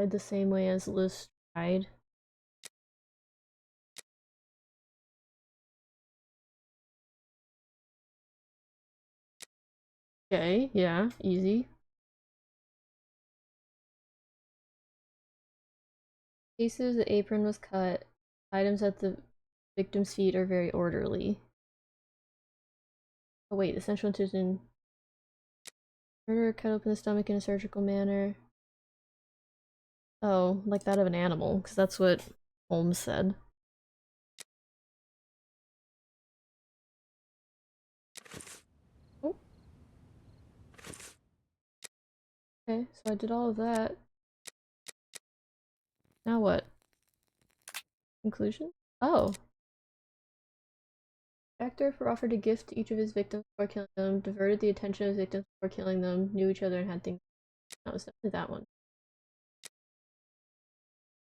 the same way as Liz tried. Okay, yeah, easy. Cases, the apron was cut. Items at the victim's feet are very orderly. Oh wait, essential incision. Murderer cut open the stomach in a surgical manner. Oh, like that of an animal, because that's what Holmes said. Oh. Okay, so I did all of that. Now what? Conclusion? Oh. Actor offered a gift to each of his victims before killing them, diverted the attention of his victims before killing them, knew each other and had things. That was definitely that one.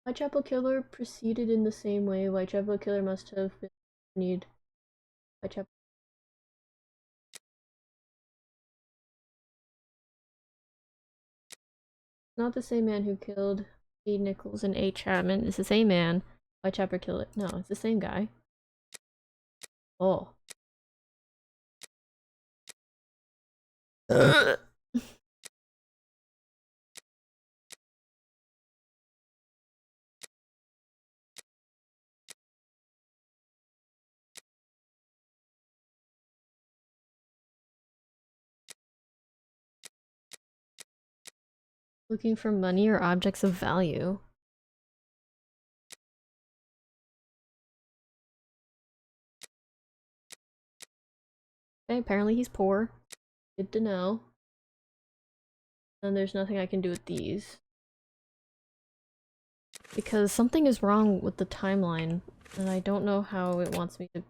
Whitechapel Killer proceeded in the same way. Whitechapel Killer must have been accompanied. Whitechapel. Not the same man who killed A. Nichols and A. Chapman. It's the same man. Whitechapel Killer. No, it's the same guy. Oh. Looking for money or objects of value. Okay, apparently he's poor. Good to know. And there's nothing I can do with these. Because something is wrong with the timeline, and I don't know how it wants me to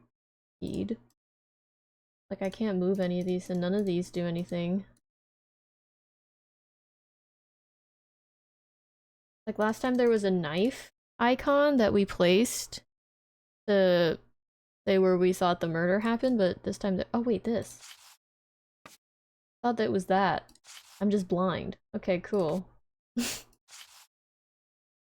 feed. Like, I can't move any of these, and none of these do anything. Like, last time there was a knife icon that we placed to say where we thought the murder happened, but this time oh wait, this. I thought that was that. I'm just blind. Okay, cool.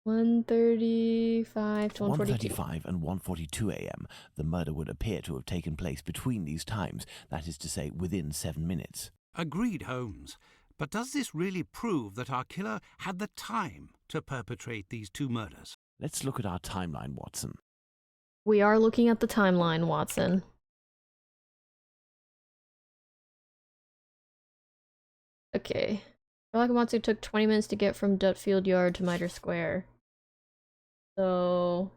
1:35 to 1:42. 1:35 and 1:42 a.m. The murder would appear to have taken place between these times, that is to say, within 7 minutes. Agreed, Holmes. But does this really prove that our killer had the time to perpetrate these two murders? Let's look at our timeline, Watson. We are looking at the timeline, Watson. Okay. Sherlock Matsu took 20 minutes to get from Dutfield Yard to Mitre Square. So...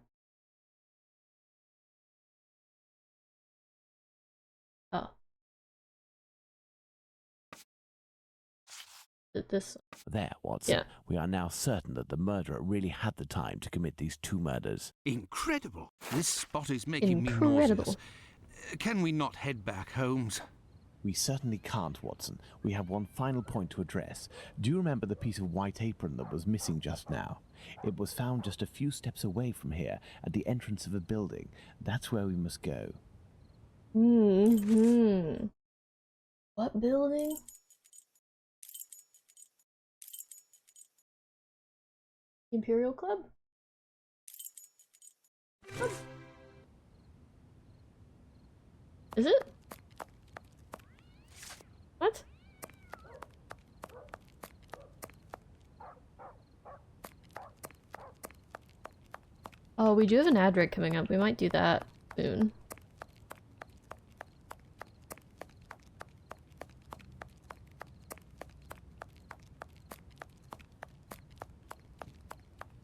Oh. This... There, Watson. Yeah. We are now certain that the murderer really had the time to commit these two murders. Incredible! This spot is making me nauseous. Can we not head back, Holmes? We certainly can't, Watson. We have one final point to address. Do you remember the piece of white apron that was missing just now? It was found just a few steps away from here, at the entrance of a building. That's where we must go. Mm-hmm. What building? Imperial Club? Is it? What? Oh, we do have an ad break coming up. We might do that soon.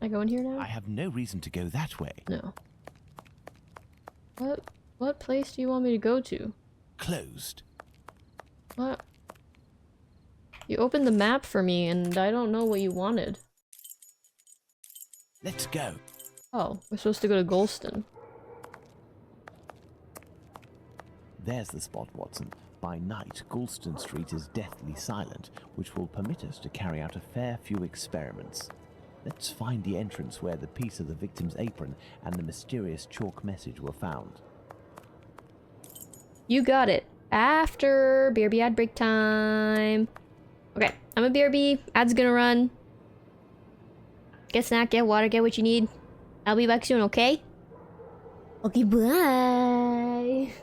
I go in here now? I have no reason to go that way. No. What place do you want me to go to? Closed. What? You opened the map for me and I don't know what you wanted. Let's go. Oh, we're supposed to go to Golston. There's the spot, Watson. By night, Goulston Street is deathly silent, which will permit us to carry out a fair few experiments. Let's find the entrance where the piece of the victim's apron and the mysterious chalk message were found. You got it. After BRB ad break time. Okay, I'm a BRB. Ad's gonna run. Get snack, get water, get what you need. I'll be back soon, okay? Okay, bye.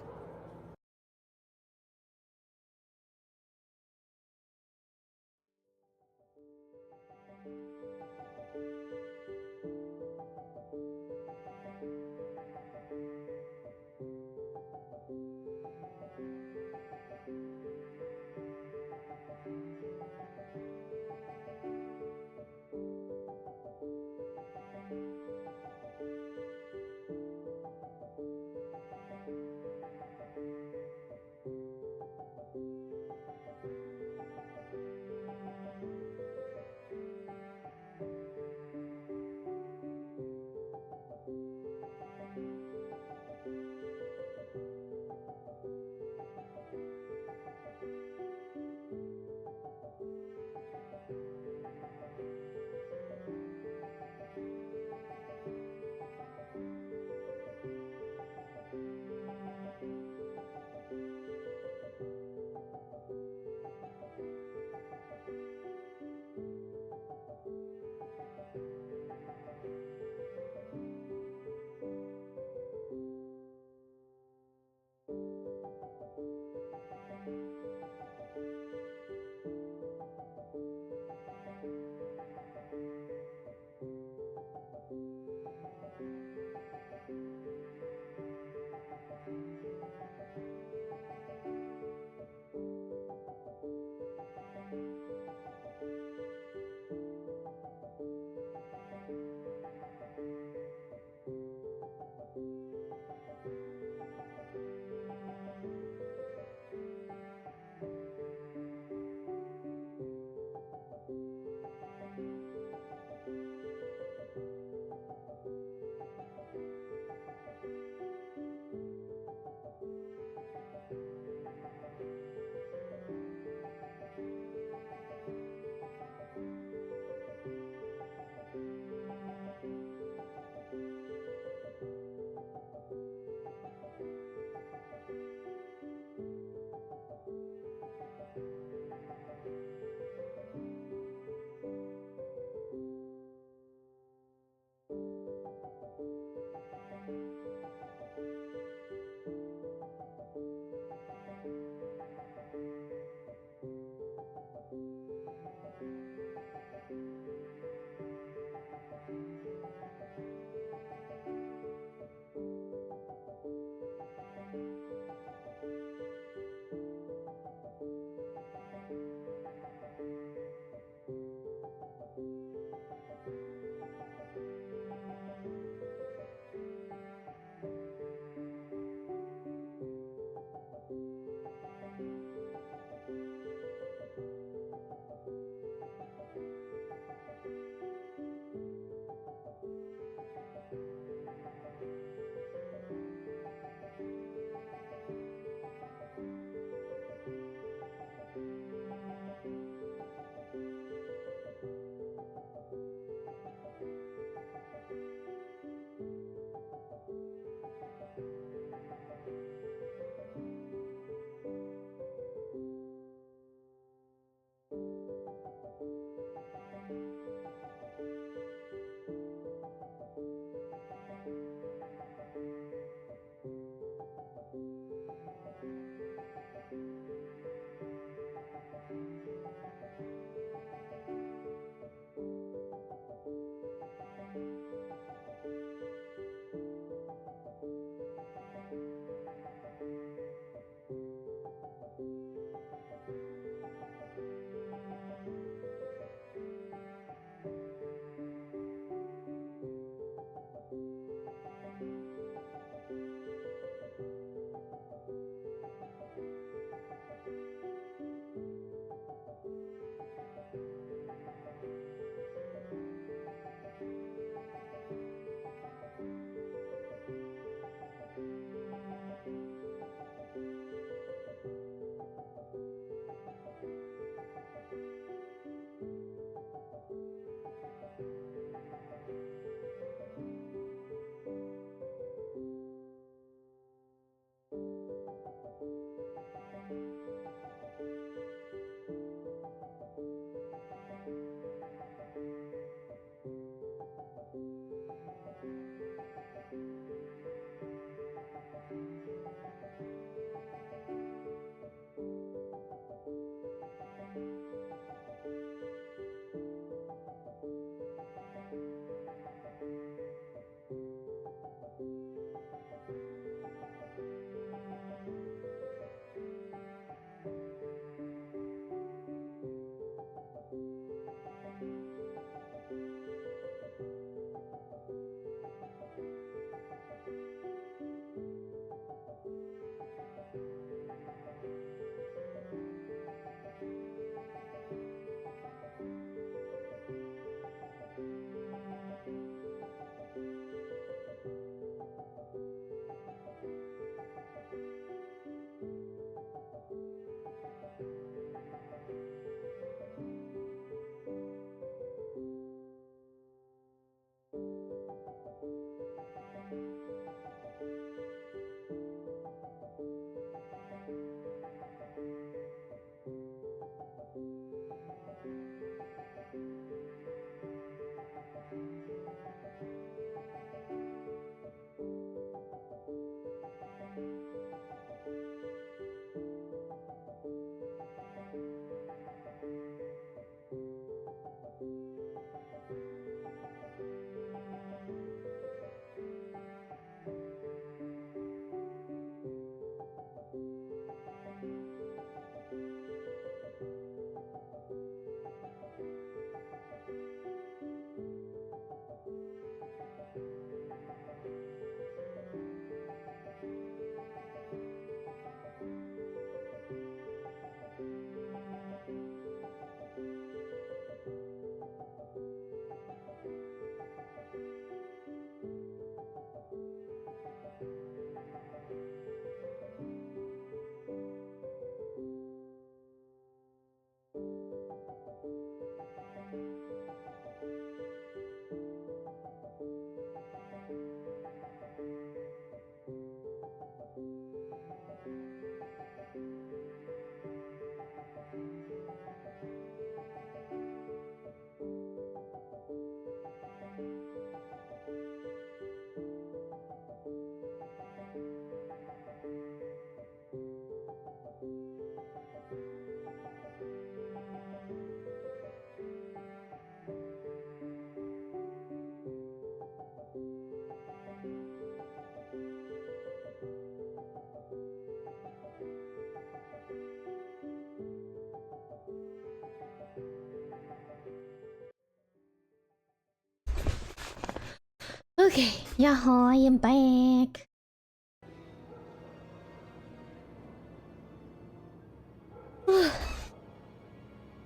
Okay, yeah, I am back.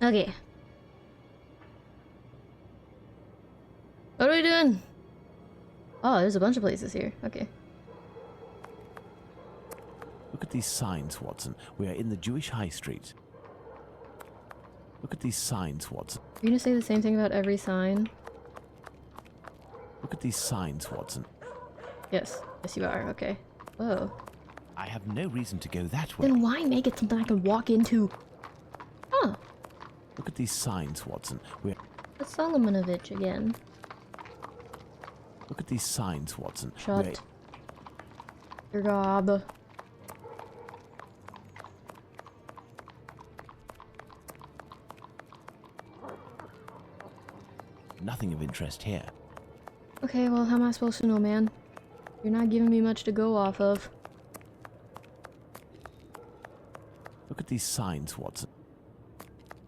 Okay. What are we doing? Oh, there's a bunch of places here. Okay. Look at these signs, Watson. We are in the Jewish High Street. Look at these signs, Watson. Are you gonna say the same thing about every sign? Look at these signs, Watson. Yes. Yes, you are. Okay. Whoa. I have no reason to go that way. Then why make it something I can walk into? Huh. Look at these signs, Watson. We're... It's Solomonovich again. Look at these signs, Watson. Shut your gob. Nothing of interest here. Okay, well, how am I supposed to know, man? You're not giving me much to go off of. Look at these signs, Watson.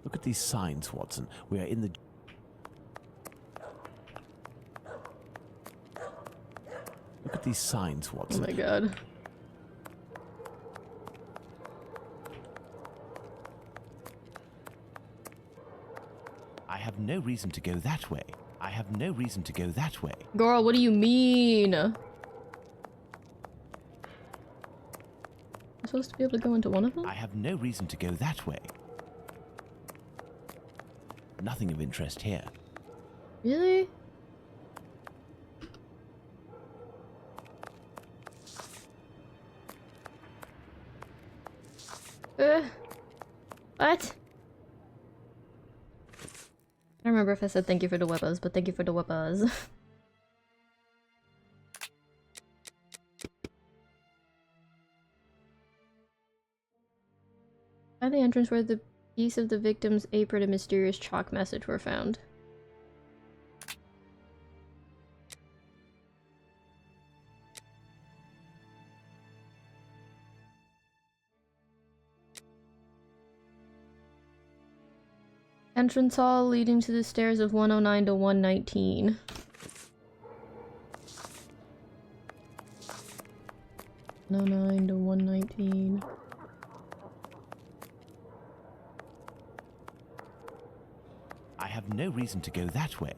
Look at these signs, Watson. We are in the... Look at these signs, Watson. Oh my god. I have no reason to go that way. I have no reason to go that way. Girl, what do you mean? I'm supposed to be able to go into one of them? I have no reason to go that way. Nothing of interest here. Really? What? I don't remember if I said thank you for the weapons, but thank you for the weapons. Find the entrance where the piece of the victim's apron and mysterious chalk message were found. Entrance hall leading to the stairs of 109 to 119. No 9 to 119. I have no reason to go that way.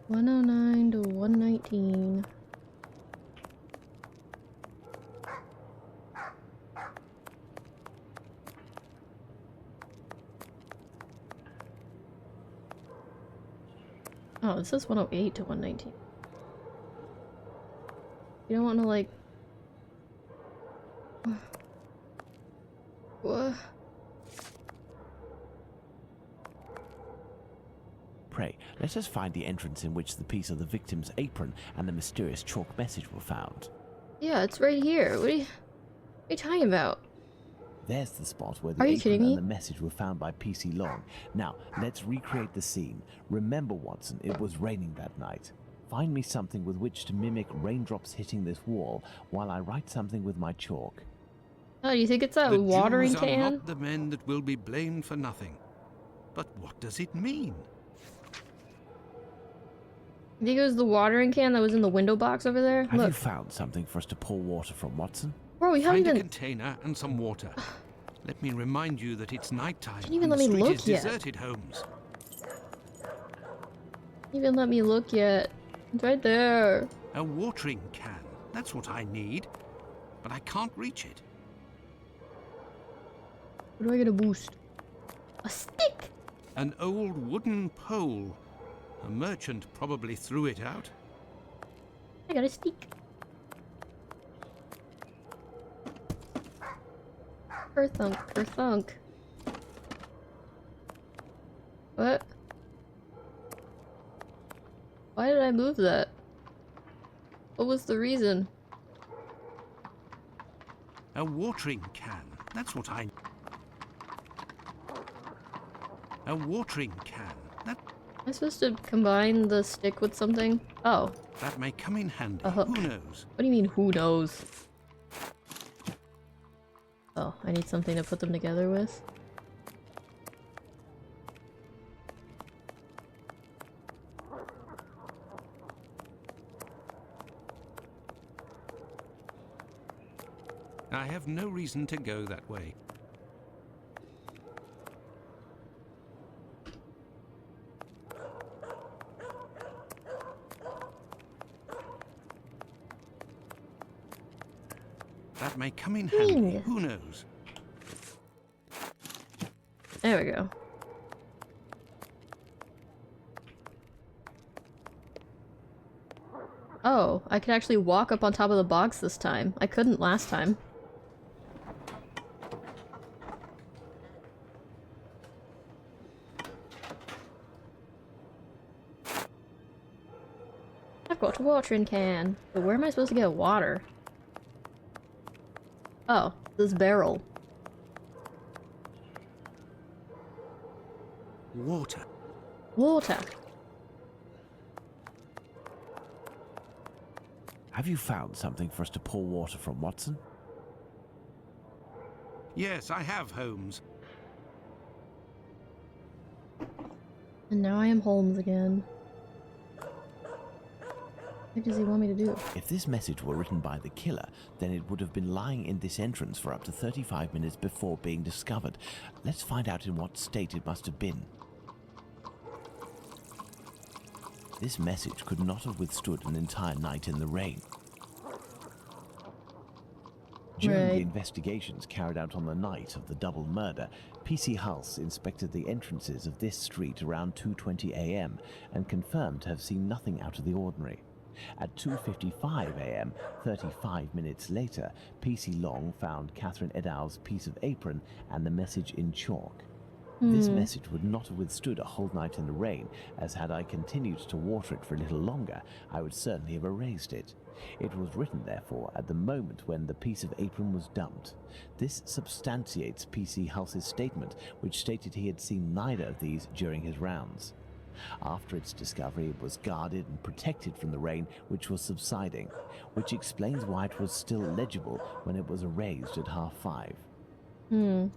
109 to 119. Oh, it says 108 to 119. You don't want to, like... What? Pray, let us find the entrance in which the piece of the victim's apron and the mysterious chalk message were found. Yeah, it's right here. What are you talking about? There's the spot where the Are you apron kidding me? and the message were found by PC Long. Now, let's recreate the scene. Remember, Watson, it was raining that night. Find me something with which to mimic raindrops hitting this wall while I write something with my chalk. Oh, do you think it's a The watering Jews are can? not the men that will be blamed for nothing. But what does it mean? I think it was the watering can that was in the window box over there. Have you Look. found something for us to pour water from, Watson? Bro, we haven't Find a even... container and some water. Let me remind you that it's nighttime. Didn't even and let the me street look is yet. deserted homes. Even let me look yet. It's right there. A watering can. That's what I need. But I can't reach it. What do I get a boost? A stick! An old wooden pole. A merchant probably threw it out. I got a stick. Kerthunk, kerthunk. What? Why did I move that? What was the reason? A watering can. That's what I... A watering can. Am I supposed to combine the stick with something? Oh. That may come in handy. A hook. Who knows? What do you mean, who knows? Oh, I need something to put them together with. I have no reason to go that way. That may come in handy. Who knows? There we go. Oh, I could actually walk up on top of the box this time. I couldn't last time. I've got a watering can. But where am I supposed to get water? Oh, this barrel. Water. Water. Have you found something for us to pour water from, Watson? Yes, I have, Holmes. And now I am Holmes again. What does he want me to do? If this message were written by the killer, then it would have been lying in this entrance for up to 35 minutes before being discovered. Let's find out in what state it must have been. This message could not have withstood an entire night in the rain. During the investigations carried out on the night of the double murder, PC Hulse inspected the entrances of this street around 2:20 a.m. and confirmed to have seen nothing out of the ordinary. At 2:55 a.m., 35 minutes later, PC Long found Catherine Eddowes' piece of apron and the message in chalk. This message would not have withstood a whole night in the rain, as had I continued to water it for a little longer, I would certainly have erased it. It was written, therefore, at the moment when the piece of apron was dumped. This substantiates PC Hulse's statement, which stated he had seen neither of these during his rounds. After its discovery, it was guarded and protected from the rain, which was subsiding, which explains why it was still legible when it was erased at 5:30.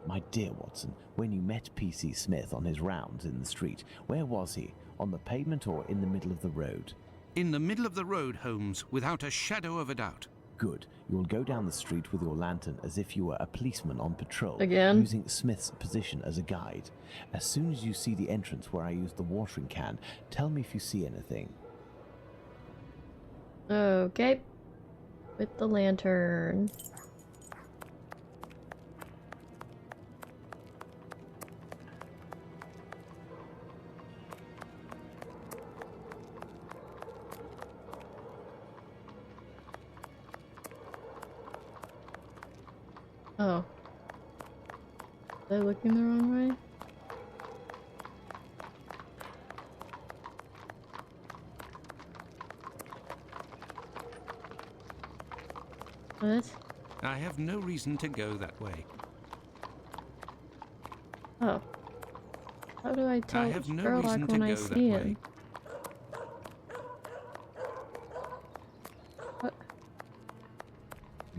My dear Watson, when you met P.C. Smith on his rounds in the street, where was he? On the pavement or in the middle of the road? In the middle of the road, Holmes, without a shadow of a doubt. Good. You will go down the street with your lantern as if you were a policeman on patrol, Again? using Smith's position as a guide. As soon as you see the entrance where I used the watering can, tell me if you see anything. Okay. With the lantern. Oh. Was I looking the wrong way? What? I have no reason to go that way. Oh. How do I tell I have no Sherlock reason to when I go see that him? way. What?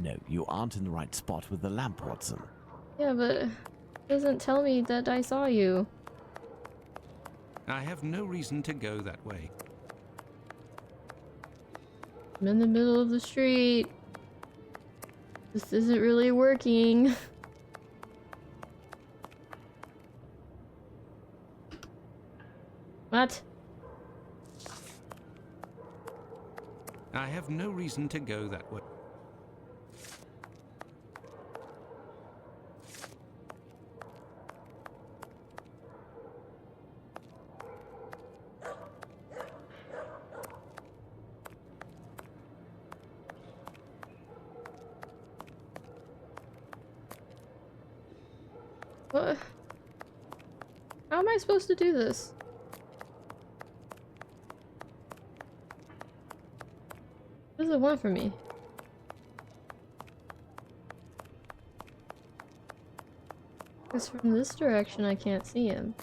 No, you aren't in the right spot with the lamp, Watson. Yeah, but it doesn't tell me that I saw you. I have no reason to go that way. I'm in the middle of the street. This isn't really working. What? I have no reason to go that way. What? How am I supposed to do this? What does it want from me? Because from this direction I can't see him.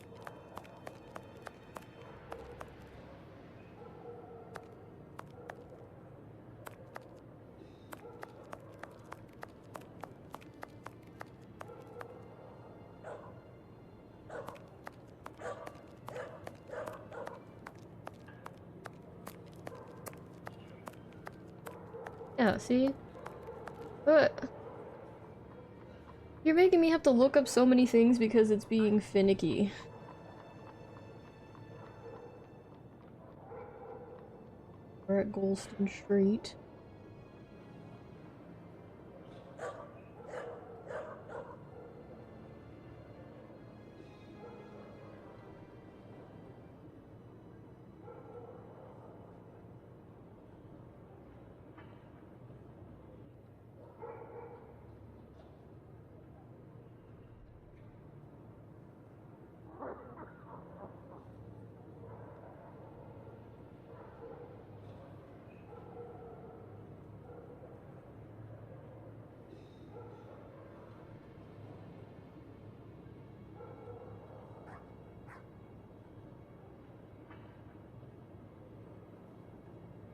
Yeah, see? What? You're making me have to look up so many things because it's being finicky. We're at Golston Street.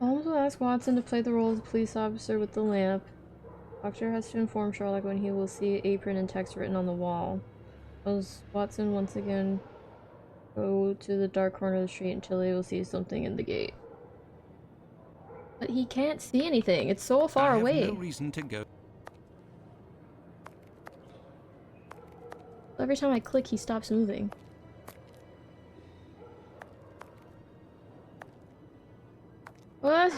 Holmes will ask Watson to play the role of the police officer with the lamp. Doctor has to inform Sherlock when he will see apron and text written on the wall. As Watson once again go to the dark corner of the street until he will see something in the gate. But he can't see anything. It's so far away. No reason to go. Every time I click, he stops moving. What?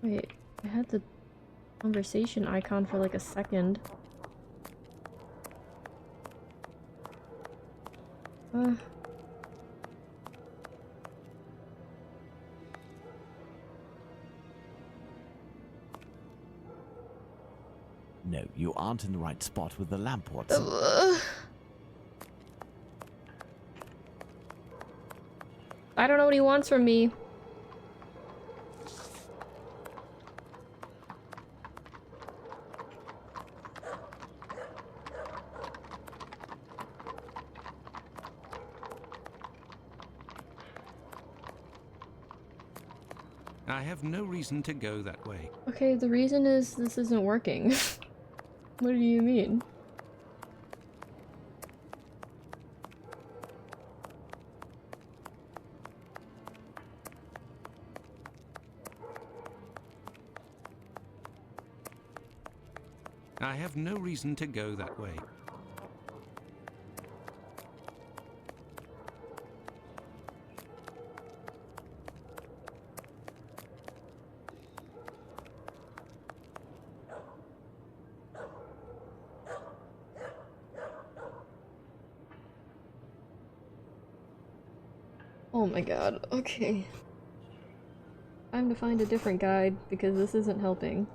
Wait, I had the conversation icon for like a second. No, you aren't in the right spot with the lamp, Watson. I don't know what he wants from me. I have no reason to go that way. Okay, the reason is this isn't working. What do you mean? I have no reason to go that way. Oh my god, okay. Time to find a different guide because this isn't helping.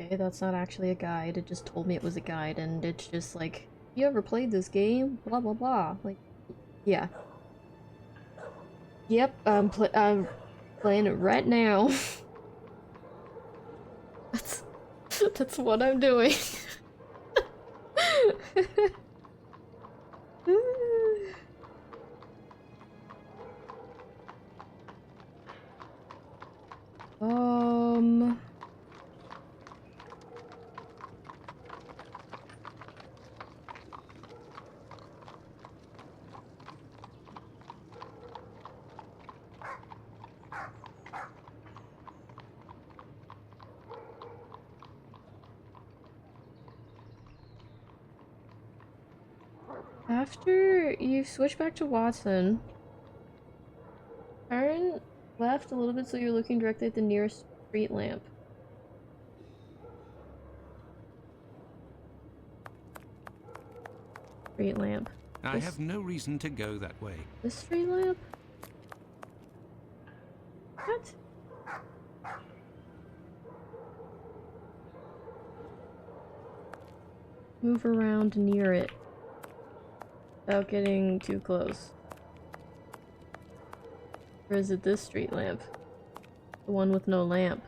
Okay, that's not actually a guide, it just told me it was a guide, and it's just like, you ever played this game? Blah blah blah. Like, yeah. Yep, I'm playing it right now. That's what I'm doing. After you switch back to Watson, turn left a little bit so you're looking directly at the nearest street lamp. Street lamp. I have no reason to go that way. This street lamp? What? Move around near it without getting too close. Or is it this street lamp? The one with no lamp.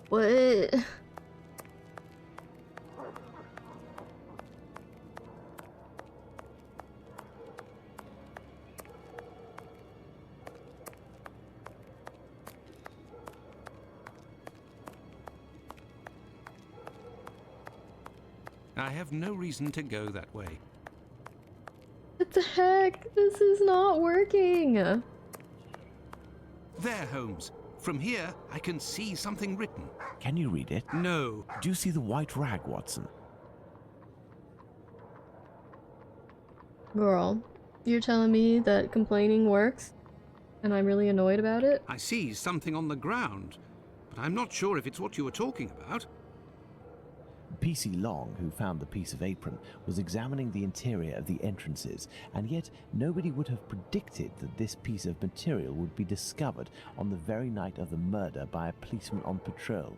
What? I have no reason to go that way. What the heck? This is not working. There, Holmes. From here, I can see something written. Can you read it? No. Do you see the white rag, Watson? Girl, you're telling me that complaining works? And I'm really annoyed about it? I see something on the ground, but I'm not sure if it's what you were talking about. P.C. Long, who found the piece of apron, was examining the interior of the entrances, and yet nobody would have predicted that this piece of material would be discovered on the very night of the murder by a policeman on patrol.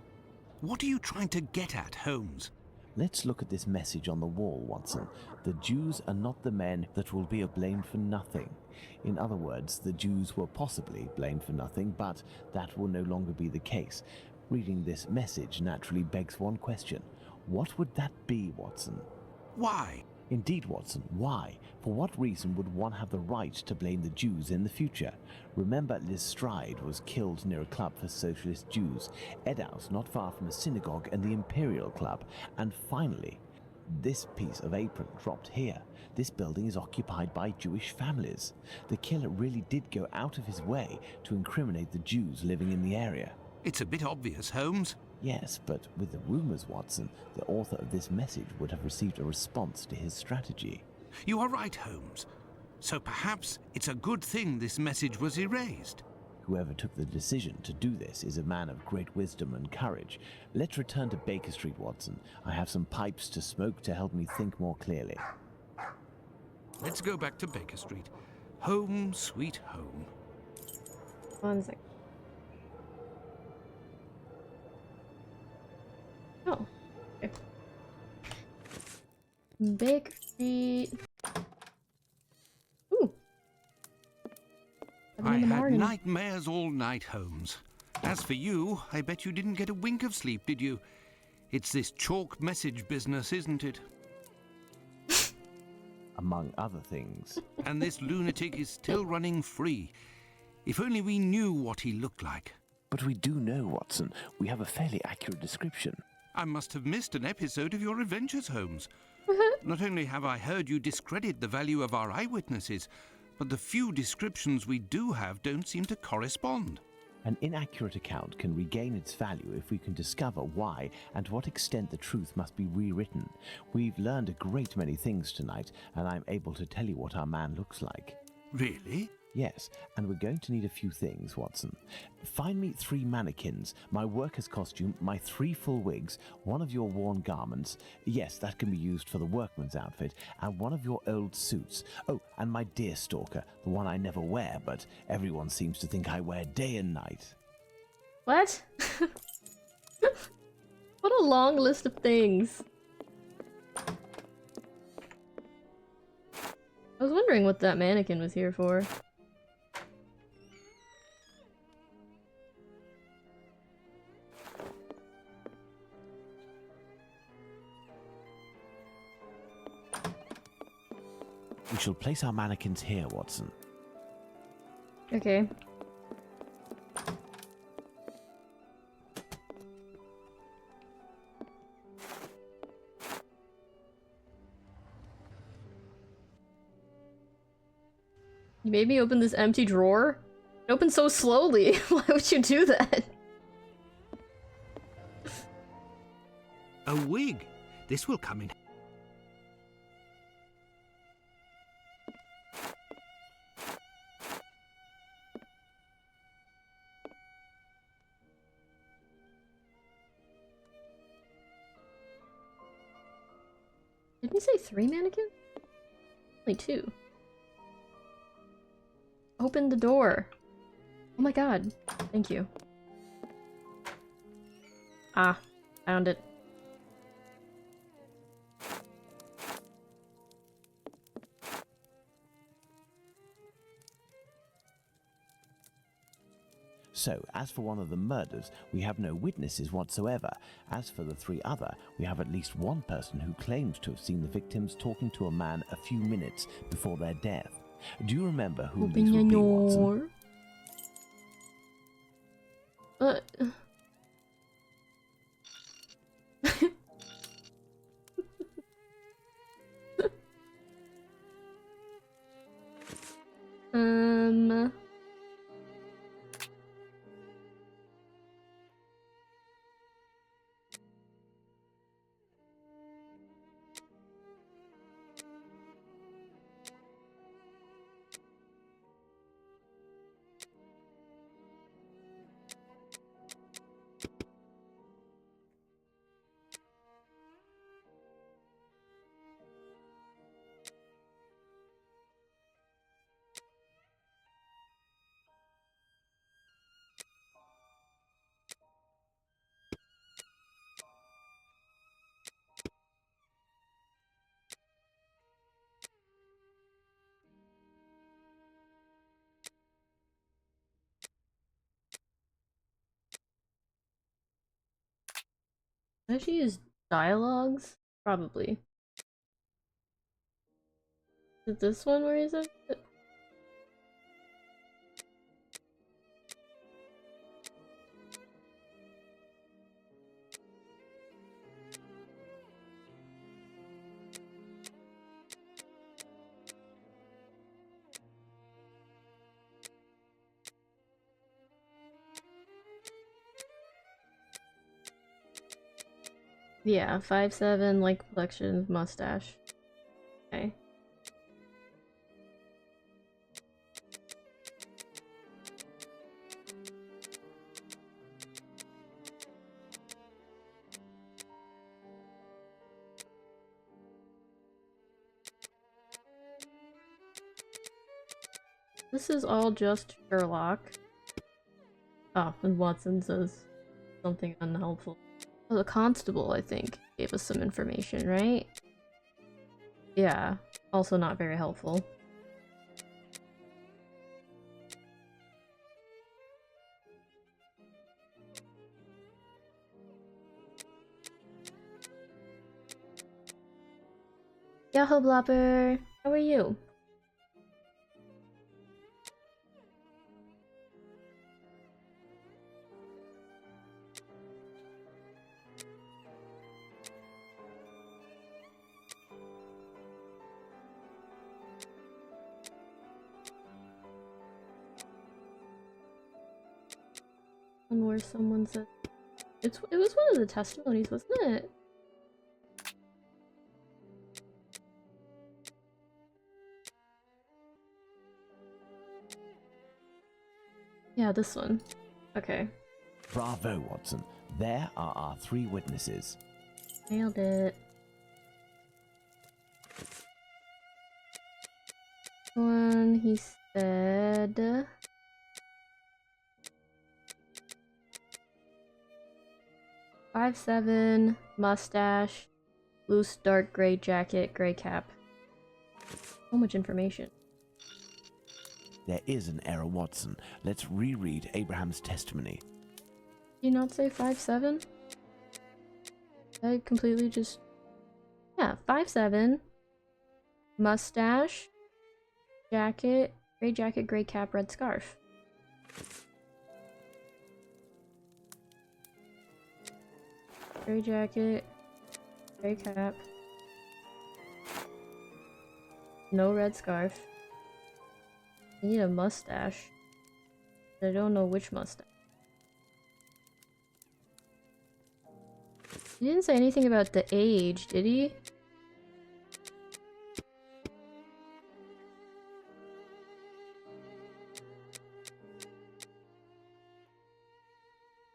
What are you trying to get at, Holmes? Let's look at this message on the wall, Watson. The Jews are not the men that will be blamed for nothing. In other words, the Jews were possibly blamed for nothing, but that will no longer be the case. Reading this message naturally begs one question. What would that be, Watson? Why? Indeed, Watson, why? For what reason would one have the right to blame the Jews in the future? Remember, Lestrade was killed near a club for socialist Jews, Edaus not far from a synagogue and the Imperial Club, and finally, this piece of apron dropped here. This building is occupied by Jewish families. The killer really did go out of his way to incriminate the Jews living in the area. It's a bit obvious, Holmes. Yes, but with the rumors, Watson, the author of this message would have received a response to his strategy. You are right, Holmes. So perhaps it's a good thing this message was erased. Whoever took the decision to do this is a man of great wisdom and courage. Let's return to Baker Street, Watson. I have some pipes to smoke to help me think more clearly. Let's go back to Baker Street. Home, sweet home. 1 second. Oh, okay. Baker Street. Ooh. I had nightmares all night, Holmes. As for you, I bet you didn't get a wink of sleep, did you? It's this chalk message business, isn't it? Among other things. And this lunatic is still running free. If only we knew what he looked like. But we do know, Watson. We have a fairly accurate description. I must have missed an episode of your adventures, Holmes. Not only have I heard you discredit the value of our eyewitnesses, but the few descriptions we do have don't seem to correspond. An inaccurate account can regain its value if we can discover why and to what extent the truth must be rewritten. We've learned a great many things tonight, and I'm able to tell you what our man looks like. Really? Yes, and we're going to need a few things, Watson. Find me 3 mannequins, my worker's costume, my 3 full wigs, one of your worn garments, yes, that can be used for the workman's outfit, and one of your old suits. Oh, and my deer stalker, the one I never wear, but everyone seems to think I wear day and night. What? What a long list of things. I was wondering what that mannequin was here for. We shall place our mannequins here, Watson. Okay. You made me open this empty drawer? It opened so slowly. Why would you do that? A wig. This will come in. Did we say 3 mannequins? Only 2. Open the door. Oh my god. Thank you. Ah, found it. So, as for one of the murders, we have no witnesses whatsoever. As for the 3 other, we have at least one person who claims to have seen the victims talking to a man a few minutes before their death. Do you remember who these would be, Watson? Um... Did she use dialogues? Probably. Is it this one where he said it? Yeah, 5'7", like complexion, mustache. Okay. This is all just Sherlock. Oh, and Watson says something unhelpful. Oh, the constable, I think, gave us some information, right? Yeah, also not very helpful. Yahoo Blopper, how are you? One where someone said it was one of the testimonies, wasn't it? Yeah, this one. Okay. Bravo, Watson. There are our 3 witnesses. Nailed it. One, he said... 5'7", mustache, loose dark gray jacket, gray cap. So much information. There is an error, Watson. Let's reread Abraham's testimony. Did you not say 5'7"? I completely just... Yeah, 5'7", mustache, jacket, gray cap, red scarf. Gray jacket, gray cap, no red scarf. I need a mustache. I don't know which mustache. He didn't say anything about the age, did he?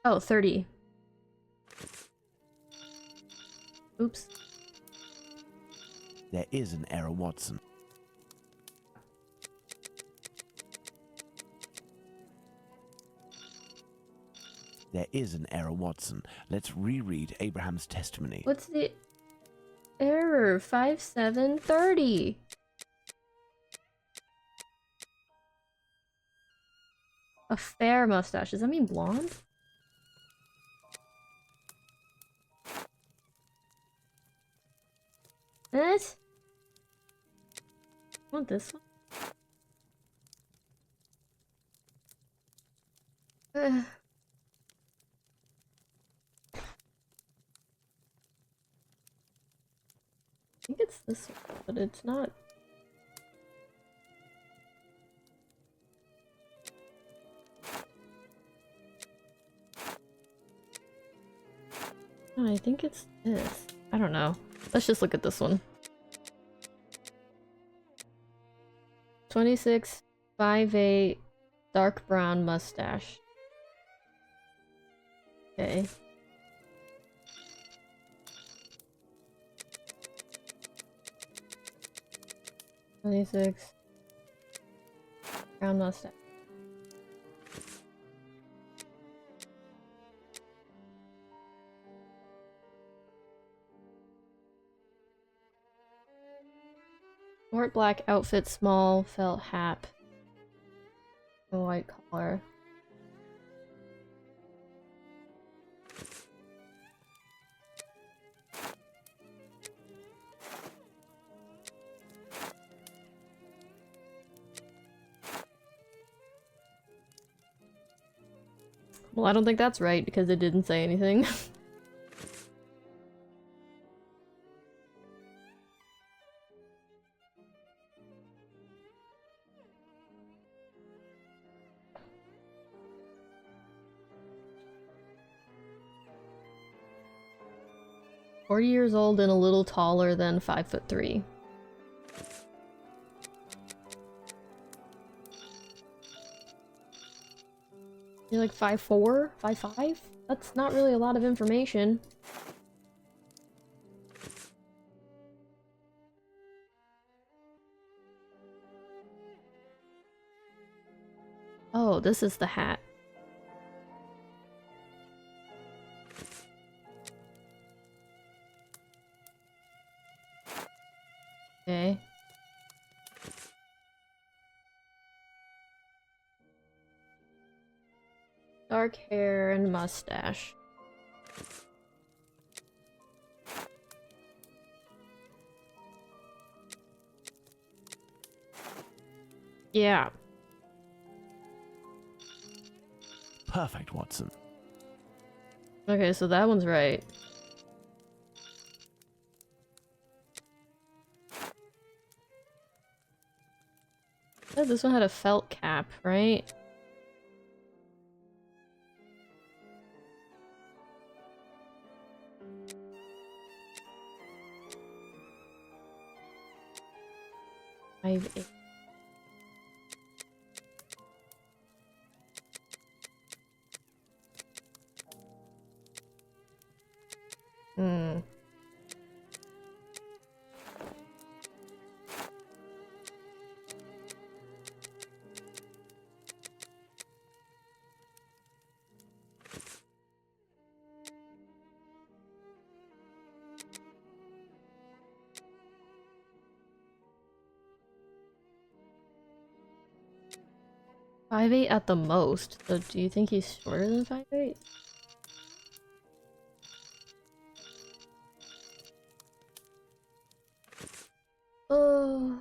Oh, 30. Oops. There is an error, Watson. There is an error, Watson. Let's reread Abraham's testimony. What's the error? 5730. A fair mustache. Does that mean blonde? What? Want this one? Ugh. I think it's this one, but it's not. No, I think it's this. I don't know. Let's just look at this one. 26'5'8", dark brown mustache. Okay. Brown mustache. Short black outfit, small felt hat. A white collar. Well, I don't think that's right because it didn't say anything. Years old and a little taller than 5'3". You're like 5'4", 5'5"? That's not really a lot of information. Oh, this is the hat. Okay. Dark hair and mustache. Yeah. Perfect, Watson. Okay, so that one's right. Oh, this one had a felt cap, right? Five, 8. Hmm. Five eight at the most. So do you think he's shorter than 5'8"? Oh.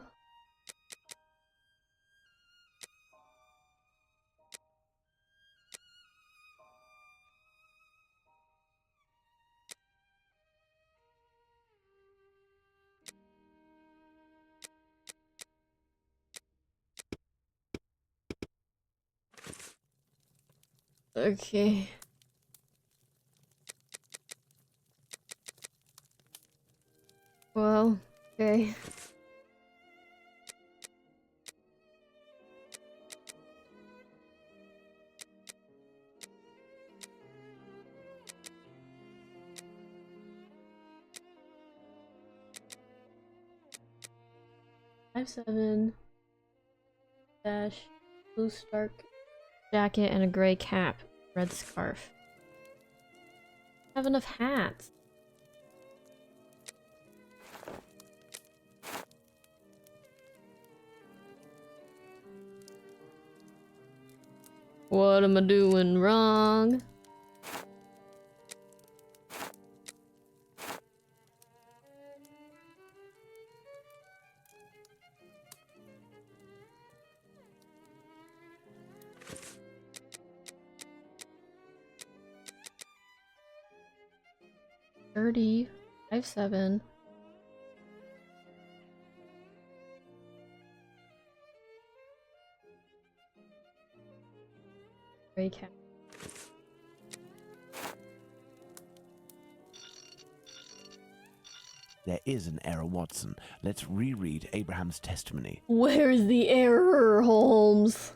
Okay. Well, okay. 5'7", dash, blue stark jacket, and a gray cap, red scarf. Have enough hats. What am I doing wrong? $30, 5'7". Gray cap. There is an error, Watson. Let's reread Abraham's testimony. Where's the error, Holmes?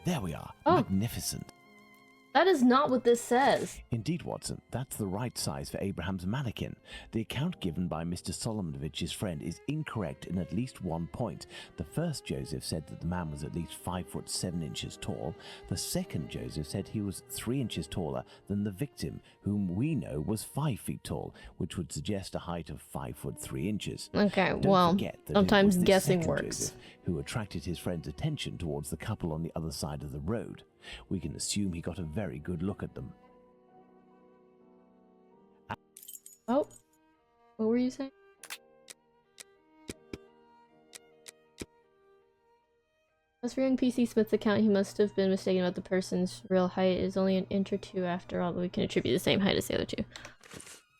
There we are. Oh. Magnificent. That is not what this says. Indeed, Watson, that's the right size for Abraham's mannequin. The account given by Mr. Solomonich's friend is incorrect in at least one point. The first Joseph said that the man was at least 5'7" tall. The second Joseph said he was 3 inches taller than the victim, whom we know was 5 feet tall, which would suggest a height of 5'3". Okay, Don't well, forget that sometimes it was this guessing second works. Joseph who attracted his friend's attention towards the couple on the other side of the road. We can assume he got a very good look at them. Oh, what were you saying? As for young PC Smith's account, he must have been mistaken about the person's real height. It is only an inch or two after all, but we can attribute the same height as the other two.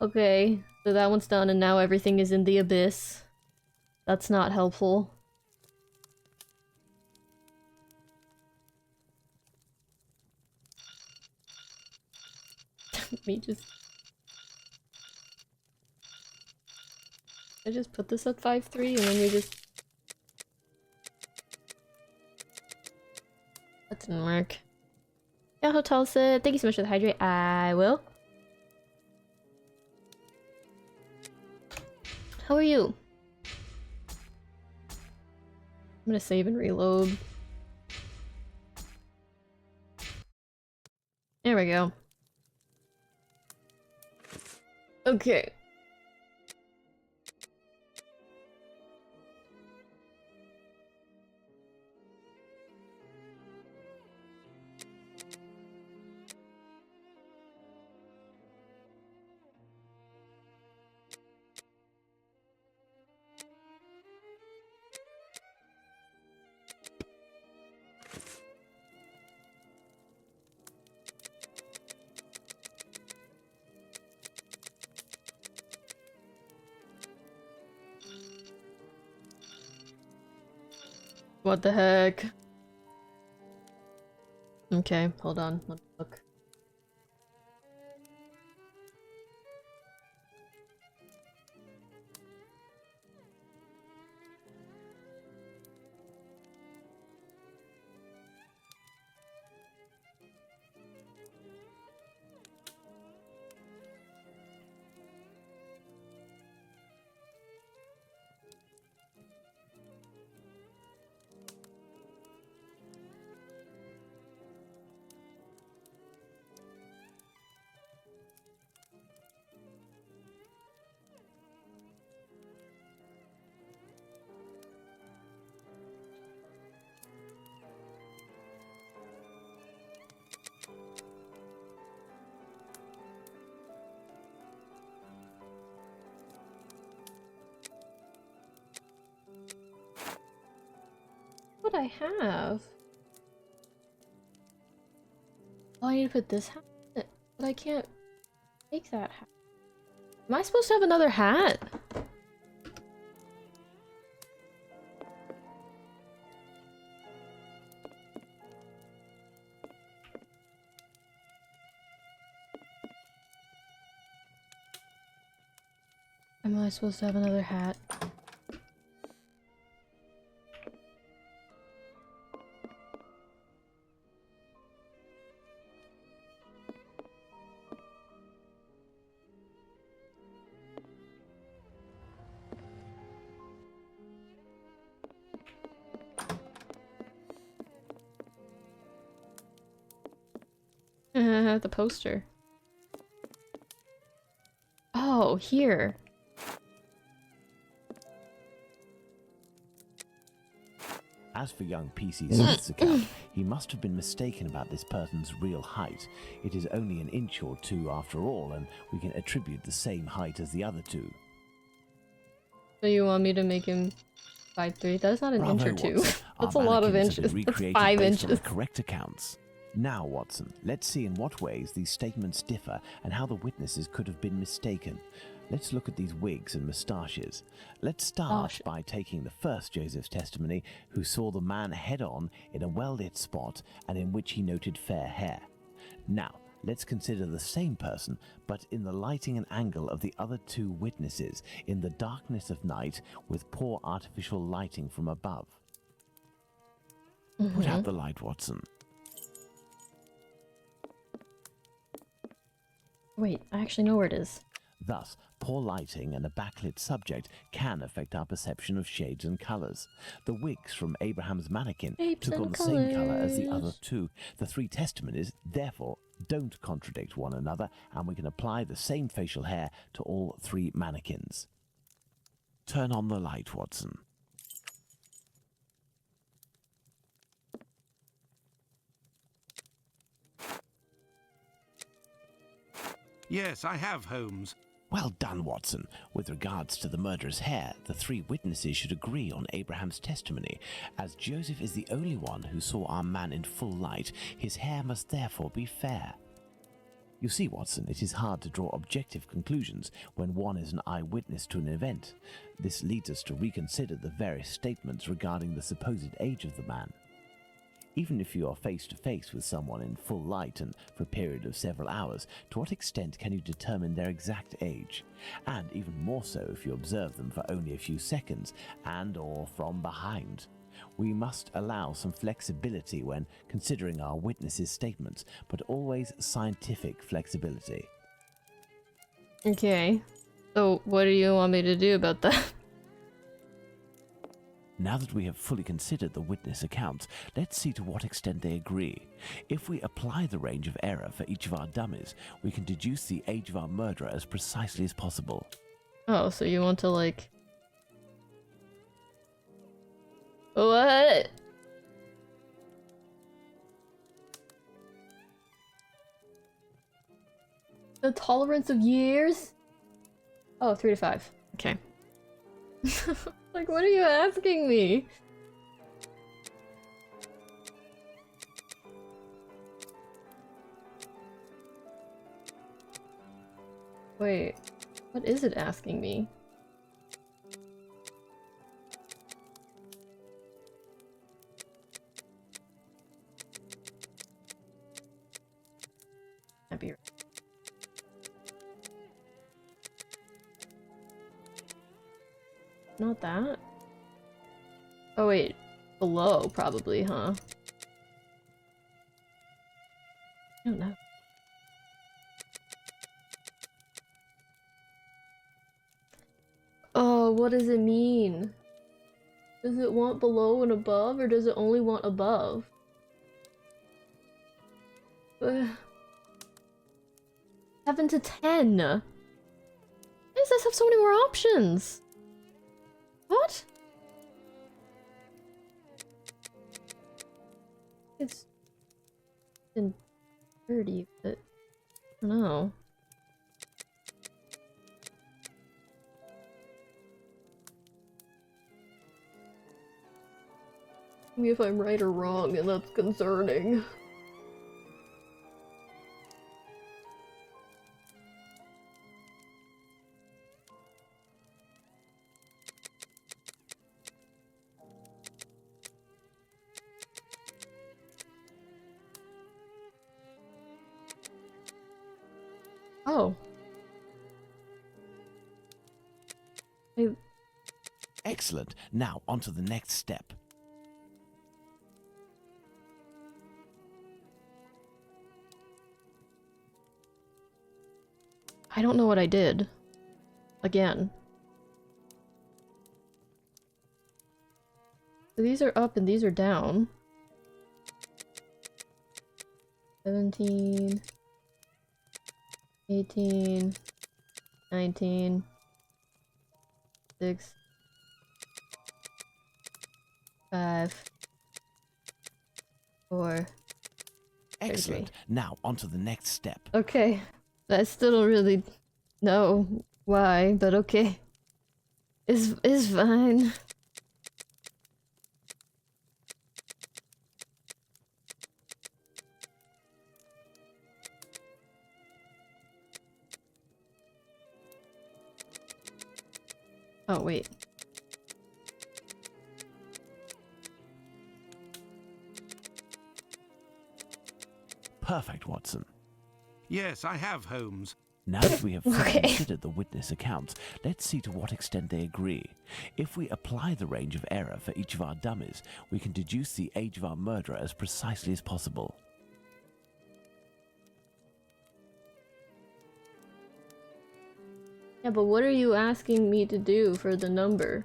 Okay, so that one's done, and now everything is in the abyss. That's not helpful. Me just... I just put this at 5'3", and then we just... That didn't work. Yeah, Hotel said, thank you so much for the hydrate. I will. How are you? I'm gonna save and reload. There we go. Okay. What the heck? Okay, hold on. Let's look. I have? Oh, I need to put this hat in it, but I can't take that hat. Am I supposed to have another hat? Am I supposed to have another hat? The poster. Oh, here. As for young PC Smith's account, he must have been mistaken about this person's real height. It is only an inch or two after all, and we can attribute the same height as the other two. So you want me to make him 5'3"? That's not an inch or two. Watson. That's Our a lot of mannequins inches. have been That's recreated 5 based on inches. the correct accounts. Now, Watson, let's see in what ways these statements differ and how the witnesses could have been mistaken. Let's look at these wigs and moustaches. Let's start by taking the first Joseph's testimony, who saw the man head-on in a well-lit spot and in which he noted fair hair. Now, let's consider the same person, but in the lighting and angle of the other two witnesses, in the darkness of night with poor artificial lighting from above. Put out the light, Watson. Wait, I actually know where it is. Thus, poor lighting and a backlit subject can affect our perception of shades and colours. The wigs from Abraham's mannequin took on the same colour as the other two. The three testimonies, therefore, don't contradict one another, and we can apply the same facial hair to all three mannequins. Turn on the light, Watson. Yes, I have, Holmes. Well done, Watson. With regards to the murderer's hair, the three witnesses should agree on Abraham's testimony. As Joseph is the only one who saw our man in full light, his hair must therefore be fair. You see, Watson, it is hard to draw objective conclusions when one is an eyewitness to an event. This leads us to reconsider the various statements regarding the supposed age of the man. Even if you are face to face with someone in full light and for a period of several hours, to what extent can you determine their exact age? And even more so if you observe them for only a few seconds and or from behind. We must allow some flexibility when considering our witnesses' statements, but always scientific flexibility. Okay. So what do you want me to do about that? Now that we have fully considered the witness accounts, let's see to what extent they agree. If we apply the range of error for each of our dummies, we can deduce the age of our murderer as precisely as possible. Oh, so you want to like... What? The tolerance of years? Oh, 3 to 5. Okay. Like, what are you asking me? Wait, what is it asking me? Can't be right. Not that. Oh wait, below probably, huh? I don't know. Oh, what does it mean? Does it want below and above, or does it only want above? 7 to 10. Why does this have so many more options? What? It's been 30, but I don't know. me if I'm right or wrong, and that's concerning. Oh. Excellent. Now, on to the next step. I don't know what I did. Again. So these are up and these are down. 17, 18, 19, 6, 5, 4. Excellent. Now, on to the next step. Okay. I still don't really know why, but okay. It's fine. Oh, wait. Perfect, Watson. Yes, I have, Holmes. Now that we have fully considered the witness accounts, let's see to what extent they agree. If we apply the range of error for each of our dummies, we can deduce the age of our murderer as precisely as possible. Yeah, but what are you asking me to do for the number?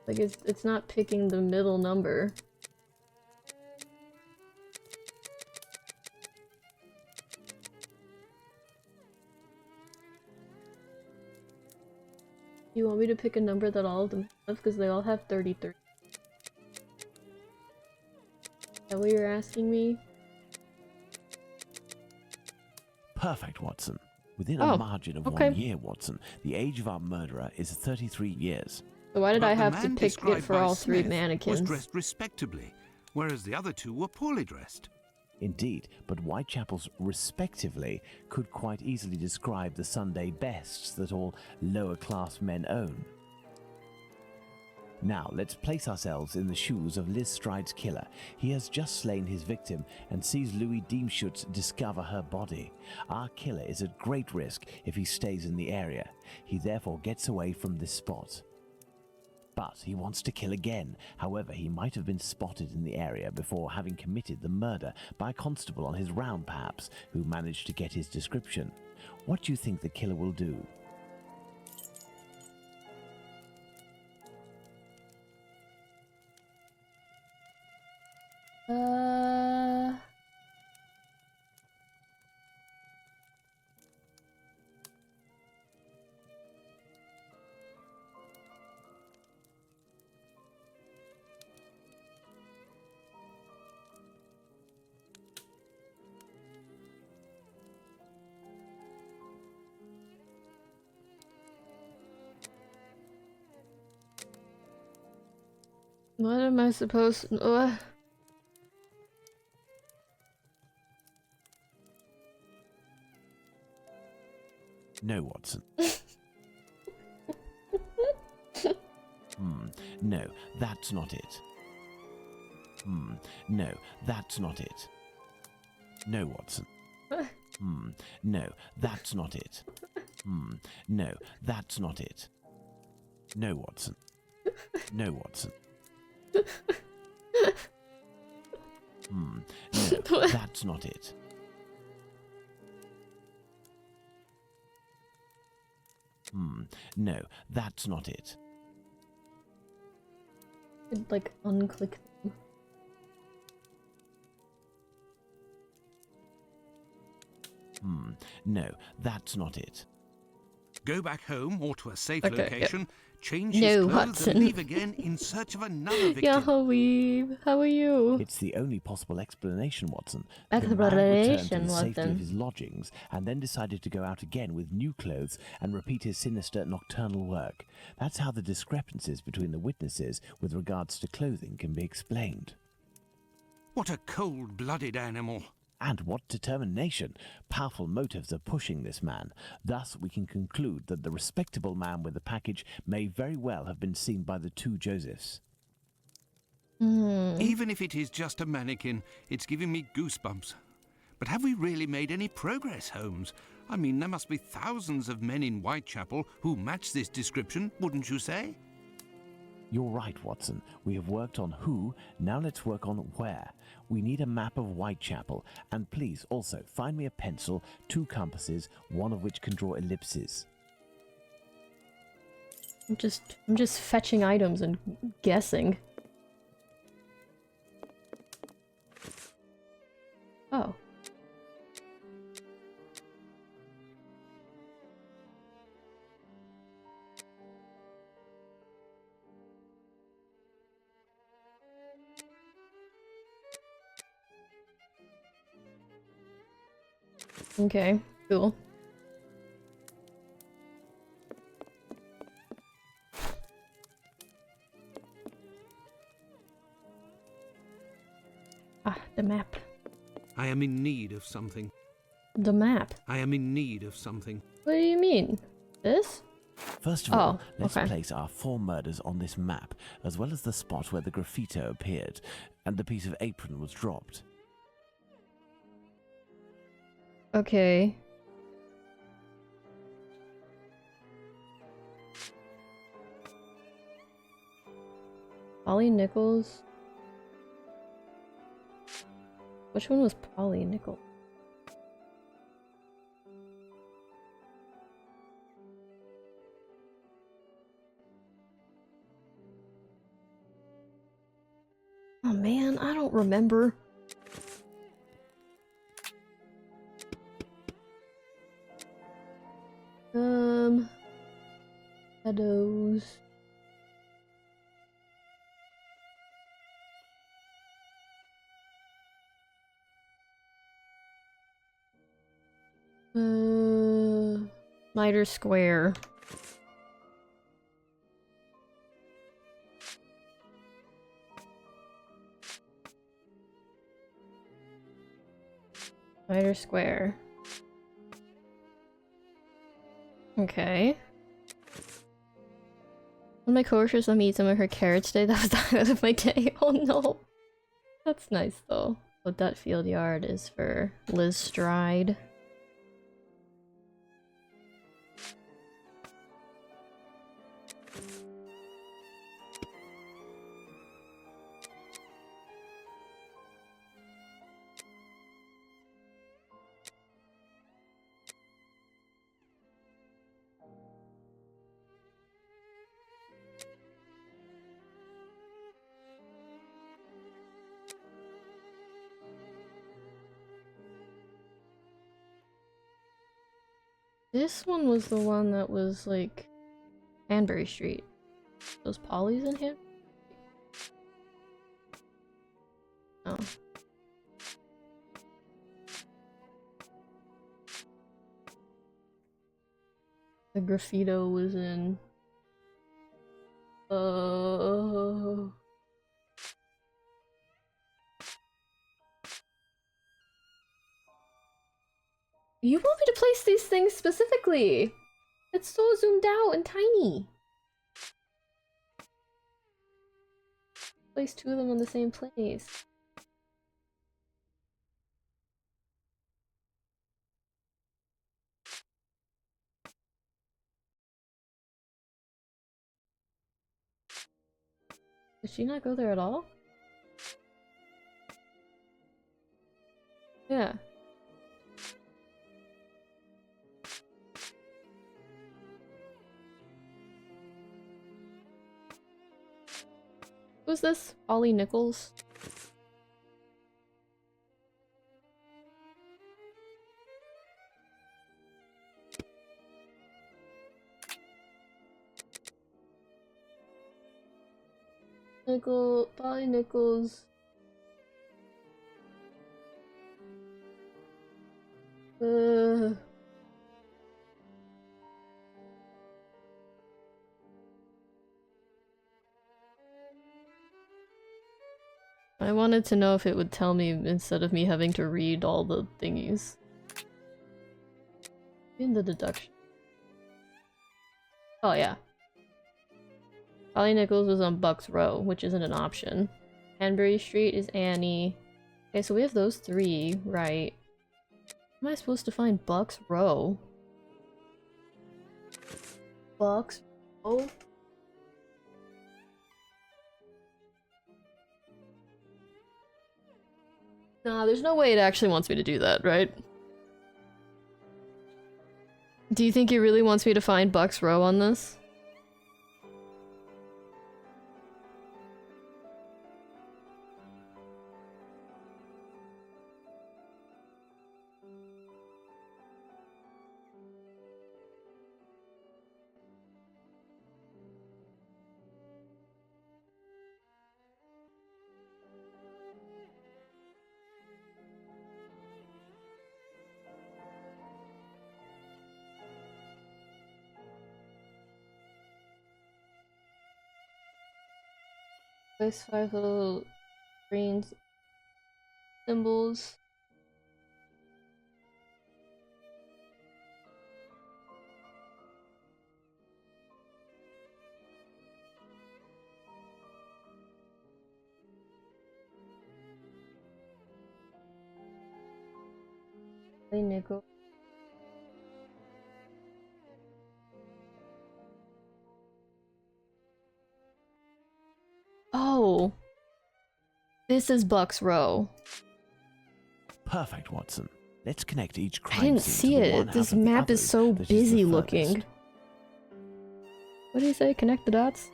Like, it's not picking the middle number. You want me to pick a number that all of them have? Because they all have 33. Is that what you're asking me? Perfect, Watson. Within a margin of 1 year, Watson, the age of our murderer is 33 years. So why did I have to man pick it described for by all three Smith mannequins? was dressed respectably, whereas the other two were poorly dressed. Indeed, but Whitechapel's respectively could quite easily describe the Sunday bests that all lower-class men own. Now, let's place ourselves in the shoes of Liz Stride's killer. He has just slain his victim and sees Louis Diemschutz discover her body. Our killer is at great risk if he stays in the area. He therefore gets away from this spot. But he wants to kill again. However, he might have been spotted in the area before having committed the murder by a constable on his round, perhaps, who managed to get his description. What do you think the killer will do? What am I supposed to... No, Watson. No, that's not it. No, that's not it. No, Watson. No, that's not it. No, that's not it. No, Watson. No, Watson. No, that's not it. No, that's not it. Like, unclick them. No, that's not it. Go back home or to a safe Okay, location change his No, clothes Hudson. and leave again in search of another victim. Yeah, Weeb. How are you? It's the only possible explanation, Watson. The man returned to the safety of his lodgings and then decided to go out again with new clothes and repeat his sinister nocturnal work. That's how the discrepancies between the witnesses with regards to clothing can be explained. What a cold-blooded animal. And what determination! Powerful motives are pushing this man. Thus, we can conclude that the respectable man with the package may very well have been seen by the two Josephs. Even if it is just a mannequin, it's giving me goosebumps. But have we really made any progress, Holmes? I mean, there must be thousands of men in Whitechapel who match this description, wouldn't you say? You're right, Watson. We have worked on who, now let's work on where. We need a map of Whitechapel, and please also find me a pencil, 2 compasses, one of which can draw ellipses. I'm just fetching items and guessing. Oh. Okay, cool. Ah, the map. I am in need of something. The map? I am in need of something. What do you mean? This? First of all, let's place our 4 murders on this map, as well as the spot where the graffito appeared, and the piece of apron was dropped. Okay. Polly Nichols? Which one was Polly Nichols? Oh man, I don't remember. Shadows. Snyder Square. Snyder Square. Okay. When my coworkers let me eat some of her carrots today, that was the highlight of my day. Oh no. That's nice though. So Dutfield Yard is for Liz Stride. This one was the one that was like Hanbury Street. Those Polly's in here? Oh. The graffito was in You want me to place these things specifically? It's so zoomed out and tiny. Place 2 of them on the same place. Did she not go there at all? Yeah. Who's this? Ollie Nichols? Polly Nichols. I wanted to know if it would tell me instead of me having to read all the thingies. In the deduction. Oh yeah. Polly Nichols was on Bucks Row, which isn't an option. Hanbury Street is Annie. Okay, so we have those three, right? Am I supposed to find Bucks Row? Bucks Row? Nah, there's no way it actually wants me to do that, right? Do you think it really wants me to find Bucks Row on this? Place 5 little green symbols. Nickel. Oh. This is Bucks Row. Perfect, Watson. Let's connect each crime I didn't scene see to the one it. This out of the map is others so that is busy the looking. furthest. What do you say? Connect the dots?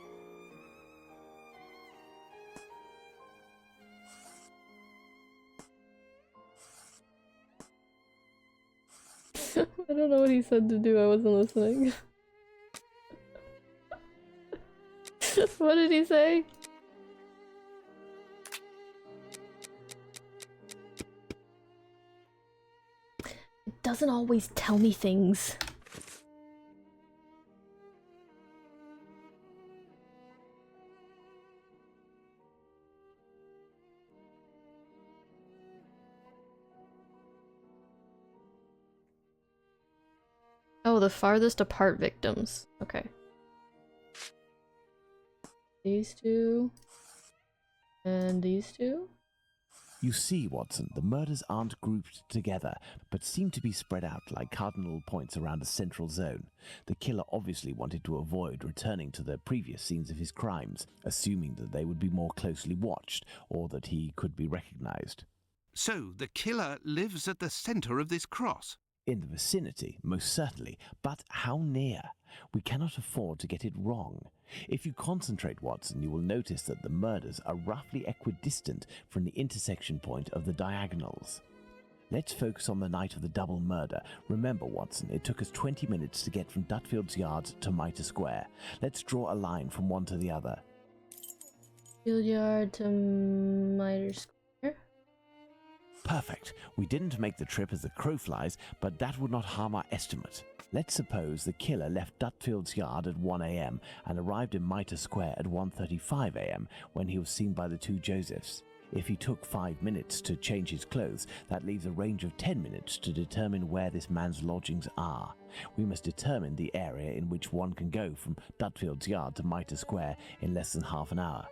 I don't know what he said to do. I wasn't listening. What did he say? It doesn't always tell me things. Oh, the farthest apart victims. Okay. These two. And these two? You see, Watson, the murders aren't grouped together, but seem to be spread out like cardinal points around a central zone. The killer obviously wanted to avoid returning to the previous scenes of his crimes, assuming that they would be more closely watched, or that he could be recognized. So the killer lives at the centre of this cross? In the vicinity, most certainly, but how near? We cannot afford to get it wrong. If you concentrate, Watson, you will notice that the murders are roughly equidistant from the intersection point of the diagonals. Let's focus on the night of the double murder. Remember, Watson, it took us 20 minutes to get from Dutfield's Yard to Mitre Square. Let's draw a line from one to the other. Field Yard to Mitre Square? Perfect. We didn't make the trip as the crow flies, but that would not harm our estimate. Let's suppose the killer left Dutfield's Yard at 1 a.m. and arrived in Mitre Square at 1:35 a.m. when he was seen by the two Josephs. If he took 5 minutes to change his clothes, that leaves a range of 10 minutes to determine where this man's lodgings are. We must determine the area in which one can go from Dutfield's Yard to Mitre Square in less than half an hour.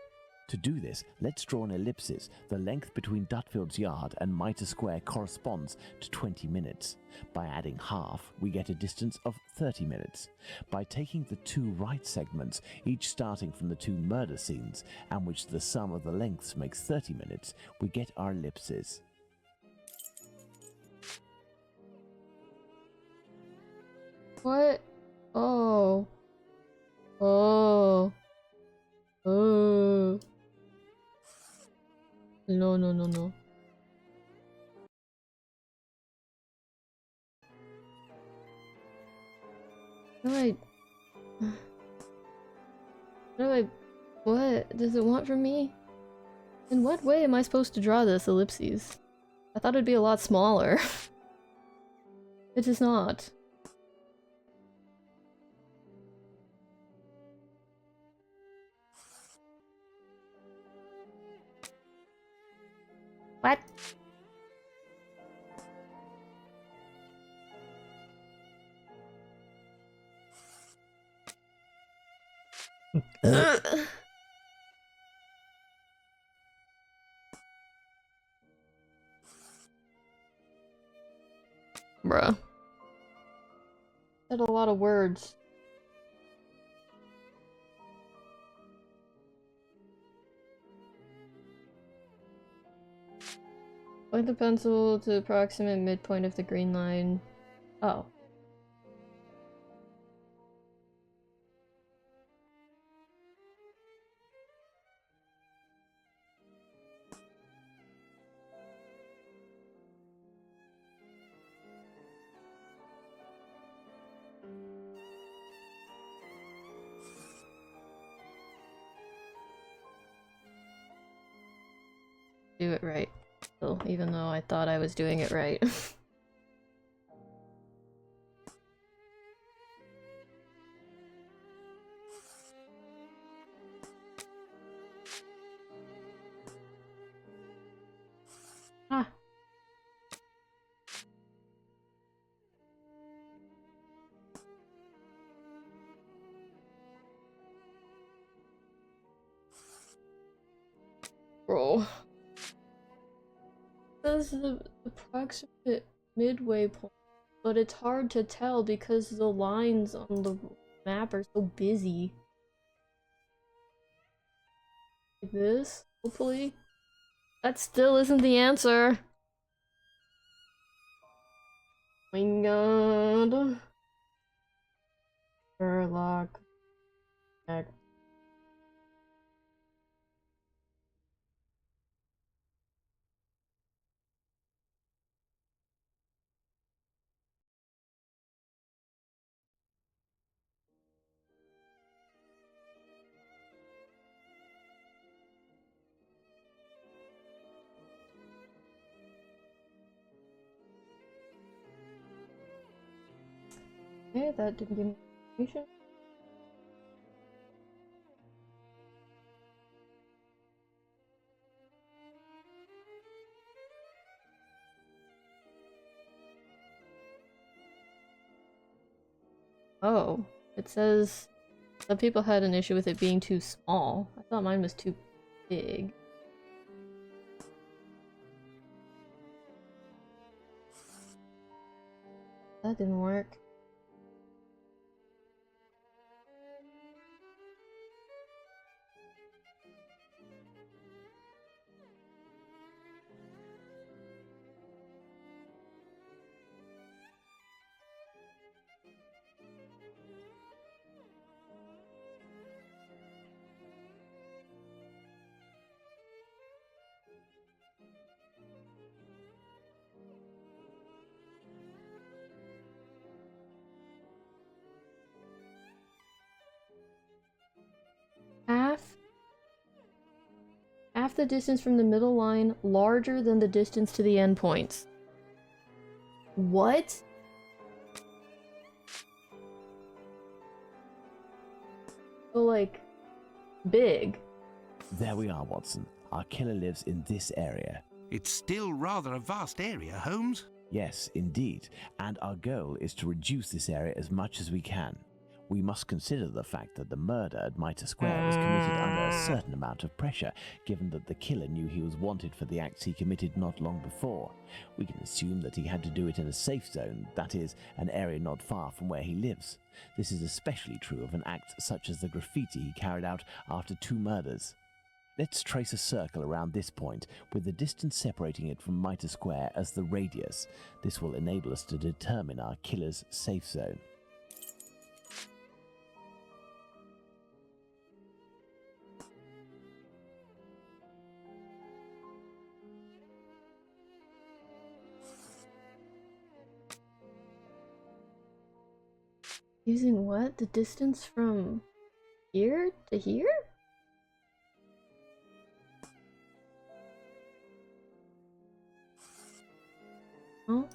To do this, let's draw an ellipsis. The length between Dutfield's Yard and Mitre Square corresponds to 20 minutes. By adding half, we get a distance of 30 minutes. By taking the two right segments, each starting from the two murder scenes, and which the sum of the lengths makes 30 minutes, we get our ellipses. What? Oh. Oh. Oh. No, no, no, no. How do I... How do I What does it want from me? In what way am I supposed to draw this ellipses? I thought it'd be a lot smaller. It is not. What? Bruh. Said a lot of words. Point the pencil to the approximate midpoint of the green line. Oh. Do it right. Still, even though I thought I was doing it right. Ah. Bro. This is the approximate midway point, but it's hard to tell because the lines on the map are so busy. Like this, hopefully. That still isn't the answer. Oh my god. Sherlock. Heck. Okay, that didn't give me information. Oh, it says some people had an issue with it being too small. I thought mine was too big. That didn't work. Half the distance from the middle line, larger than the distance to the endpoints. What? So, like, big. There we are, Watson. Our killer lives in this area. It's still rather a vast area, Holmes. Yes, indeed. And our goal is to reduce this area as much as we can. We must consider the fact that the murder at Mitre Square was committed under a certain amount of pressure, given that the killer knew he was wanted for the acts he committed not long before. We can assume that he had to do it in a safe zone, that is, an area not far from where he lives. This is especially true of an act such as the graffiti he carried out after 2 murders. Let's trace a circle around this point, with the distance separating it from Mitre Square as the radius. This will enable us to determine our killer's safe zone. Using what? The distance from here to here? Oh.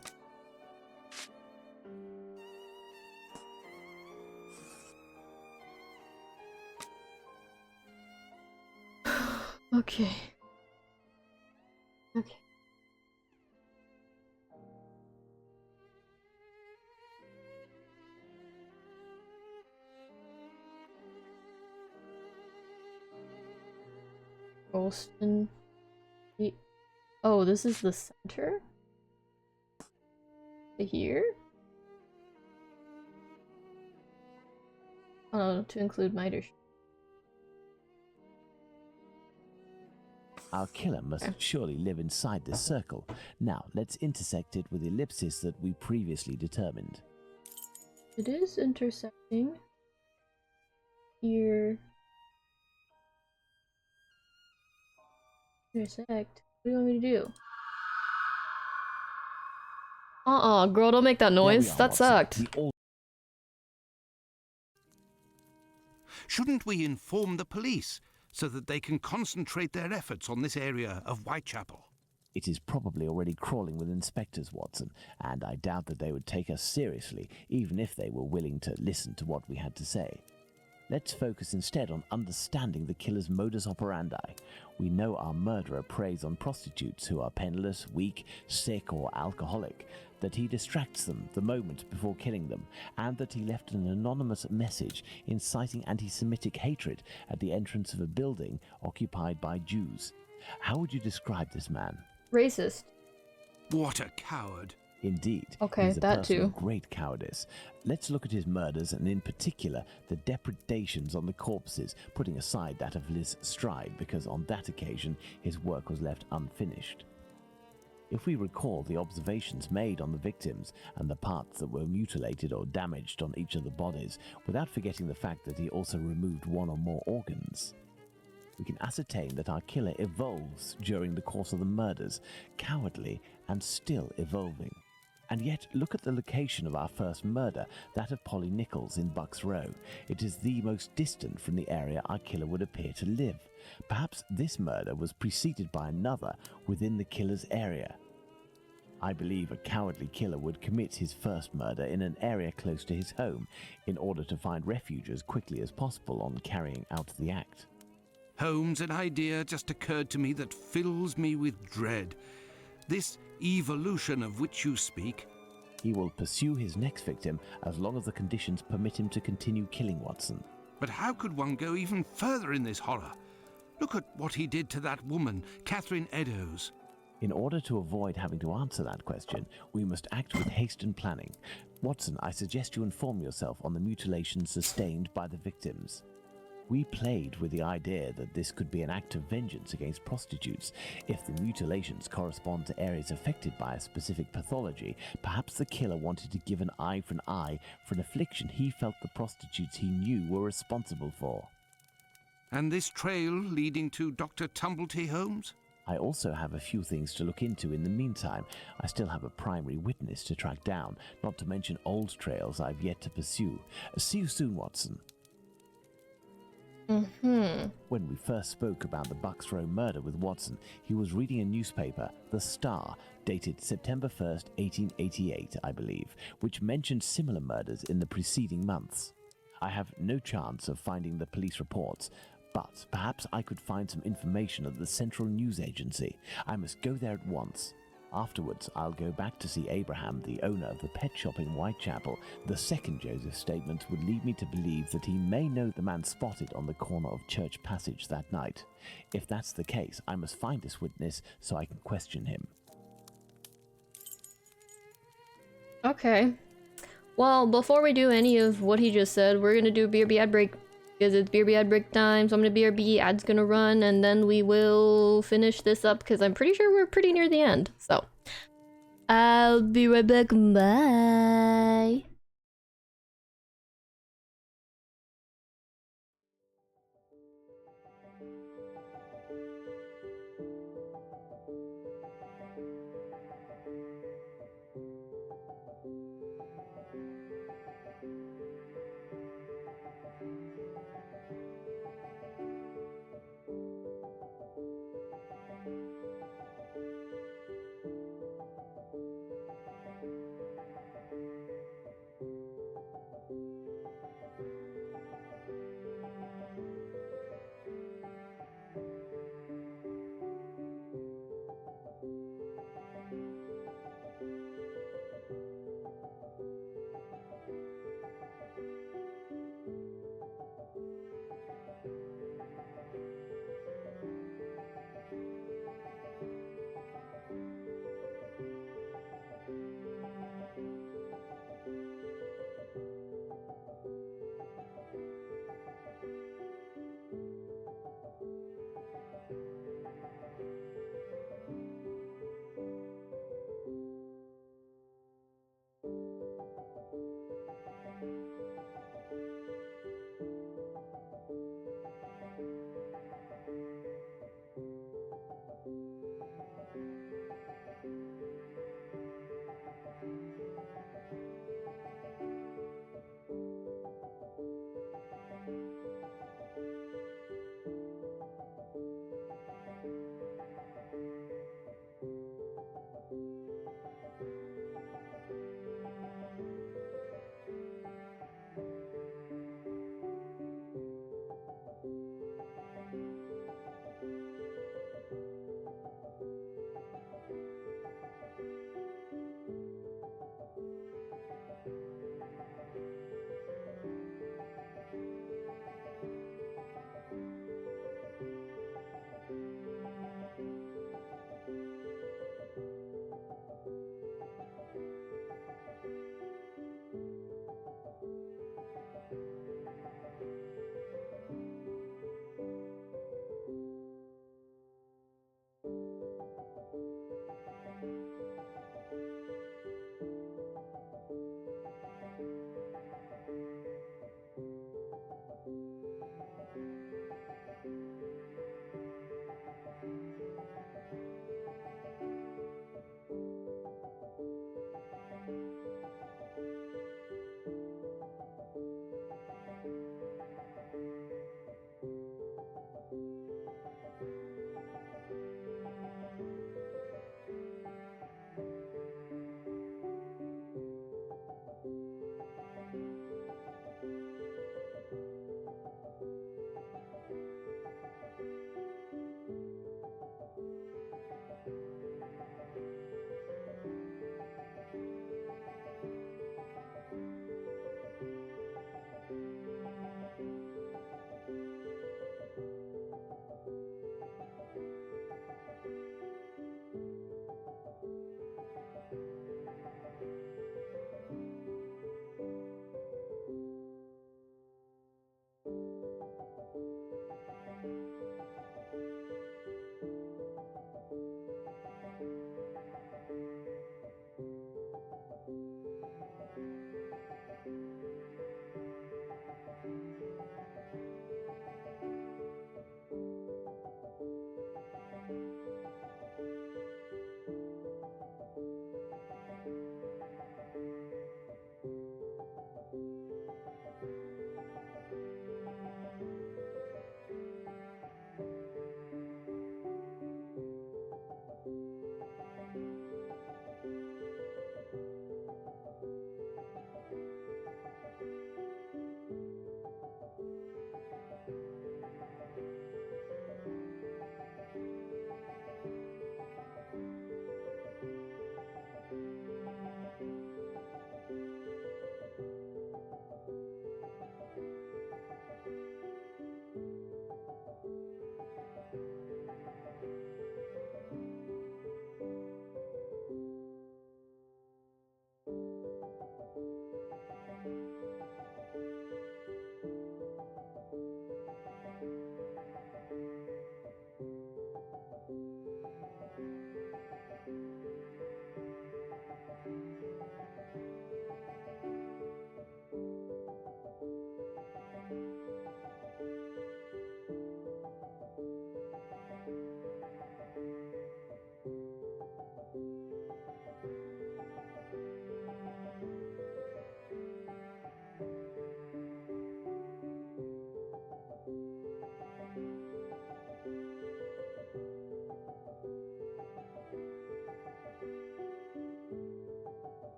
Okay. Okay. Golston. Oh, this is the center? Here? Oh, to include miter. Our killer must surely live inside this circle. Now, let's intersect it with the ellipsis that we previously determined. It is intersecting. Here. Intersect. What do you want me to do? Girl, don't make that noise. That sucked. Shouldn't we inform the police so that they can concentrate their efforts on this area of Whitechapel? It is probably already crawling with inspectors, Watson, and I doubt that they would take us seriously, even if they were willing to listen to what we had to say. Let's focus instead on understanding the killer's modus operandi. We know our murderer preys on prostitutes who are penniless, weak, sick, or alcoholic, that he distracts them the moment before killing them, and that he left an anonymous message inciting anti-Semitic hatred at the entrance of a building occupied by Jews. How would you describe this man? Racist. What a coward. Indeed. Okay, he's a that person too. of great cowardice. Let's look at his murders, and in particular, the depredations on the corpses, putting aside that of Liz Stride, because on that occasion, his work was left unfinished. If we recall the observations made on the victims and the parts that were mutilated or damaged on each of the bodies, without forgetting the fact that he also removed one or more organs, we can ascertain that our killer evolves during the course of the murders, cowardly and still evolving. And yet, look at the location of our first murder, that of Polly Nichols in Bucks Row. It is the most distant from the area our killer would appear to live. Perhaps this murder was preceded by another within the killer's area. I believe a cowardly killer would commit his first murder in an area close to his home in order to find refuge as quickly as possible on carrying out the act. Holmes, an idea just occurred to me that fills me with dread. This evolution of which you speak. He will pursue his next victim as long as the conditions permit him to continue killing Watson. But how could one go even further in this horror? Look at what he did to that woman, Catherine Eddowes. In order to avoid having to answer that question, we must act with haste and planning. Watson, I suggest you inform yourself on the mutilations sustained by the victims. We played with the idea that this could be an act of vengeance against prostitutes. If the mutilations correspond to areas affected by a specific pathology, perhaps the killer wanted to give an eye for an affliction he felt the prostitutes he knew were responsible for. And this trail leading to Dr. Tumblety, Holmes? I also have a few things to look into in the meantime. I still have a primary witness to track down, not to mention old trails I've yet to pursue. See you soon, Watson. When we first spoke about the Bucks Row murder with Watson, he was reading a newspaper, The Star, dated September 1st, 1888, I believe, which mentioned similar murders in the preceding months. I have no chance of finding the police reports, but perhaps I could find some information at the Central News Agency. I must go there at once. Afterwards, I'll go back to see Abraham, the owner of the pet shop in Whitechapel. The second Joseph's statement would lead me to believe that he may know the man spotted on the corner of Church Passage that night. If that's the case, I must find this witness so I can question him. Okay. Well, before we do any of what he just said, we're gonna do a BRB ad break. Because it's BRB ad break time, so I'm gonna BRB, ad's gonna run, and then we will finish this up, because I'm pretty sure we're pretty near the end. So, I'll be right back. Bye!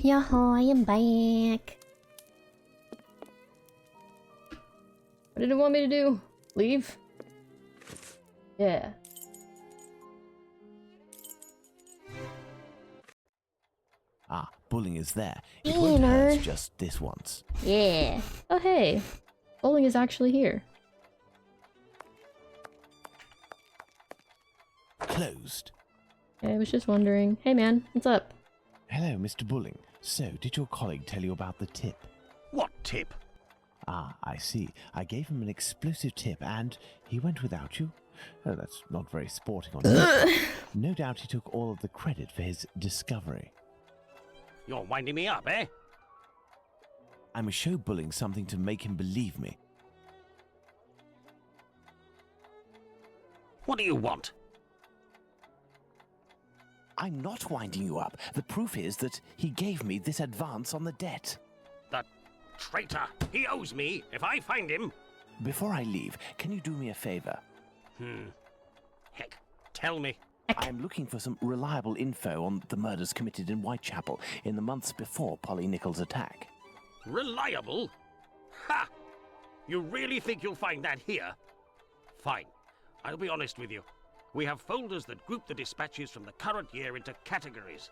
Yahoo, I am back. What did it want me to do? Leave? Yeah. Ah, Bulling is there. It won't hurt just this once. Yeah. Oh hey, Bowling is actually here. Closed. I was just wondering. Hey man, what's up? Hello, Mr. Bulling. So, did your colleague tell you about the tip? What tip? Ah, I see. I gave him an explosive tip and he went without you? Oh, that's not very sporting on him. No doubt he took all of the credit for his discovery. You're winding me up, eh? I must show Bulling something to make him believe me. What do you want? I'm not winding you up. The proof is that he gave me this advance on the debt. The traitor! He owes me if I find him. Before I leave, can you do me a favor? Heck, tell me. I'm looking for some reliable info on the murders committed in Whitechapel in the months before Polly Nichols' attack. Reliable? Ha! You really think you'll find that here? Fine. I'll be honest with you. We have folders that group the dispatches from the current year into categories.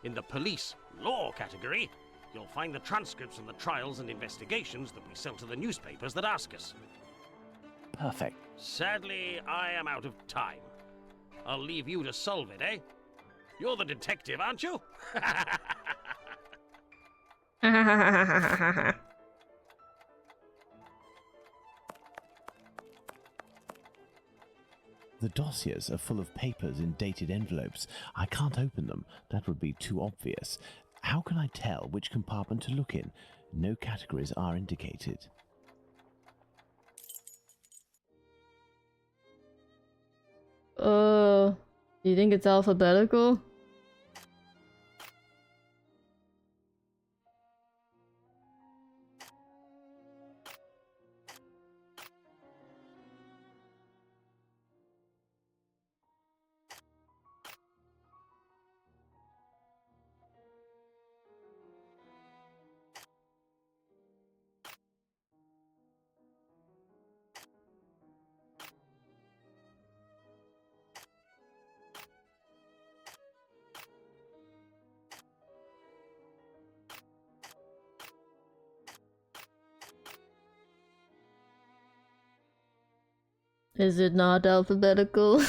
In the police law category, you'll find the transcripts from the trials and investigations that we sell to the newspapers that ask us. Perfect. Sadly, I am out of time. I'll leave you to solve it, eh? You're the detective, aren't you? The dossiers are full of papers in dated envelopes. I can't open them. That would be too obvious. How can I tell which compartment to look in? No categories are indicated. Do you think it's alphabetical? Is it not alphabetical?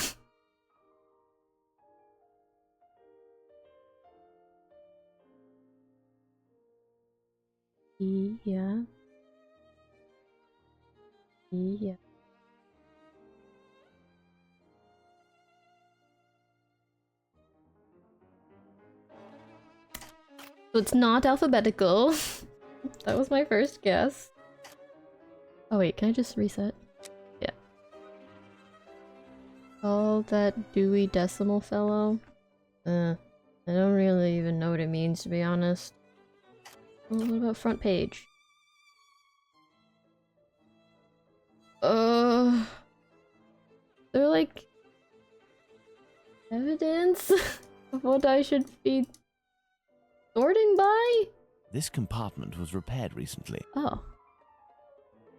Yeah. Yeah. So it's not alphabetical. That was my first guess. Oh wait, can I just reset? Yeah. Oh, that Dewey Decimal fellow? I don't really even know what it means, to be honest. Well, what about front page? They're like... evidence of what I should be sorting by? This compartment was repaired recently. Oh.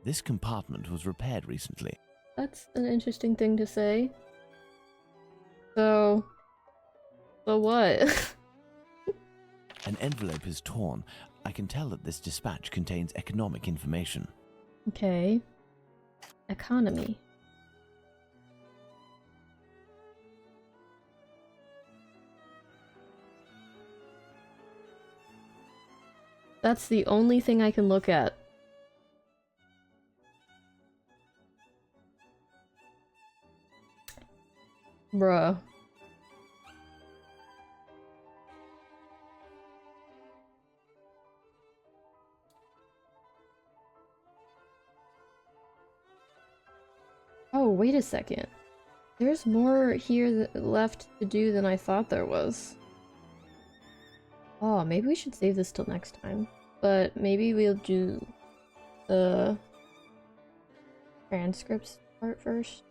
This compartment was repaired recently. That's an interesting thing to say. So what? An envelope is torn. I can tell that this dispatch contains economic information. Okay. Economy. That's the only thing I can look at. Bruh. Oh, wait a second. There's more here left to do than I thought there was. Oh, maybe we should save this till next time. But maybe we'll do the transcripts part first.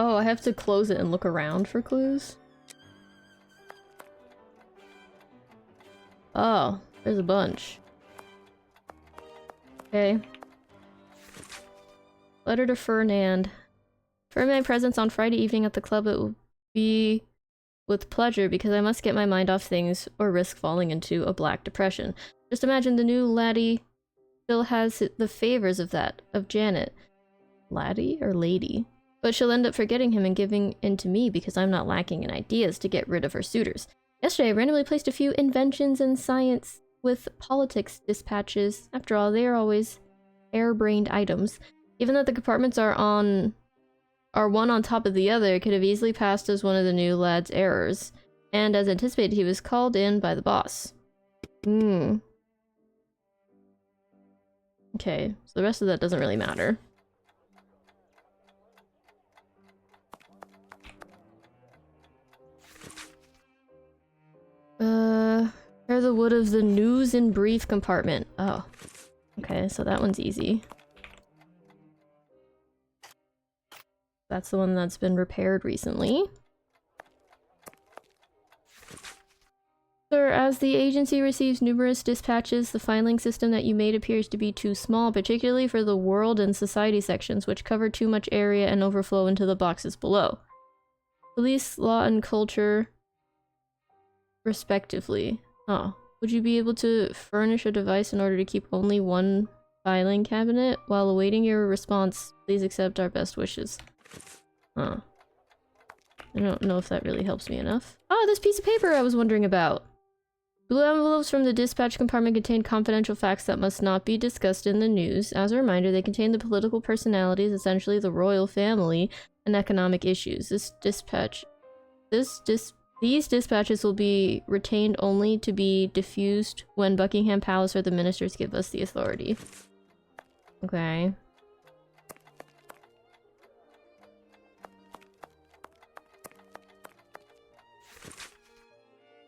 Oh, I have to close it and look around for clues? Oh, there's a bunch. Okay. Letter to Fernand. For my presence on Friday evening at the club, it will be with pleasure because I must get my mind off things or risk falling into a black depression. Just imagine the new laddie still has the favors of that, of Janet. Laddie or lady? But she'll end up forgetting him and giving in to me because I'm not lacking in ideas to get rid of her suitors. Yesterday, I randomly placed a few inventions in science with politics dispatches. After all, they are always harebrained items. Given that the compartments are one on top of the other, it could have easily passed as one of the new lad's errors. And as anticipated, he was called in by the boss. Okay, so the rest of that doesn't really matter. Prepare the wood of the news and brief compartment. Oh. Okay, so that one's easy. That's the one that's been repaired recently. Sir, as the agency receives numerous dispatches, the filing system that you made appears to be too small, particularly for the world and society sections, which cover too much area and overflow into the boxes below. Police, law, and culture, respectively. Oh. Would you be able to furnish a device in order to keep only one filing cabinet? While awaiting your response, please accept our best wishes. Huh. I don't know if that really helps me enough. Oh, this piece of paper I was wondering about! Blue envelopes from the dispatch compartment contain confidential facts that must not be discussed in the news. As a reminder, they contain the political personalities, essentially the royal family, and economic issues. These dispatches will be retained only to be diffused when Buckingham Palace or the ministers give us the authority. Okay.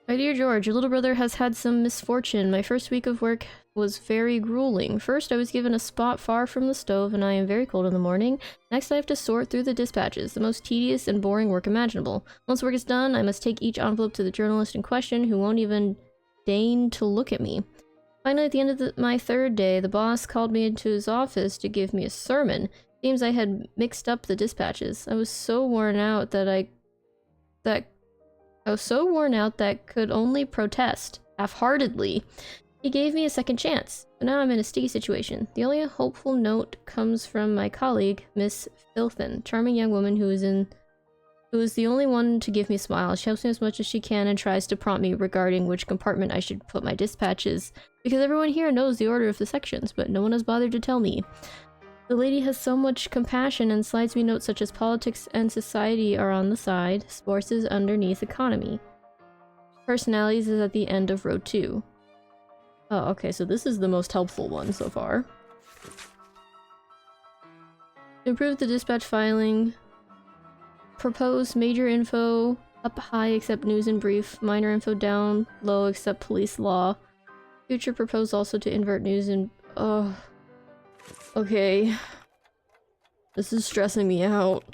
My dear George, your little brother has had some misfortune. My first week of work was very grueling. First, I was given a spot far from the stove and I am very cold in the morning. Next, I have to sort through the dispatches, the most tedious and boring work imaginable. Once work is done, I must take each envelope to the journalist in question, who won't even deign to look at me. Finally, at the end of my third day, the boss called me into his office to give me a sermon. Seems I had mixed up the dispatches. I was so worn out that could only protest, half-heartedly. He gave me a second chance, but now I'm in a sticky situation. The only hopeful note comes from my colleague, Miss Filthen, charming young woman who is the only one to give me a smile. She helps me as much as she can and tries to prompt me regarding which compartment I should put my dispatches, because everyone here knows the order of the sections, but no one has bothered to tell me. The lady has so much compassion and slides me notes such as politics and society are on the side, sports is underneath economy. Personalities is at the end of row 2. Oh, okay, so this is the most helpful one so far. Improve the dispatch filing. Propose major info up high except news and brief. Minor info down low except police law. Future propose also to invert news and... Oh... Okay. This is stressing me out.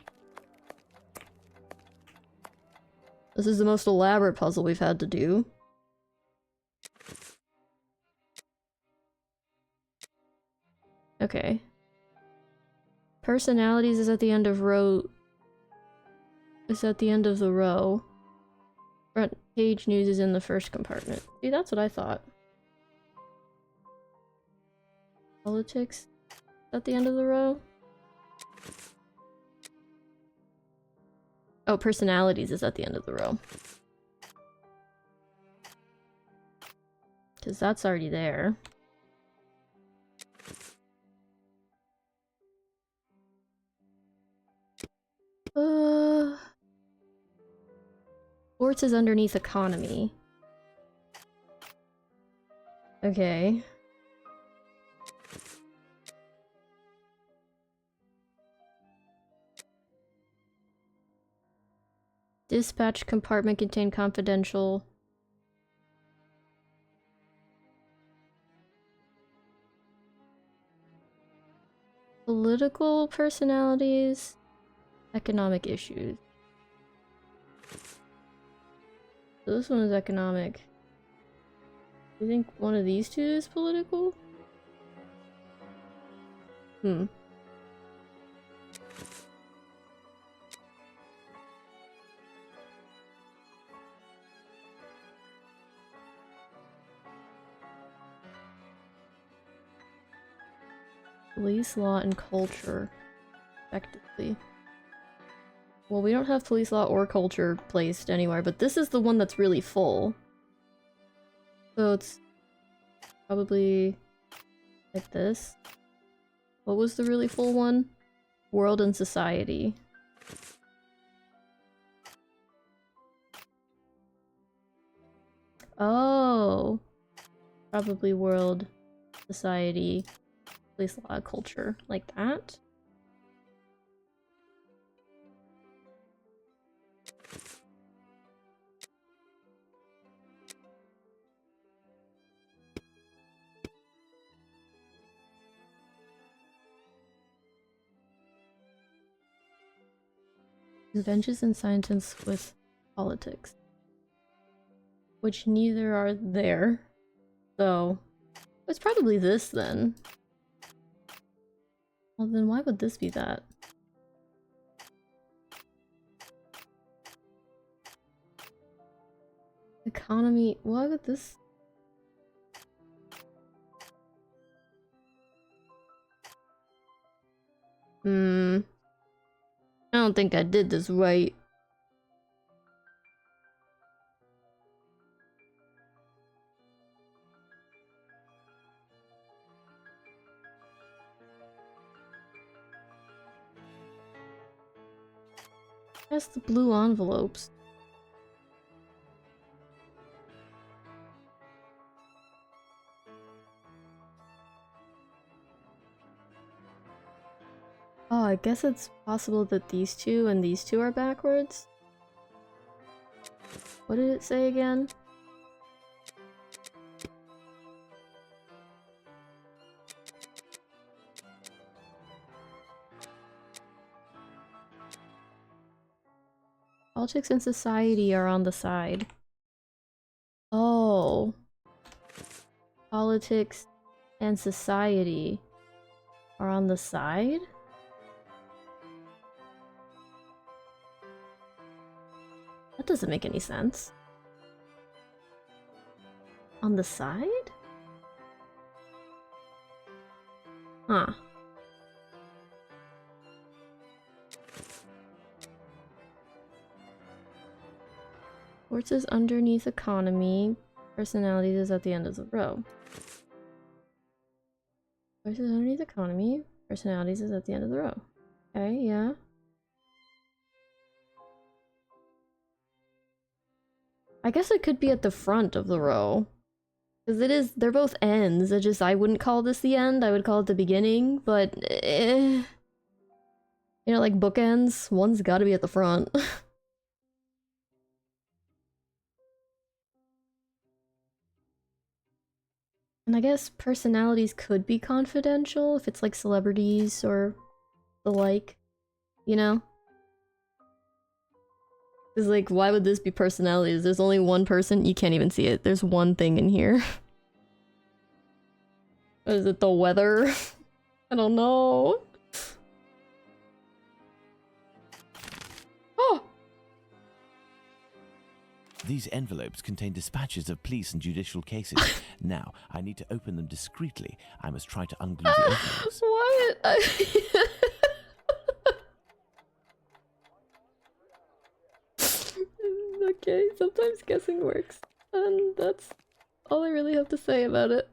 This is the most elaborate puzzle we've had to do. Okay. Personalities is at the end of row... is at the end of the row. Front page news is in the first compartment. See, that's what I thought. Politics? At the end of the row? Oh, personalities is at the end of the row. Because that's already there. Sports is underneath economy. Okay. Dispatch compartment contain confidential. Political personalities. Economic issues. So this one is economic. Do you think one of these two is political? Hmm. Police, law, and culture. Effectively. Well, we don't have police, law, or culture placed anywhere, but this is the one that's really full. So it's probably like this. What was the really full one? World and society. Oh. Probably world, society, police, law, culture. Like that? Adventures in science with politics. Which neither are there. So, it's probably this then. Well then why would this be that? Economy, why would this? I don't think I did this right. That's the blue envelopes. Oh, I guess it's possible that these two and these two are backwards. What did it say again? Politics and society are on the side. Oh. Politics and society are on the side? That doesn't make any sense. On the side? Huh. Sports is underneath economy. Personalities is at the end of the row. Sports is underneath economy. Personalities is at the end of the row. Okay, yeah. I guess it could be at the front of the row. Because they're both ends. I wouldn't call this the end, I would call it the beginning, but you know, like bookends, one's gotta be at the front. And I guess personalities could be confidential if it's like celebrities or the like, you know? Because, like, why would this be personalities? There's only one person. You can't even see it. There's one thing in here. Is it the weather? I don't know. Oh! These envelopes contain dispatches of police and judicial cases. Now, I need to open them discreetly. I must try to unglue the envelopes. What? Okay, sometimes guessing works. And that's all I really have to say about it.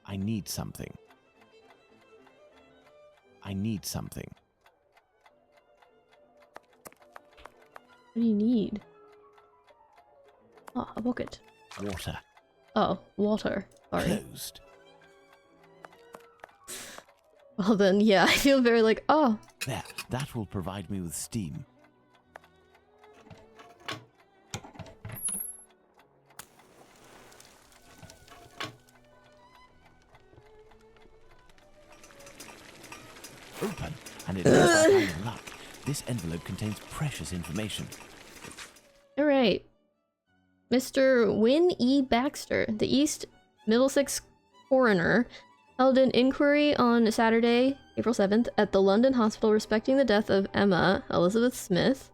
I need something. I need something. What do you need? Oh, a bucket. Water. Oh, water. Sorry. Closed. Well then, yeah, I feel very like, oh. There, that will provide me with steam. open, and it looks like I'm in luck. This envelope contains precious information. Alright. Mr. Wynne E. Baxter, the East Middlesex coroner, held an inquiry on Saturday, April 7th, at the London hospital respecting the death of Emma Elizabeth Smith,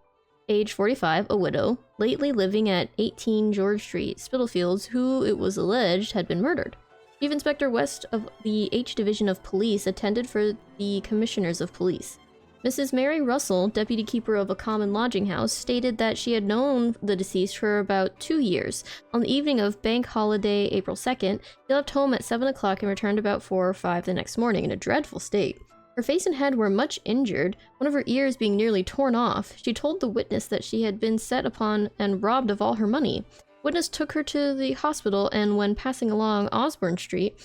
age 45, a widow, lately living at 18 George Street, Spitalfields, who it was alleged had been murdered. Chief Inspector West of the H Division of Police attended for the Commissioners of Police. Mrs. Mary Russell, deputy keeper of a common lodging house, stated that she had known the deceased for about 2 years. On the evening of Bank Holiday, April 2nd, she left home at 7 o'clock and returned about 4 or 5 the next morning in a dreadful state. Her face and head were much injured, one of her ears being nearly torn off. She told the witness that she had been set upon and robbed of all her money. Witness took her to the hospital, and when passing along Osborne Street,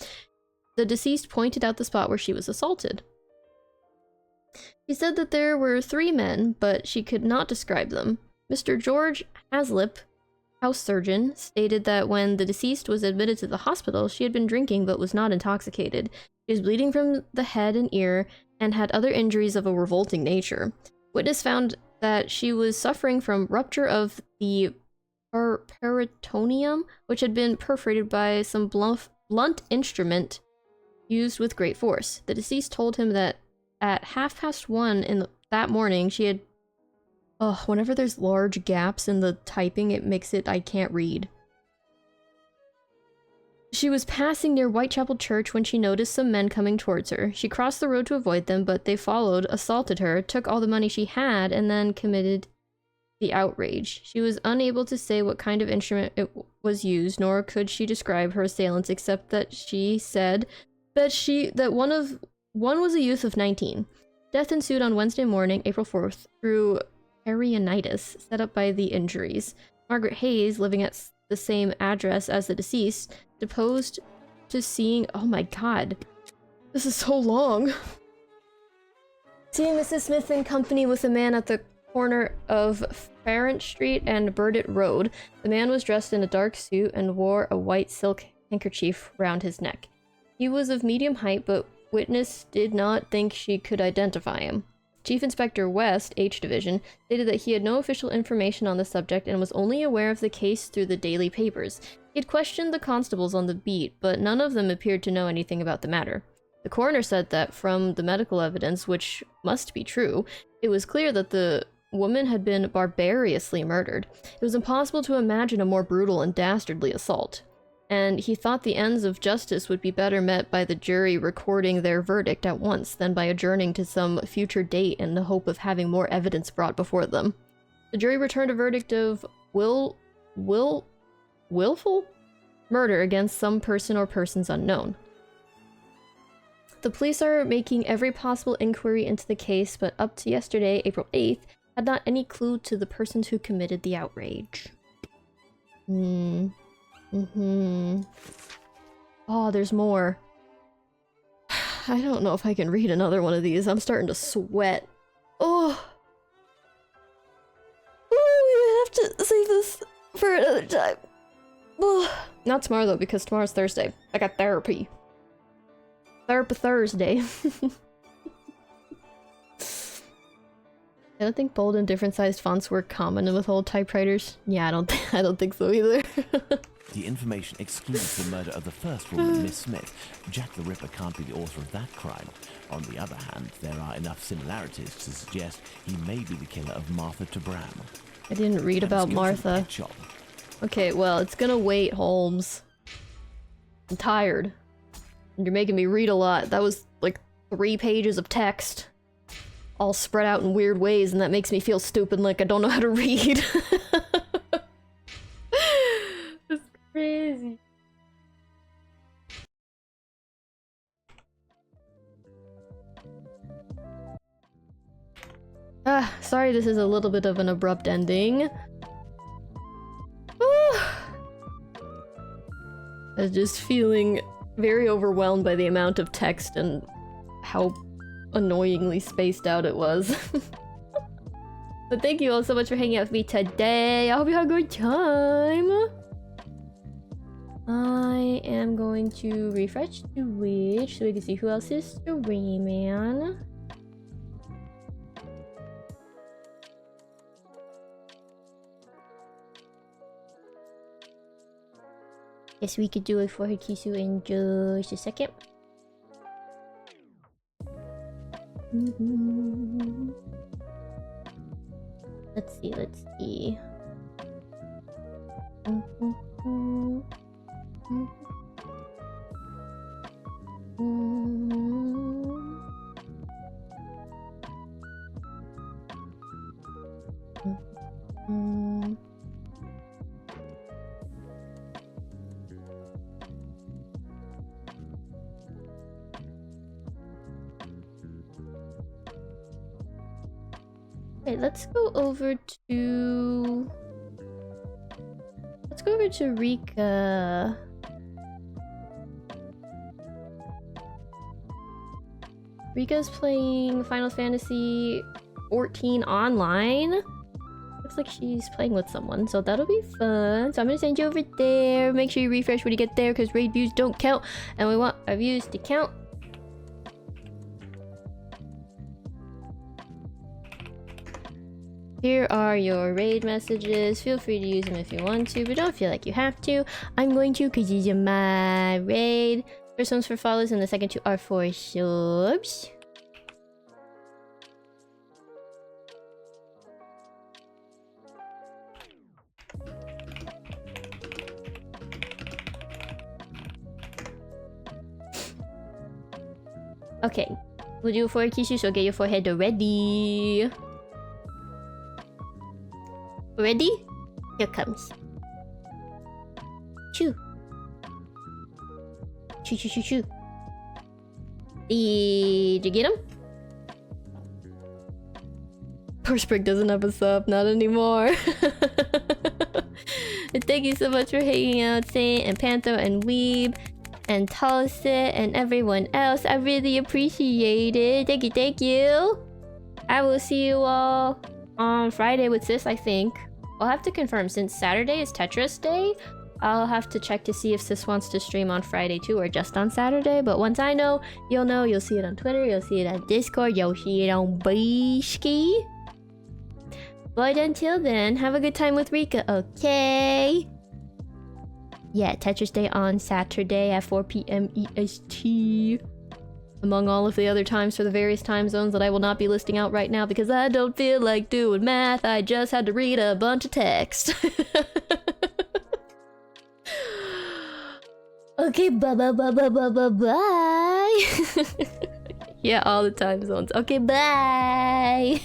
the deceased pointed out the spot where she was assaulted. She said that there were 3 men, but she could not describe them. Mr. George Haslip, house surgeon, stated that when the deceased was admitted to the hospital, she had been drinking but was not intoxicated. She was bleeding from the head and ear and had other injuries of a revolting nature. Witness found that she was suffering from rupture of the peritoneum, which had been perforated by some blunt instrument used with great force. The deceased told him that at 1:30 that morning, she had... Oh, whenever there's large gaps in the typing, it makes it I can't read. She was passing near Whitechapel Church when she noticed some men coming towards her. She crossed the road to avoid them, but they followed, assaulted her, took all the money she had, and then committed the outrage. She was unable to say what kind of instrument it was used, nor could she describe her assailants, except that she said that one was a youth of 19. Death ensued on Wednesday morning, April 4th, through peritonitis set up by the injuries. Margaret Hayes, living at the same address as the deceased, deposed to seeing... Oh my god. This is so long. Seeing Mrs. Smith in company with a man at the corner of Farrant Street and Burdett Road. The man was dressed in a dark suit and wore a white silk handkerchief round his neck. He was of medium height, but witness did not think she could identify him. Chief Inspector West, H Division, stated that he had no official information on the subject and was only aware of the case through the daily papers. He had questioned the constables on the beat, but none of them appeared to know anything about the matter. The coroner said that from the medical evidence, which must be true, it was clear that the woman had been barbarously murdered. It was impossible to imagine a more brutal and dastardly assault. And he thought the ends of justice would be better met by the jury recording their verdict at once than by adjourning to some future date in the hope of having more evidence brought before them. The jury returned a verdict of willful murder against some person or persons unknown. The police are making every possible inquiry into the case, but up to yesterday, April 8th, had not any clue to the persons who committed the outrage. Oh, there's more. I don't know if I can read another one of these. I'm starting to sweat. Oh, we have to save this for another time. Oh. Not tomorrow though, because tomorrow's Thursday. I got therapy. Therapy Thursday. I don't think bold and different sized fonts were common with old typewriters. Yeah, I don't think so either. The information excludes the murder of the first woman, Miss Smith. Jack the Ripper can't be the author of that crime. On the other hand, there are enough similarities to suggest he may be the killer of Martha Tabram. I didn't read about Martha. Okay, well, it's gonna wait, Holmes. I'm tired. You're making me read a lot. That was like 3 pages of text. All spread out in weird ways, and that makes me feel stupid, like I don't know how to read. That's crazy. Sorry this is a little bit of an abrupt ending. I was just feeling very overwhelmed by the amount of text and how annoyingly spaced out it was. But thank you all so much for hanging out with me today. I hope you had a good time. I am going to refresh Twitch so we can see who else is streaming. Guess we could do it for her Kisu in just a second. Let's see, let's see. Okay, let's go over to Rika. Rika's playing Final Fantasy 14 online. Looks like she's playing with someone, so that'll be fun. So I'm gonna send you over there. Make sure you refresh when you get there because raid views don't count, and we want our views to count. Here are your raid messages. Feel free to use them if you want to, but don't feel like you have to. I'm going to because these are my raid. First one's for follows and the second two are for subs. Okay, we'll do it for Kishu, so get your forehead ready. Ready? Here comes. Choo. Choo choo choo choo. Did you get him? Persprig doesn't have a sub, not anymore. And thank you so much for hanging out, Saint and Panther and Weeb and Tulsit and everyone else. I really appreciate it. Thank you, thank you. I will see you all on Friday with Sis, I think. I'll have to confirm since Saturday is Tetris Day. I'll have to check to see if Sis wants to stream on Friday too or just on Saturday. But once I know, you'll see it on Twitter, you'll see it on Discord, you'll see it on Bishki. But until then, have a good time with Rika, okay? Yeah, Tetris Day on Saturday at 4 p.m. EST. Among all of the other times for the various time zones that I will not be listing out right now because I don't feel like doing math. I just had to read a bunch of text. Okay, bye. Yeah, all the time zones. Okay, bye.